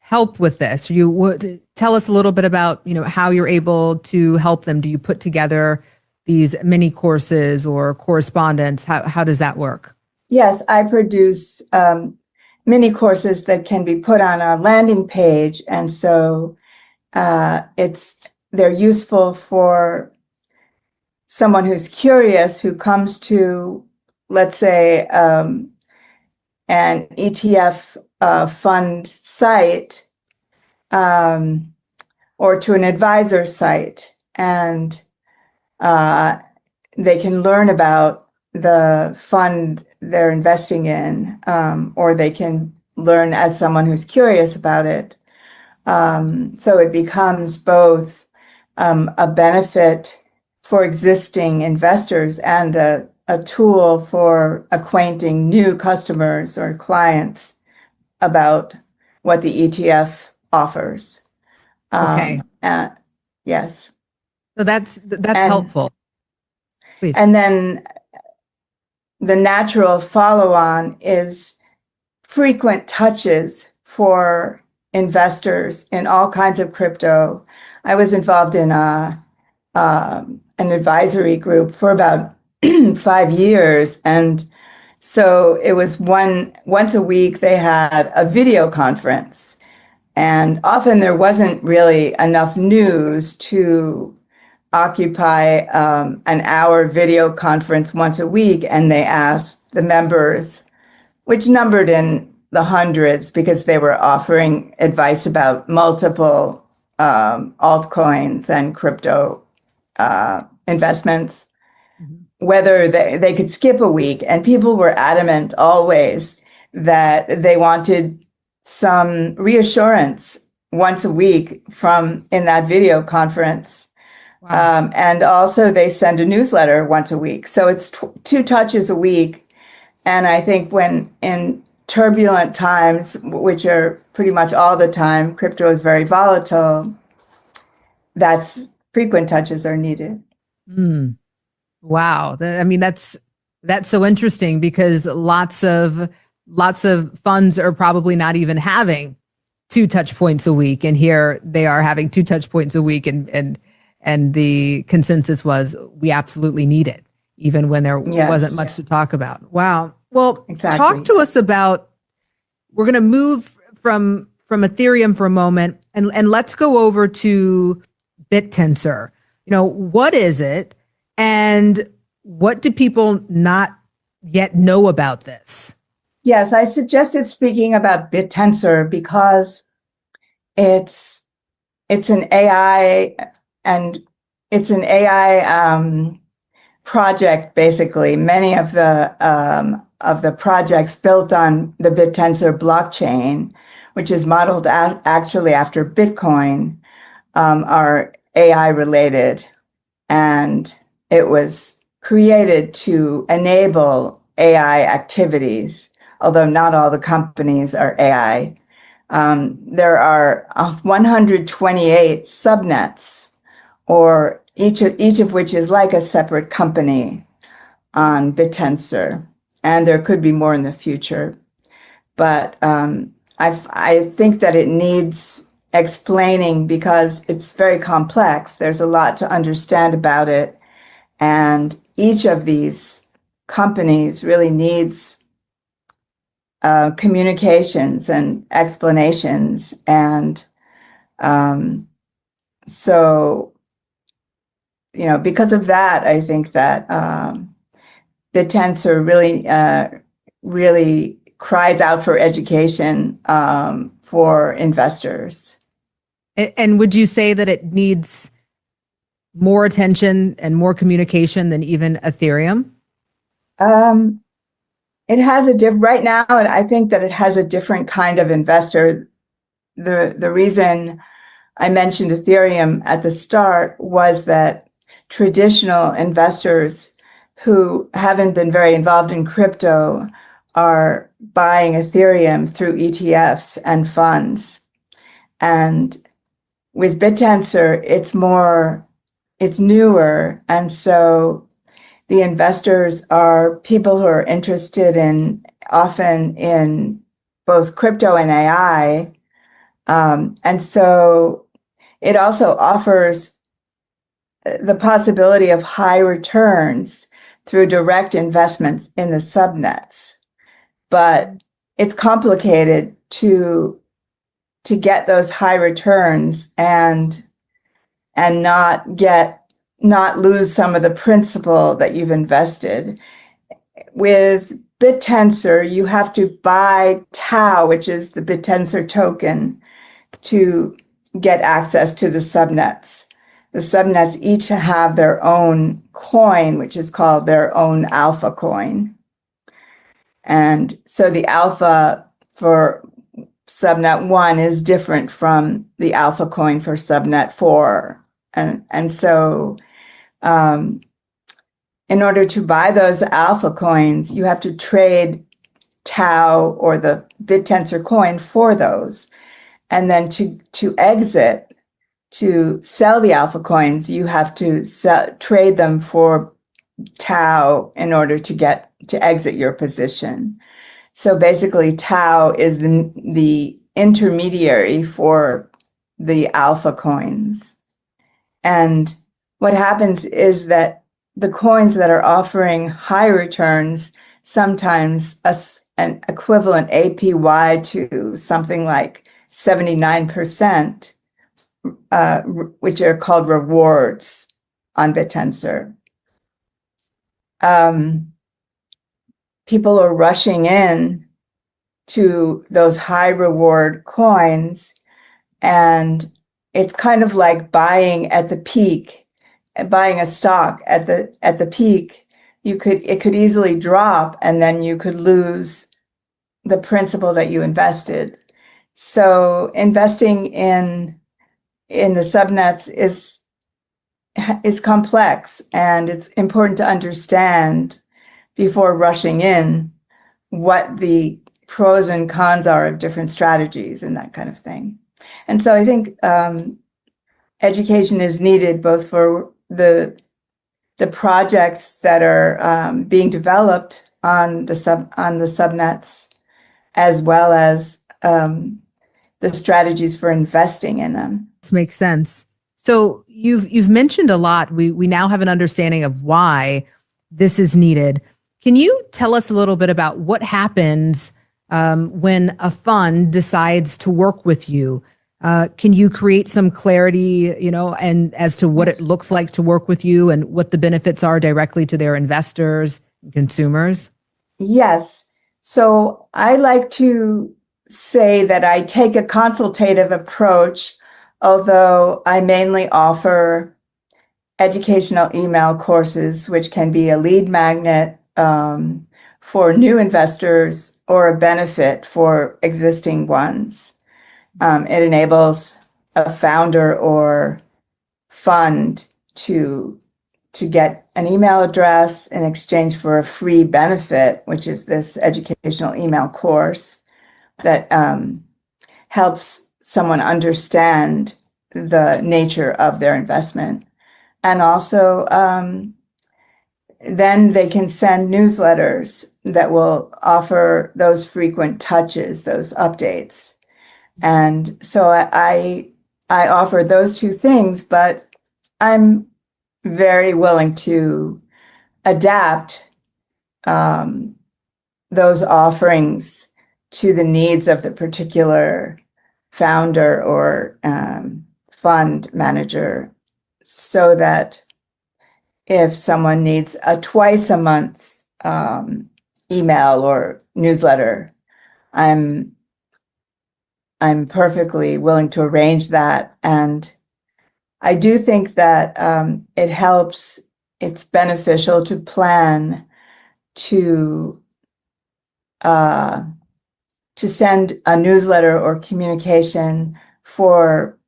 help with this. You would tell us a little bit about, how you're able to help them. Do you put together these mini courses or correspondence? How does that work? Yes, I produce mini courses that can be put on a landing page, and so they're useful for someone who's curious, who comes to, let's say, an ETF fund site, or to an advisor site, and they can learn about the fund they're investing in, or they can learn as someone who's curious about it. So it becomes both a benefit for existing investors and a tool for acquainting new customers or clients about what the ETF offers. Okay. Yes. So that's helpful. Please. And then the natural follow-on is frequent touches for investors in all kinds of crypto. I was involved in an advisory group for about 5 years, and so it was once a week they had a video conference, and often there wasn't really enough news to occupy an hour video conference once a week, and they asked the members, which numbered in the hundreds because they were offering advice about multiple altcoins and crypto investments, whether they could skip a week. And people were adamant always that they wanted some reassurance once a week in that video conference And also they send a newsletter once a week. So it's 2 touches a week. And I think when in turbulent times, which are pretty much all the time, crypto is very volatile, that's frequent touches are needed. Wow. I mean, that's so interesting because lots of funds are probably not even having 2 touch points a week. And here they are having 2 touch points a week. And the consensus was we absolutely need it, even when there wasn't much to talk about. Wow. Well, talk to us about, we're going to move from Ethereum for a moment and let's go over to BitTensor. What is it and what do people not yet know about this? Yes, I suggested speaking about BitTensor because it's an AI and it's an AI project. Basically, many of the projects built on the BitTensor blockchain, which is modeled actually after Bitcoin, are AI related, and it was created to enable AI activities. Although not all the companies are AI. There are 128 subnets, or each of which is like a separate company on BitTensor, and there could be more in the future. But I think that it needs explaining because it's very complex. There's a lot to understand about it, and each of these companies really needs communications and explanations. And so, because of that, I think that BitTensor really cries out for education for investors. And would you say that it needs more attention and more communication than even Ethereum? It has right now, and I think that it has a different kind of investor. The reason I mentioned Ethereum at the start was that traditional investors who haven't been very involved in crypto are buying Ethereum through ETFs and funds. And with BitTensor, it's newer, and so the investors are people who are interested often in both crypto and AI. And so it also offers the possibility of high returns through direct investments in the subnets. But it's complicated to get those high returns and not lose some of the principal that you've invested. With BitTensor, you have to buy Tau, which is the BitTensor token, to get access to the subnets. The subnets each have their own coin, which is called their own alpha coin. And so the alpha for subnet 1 is different from the alpha coin for subnet 4. And so in order to buy those alpha coins, you have to trade Tau or the BitTensor coin for those. And then to exit, to sell the alpha coins, you have to trade them for Tau in order to exit your position. So basically, Tau is the intermediary for the alpha coins. And what happens is that the coins that are offering high returns, sometimes an equivalent APY to something like 79%, which are called rewards on BitTensor. People are rushing in to those high reward coins, and it's kind of like buying at the peak, buying a stock at the peak. It could easily drop, and then you could lose the principal that you invested. So investing in the subnets is complex, and it's important to understand before rushing in what the pros and cons are of different strategies and that kind of thing. And so I think education is needed both for the projects that are being developed on the subnets, as well as the strategies for investing in them. This makes sense. So you've mentioned a lot. We now have an understanding of why this is needed. Can you tell us a little bit about what happens when a fund decides to work with you? Can you create some clarity, and as to what it looks like to work with you and what the benefits are directly to their investors and consumers? Yes. So I like to say that I take a consultative approach, although I mainly offer educational email courses, which can be a lead magnet for new investors or a benefit for existing ones. It enables a founder or fund to get an email address in exchange for a free benefit, which is this educational email course that helps someone understand the nature of their investment. And also, then they can send newsletters that will offer those frequent touches, those updates. And so I offer those two things, but I'm very willing to adapt those offerings to the needs of the particular founder or fund manager, so that if someone needs a twice a month email or newsletter, I'm perfectly willing to arrange that. And I do think that it's beneficial to plan to send a newsletter or communication for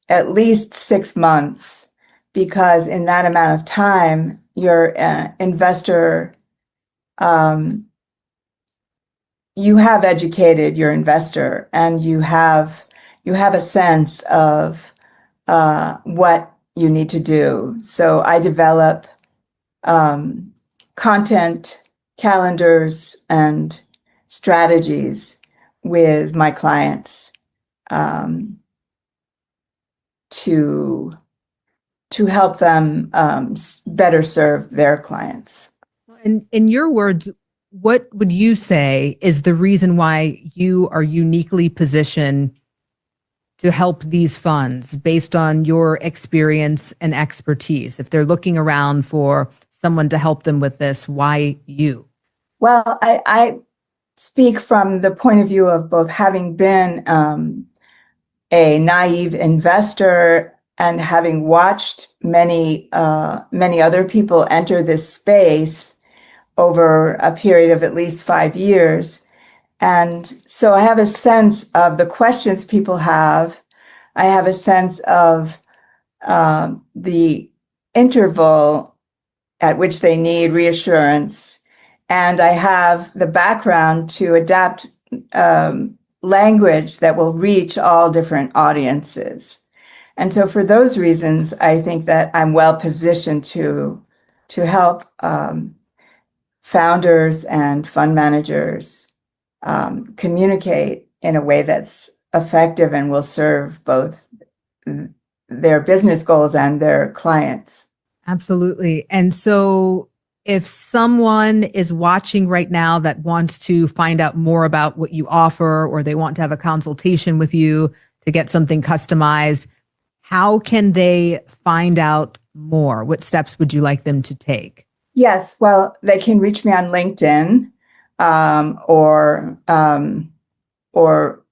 at least 6 months, because in that amount of time, your investor, you have educated your investor, and you have a sense of what you need to do. So I develop content calendars and strategies with my clients to help them better serve their clients. In your words, what would you say is the reason why you are uniquely positioned to help these funds based on your experience and expertise? If they're looking around for someone to help them with this, why you? Well, I speak from the point of view of both having been a naive investor and having watched many other people enter this space over a period of at least 5 years. And so I have a sense of the questions people have. I have a sense of the interval at which they need reassurance. And I have the background to adapt language that will reach all different audiences. And so for those reasons, I think that I'm well positioned to help founders and fund managers communicate in a way that's effective and will serve both their business goals and their clients. Absolutely. And so if someone is watching right now that wants to find out more about what you offer, or they want to have a consultation with you to get something customized, how can they find out more? What steps would you like them to take? Yes, well, they can reach me on LinkedIn or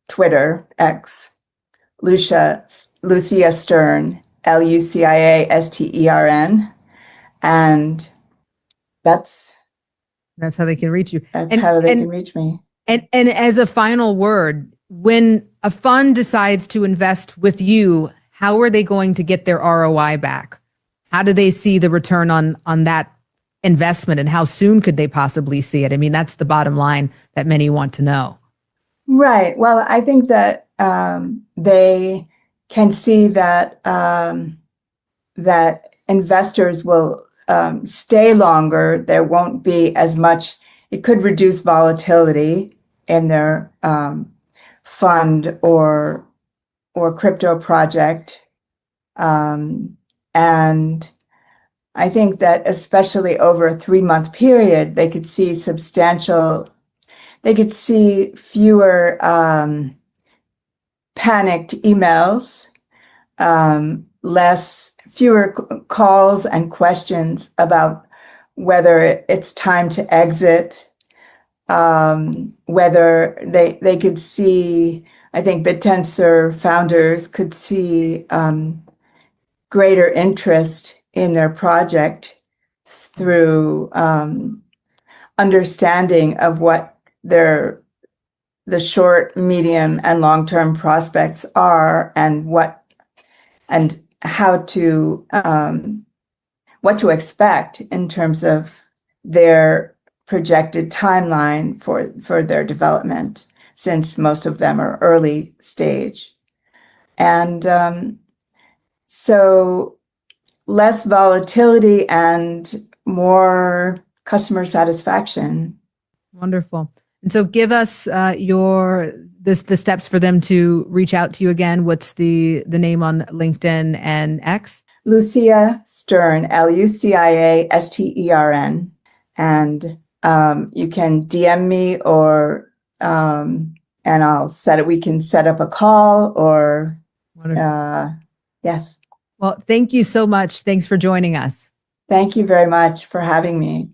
Twitter, X, Lucia Stern, LuciaStern, and that's how they can reach you. That's how they can reach me. And as a final word, when a fund decides to invest with you, how are they going to get their ROI back? How do they see the return on that investment, and how soon could they possibly see it? I mean, that's the bottom line that many want to know. Right. Well, I think that they can see that that investors will stay longer. There won't be as much. It could reduce volatility in their fund or crypto project, and I think that especially over a 3-month period, they could see fewer panicked emails, fewer calls and questions about whether it's time to exit, whether they could see, I think BitTensor founders could see greater interest in their project through understanding of what the short, medium, and long-term prospects are, and what to expect in terms of their projected timeline for their development, since most of them are early stage. And so less volatility and more customer satisfaction. Wonderful. And so give us the steps for them to reach out to you again. What's the name on LinkedIn and X? Lucia Stern, LuciaStern. And you can DM me and we can set up a call or, yes. Well, thank you so much. Thanks for joining us. Thank you very much for having me.